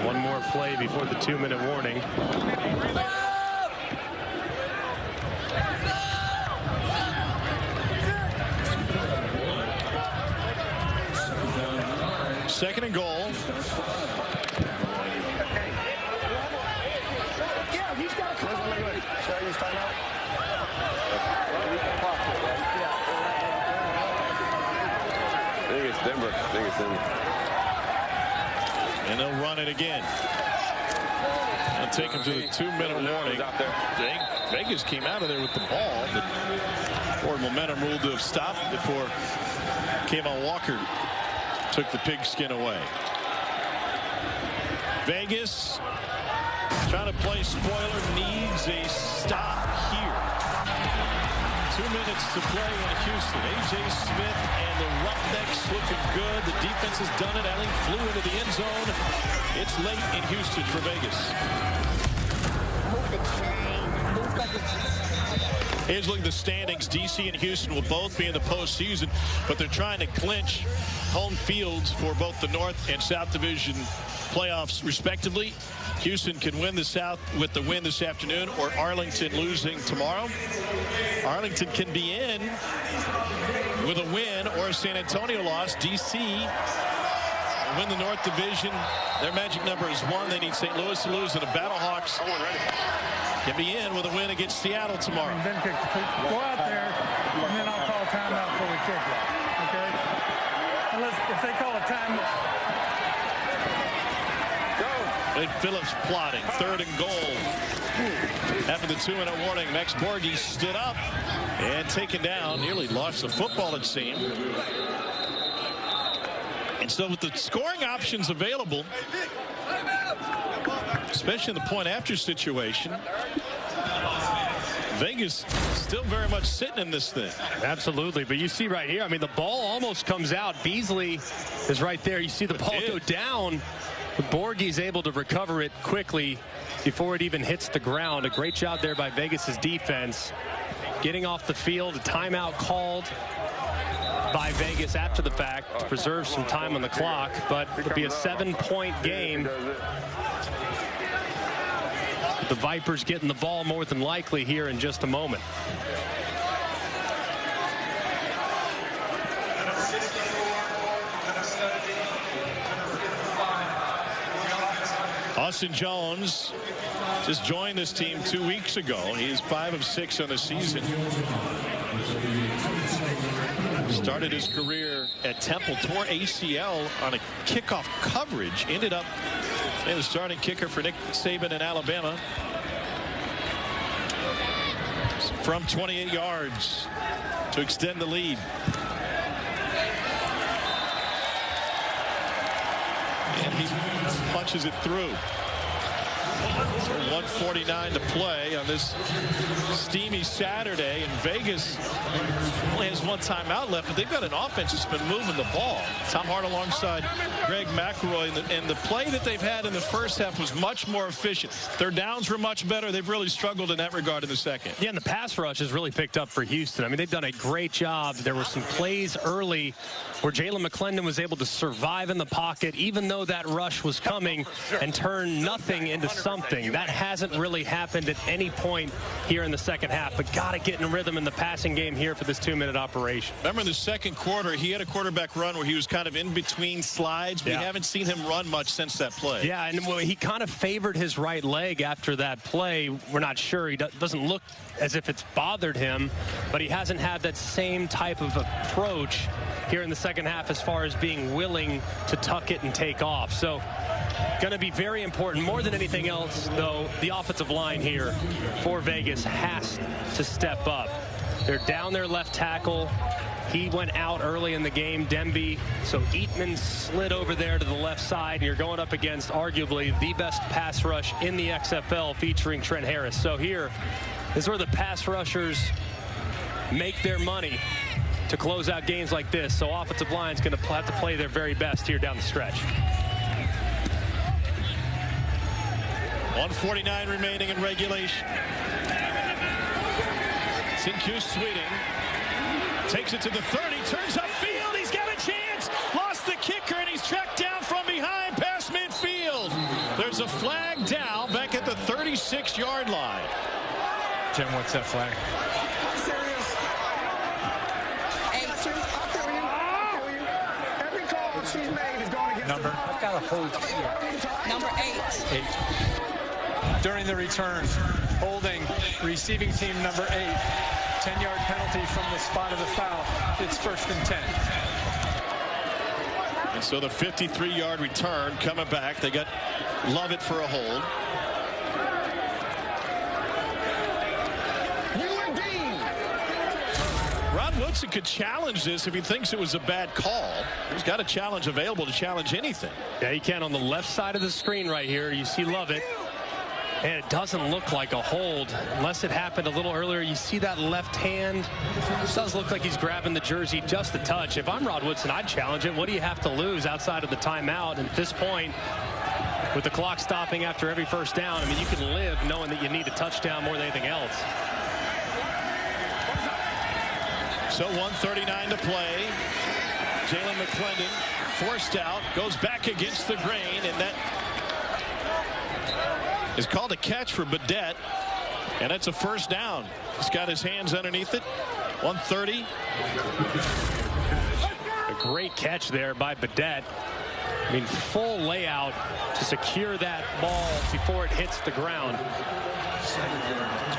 One more play before the 2-minute warning. Second and goal. Denver. I think it's Denver. And they'll run it again. They'll take him to the 2-minute warning. Vegas came out of there with the ball, but forward momentum ruled to have stopped before Kayvon Walker took the pigskin away. Vegas trying to play spoiler, needs a stop here. 2 minutes to play in Houston. A.J. Smith and the Roughnecks looking good. The defense has done it. Allen flew into the end zone. It's late in Houston for Vegas. Here's a look at the standings. D.C. and Houston will both be in the postseason, but they're trying to clinch home fields for both the North and South Division playoffs, respectively. Houston can win the South with the win this afternoon, or Arlington losing tomorrow. Arlington can be in with a win or a San Antonio loss. D.C. win the North Division. Their magic number is 1. They need St. Louis to lose, and the Battlehawks can be in with a win against Seattle tomorrow. And then go out there, and then I'll call a timeout before we kick it. Okay? If they call a timeout. Wade Phillips plotting. 3rd and goal. After the 2-minute warning, Max Borghi stood up and taken down. Nearly lost the football, it seemed. And so with the scoring options available, especially in the point-after situation, Vegas still very much sitting in this thing. Absolutely, but you see right here, I mean, the ball almost comes out. Beasley is right there. You see the ball go down. Borghi's able to recover it quickly before it even hits the ground. A great job there by Vegas's defense. Getting off the field, a timeout called by Vegas after the fact to preserve some time on the clock, but it'll be a 7-point game. The Vipers getting the ball more than likely here in just a moment. Austin Jones just joined this team 2 weeks ago. He's 5 of 6 on the season. Started his career at Temple, tore ACL on a kickoff coverage. Ended up as the starting kicker for Nick Saban in Alabama. From 28 yards to extend the lead. And he punches it through. So 1:49 to play on this steamy Saturday, and Vegas only has one timeout left, but they've got an offense that's been moving the ball. Tom Hart alongside Greg McElroy, and the play that they've had in the first half was much more efficient. Their downs were much better. They've really struggled in that regard in the second. Yeah, and the pass rush has really picked up for Houston. I mean, they've done a great job. There were some plays early where Jalen McClendon was able to survive in the pocket, even though that rush was coming, and turn nothing into something. That hasn't really happened at any point here in the second half, but got to get in rhythm in the passing game here for this 2-minute operation. Remember in the second quarter, he had a quarterback run where he was kind of in between slides. We haven't seen him run much since that play. Yeah, and he kind of favored his right leg after that play. We're not sure. He doesn't look as if it's bothered him, but he hasn't had that same type of approach here in the second half as far as being willing to tuck it and take off. So going to be very important. More than anything else, though, the offensive line here for Vegas has to step up. They're down their left tackle. He went out early in the game, Demby. So Eatman slid over there to the left side, and you're going up against arguably the best pass rush in the XFL featuring Trent Harris. So here is where the pass rushers make their money to close out games like this. So offensive line's going to have to play their very best here down the stretch. 1:49 remaining in regulation. Sinkus Sweeting takes it to the 30, turns upfield, he's got a chance, lost the kicker, and he's tracked down from behind past midfield. There's a flag down back at the 36-yard line. Jim, what's that flag? Serious. Every call she's made is going against number. I've got a hold here. Number 8. 8. During the return, holding receiving team number 8. 10-yard penalty from the spot of the foul. It's 1st and 10. And so the 53-yard return coming back. They got Lovett for a hold. Rod Woodson could challenge this if he thinks it was a bad call. He's got a challenge available to challenge anything. Yeah, he can. On the left side of the screen right here, you see Lovett. And it doesn't look like a hold unless it happened a little earlier. You see that left hand. It does look like he's grabbing the jersey just a touch. If I'm Rod Woodson, I'd challenge it. What do you have to lose outside of the timeout? And at this point, with the clock stopping after every first down, I mean, you can live knowing that you need a touchdown more than anything else. So 1:39 to play. Jalen McClendon forced out, goes back against the grain, and that is called a catch for Badette, and that's a first down. He's got his hands underneath it. 1:30. A great catch there by Badette. I mean, full layout to secure that ball before it hits the ground. All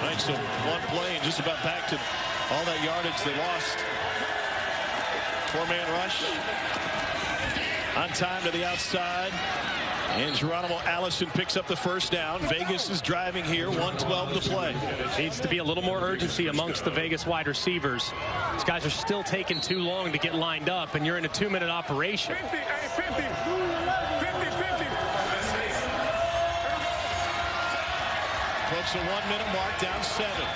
right, so one play and just about back to all that yardage they lost. 4-man rush. On time to the outside. And Geronimo Allison picks up the first down. Vegas is driving here. 1:12 to play. Needs to be a little more urgency amongst the Vegas wide receivers. These guys are still taking too long to get lined up, and you're in a 2-minute operation. 50. Approach the 1-minute mark, down 7.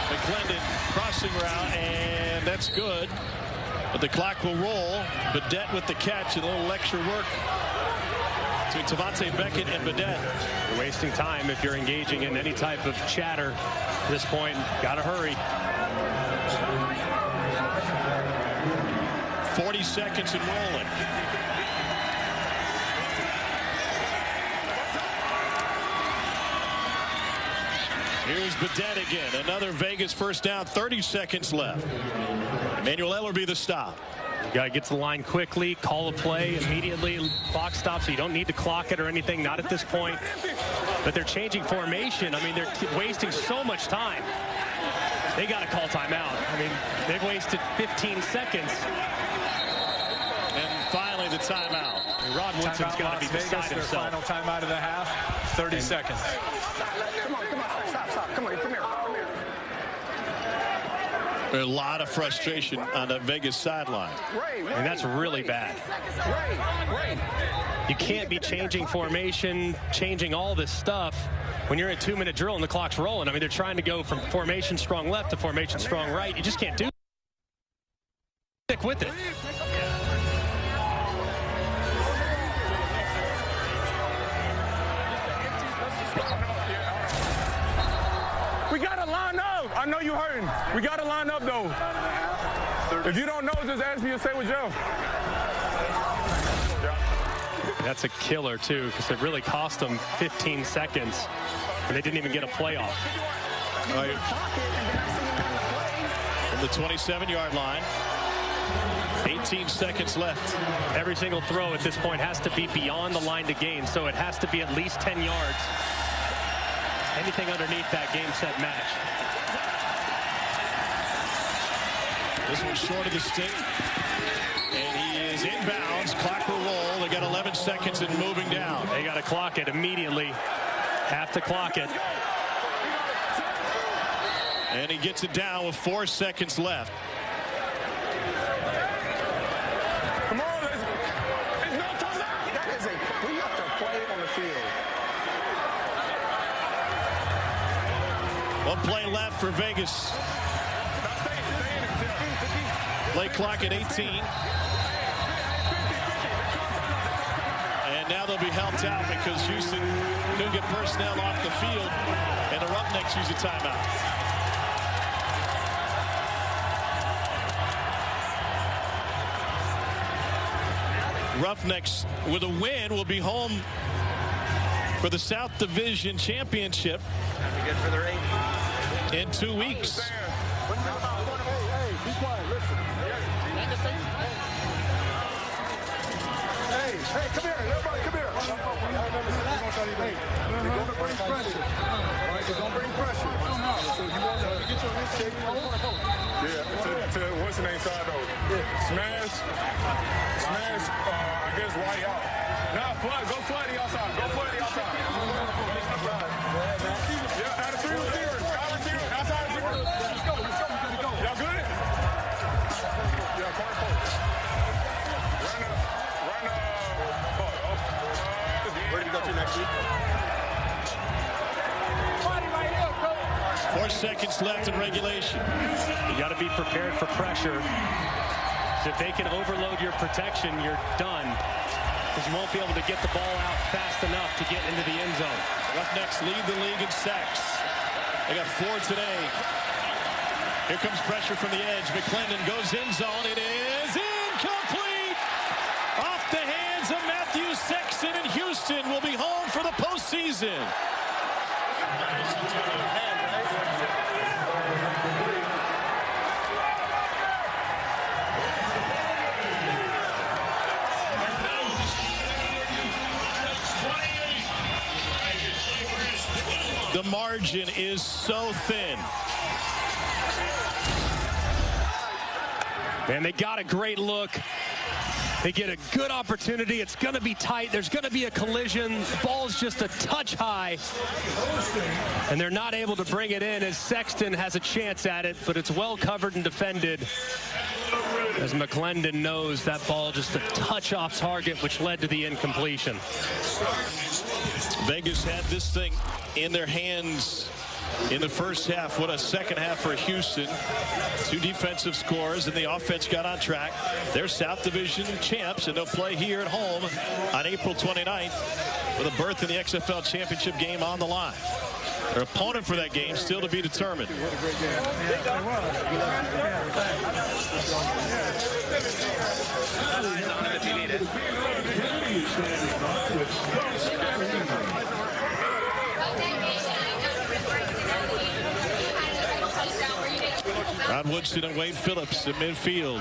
McClendon crossing route, and that's good. But the clock will roll. Badette with the catch and a little extra work between Tavante Beckett and Badette. You're wasting time if you're engaging in any type of chatter at this point. Got to hurry. 40 seconds and rolling. Here's Badette again. Another Vegas first down. 30 seconds left. Emmanuel Ellerbe the stop. You got to get to the line quickly, call a play immediately. Clock stops, so you don't need to clock it or anything. Not at this point. But they're changing formation. I mean, they're wasting so much time. They got to call timeout. I mean, they've wasted 15 seconds. And finally, the timeout. Rod Woodson's got to be beside himself. Final timeout of the half. 30 seconds. Come on, come here. A lot of frustration on the Vegas sideline. And that's really bad. You can't be changing formation, changing all this stuff when you're in a 2-minute drill and the clock's rolling. I mean, they're trying to go from formation strong left to formation strong right. You just can't do it. Stick with it. We got to line up. I know you hurting. We got to line up, though. If you don't know, just ask me to stay with Joe. That's a killer, too, because it really cost them 15 seconds, and they didn't even get a playoff. Right. From the 27-yard line. 18 seconds left. Every single throw at this point has to be beyond the line to gain, so it has to be at least 10 yards. Anything underneath that game, set, match. This one's short of the stick. And he is inbounds. Clock will roll. They got 11 seconds and moving down. They got to clock it immediately. Have to clock it. And he gets it down with 4 seconds left. Come on, there's no timeout. That is a complete play on the field. One play left for Vegas. Play clock at 18. And now they'll be helped out because Houston couldn't get personnel off the field, and the Roughnecks use a timeout. Roughnecks, with a win, will be home for the South Division Championship in 2 weeks. Be quiet, listen. Hey, come here. Everybody, come here. Hey, we're going to bring pressure. All right, we're going to bring pressure. So you want to get your handshake. Yeah, to what's the name side, though? Smash, I guess, White out. Now, go flood the outside. Go flood the outside. Yeah, out of 3 receivers. Outside receivers. Let's go. Y'all good? Yeah, corner post. Where do you go to next week? 4 seconds left in regulation. You got to be prepared for pressure. So if they can overload your protection, you're done. Because you won't be able to get the ball out fast enough to get into the end zone. Roughnecks lead the league in sacks. They got 4 today. Here comes pressure from the edge. McClendon goes in zone. It is incomplete. Off the hands of Matthew Sexton, and Houston will be home for the postseason. The margin is so thin. Man, they got a great look. They get a good opportunity. It's going to be tight. There's going to be a collision. The ball's just a touch high. And they're not able to bring it in as Sexton has a chance at it, but it's well covered and defended. As McClendon knows that ball just a touch off target, which led to the incompletion. Vegas had this thing in their hands in the first half. What a second half for Houston. 2 defensive scores, and the offense got on track. They're South Division champs, and they'll play here at home on April 29th with a berth in the XFL championship game on the line. Their opponent for that game still to be determined. Ron Woodson and Wade Phillips in midfield.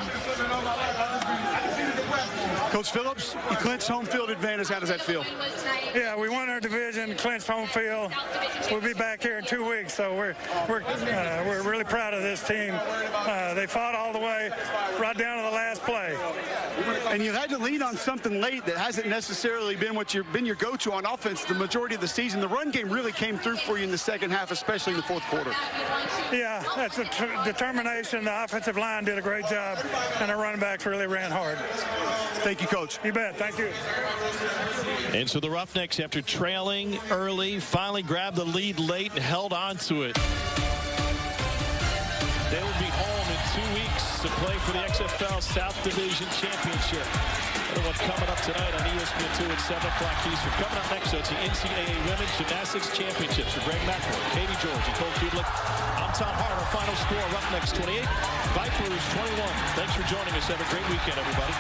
Coach Phillips, you clinched home field advantage. How does that feel? Yeah, we won our division, clinched home field. We'll be back here in 2 weeks, so we're really proud of this team. They fought all the way right down to the last play. And you had to lean on something late that hasn't necessarily been what you've been your go-to on offense the majority of the season. The run game really came through for you in the second half, especially in the fourth quarter. Yeah, that's a determination. The offensive line did a great job, and our running backs really ran hard. Thank you, Coach. You bet. Thank you. And so the Roughnecks, after trailing early, finally grabbed the lead late and held on to it. They will be home in 2 weeks to play for the XFL South Division Championship. Another one coming up tonight on ESPN2 at 7 o'clock Eastern. Coming up next, it's the NCAA Women's Gymnastics Championships for Greg McElroy, Katie George, and Cole Kubelik. I'm Tom Hart. Our final score, Roughnecks 28, Vipers 21. Thanks for joining us. Have a great weekend, everybody.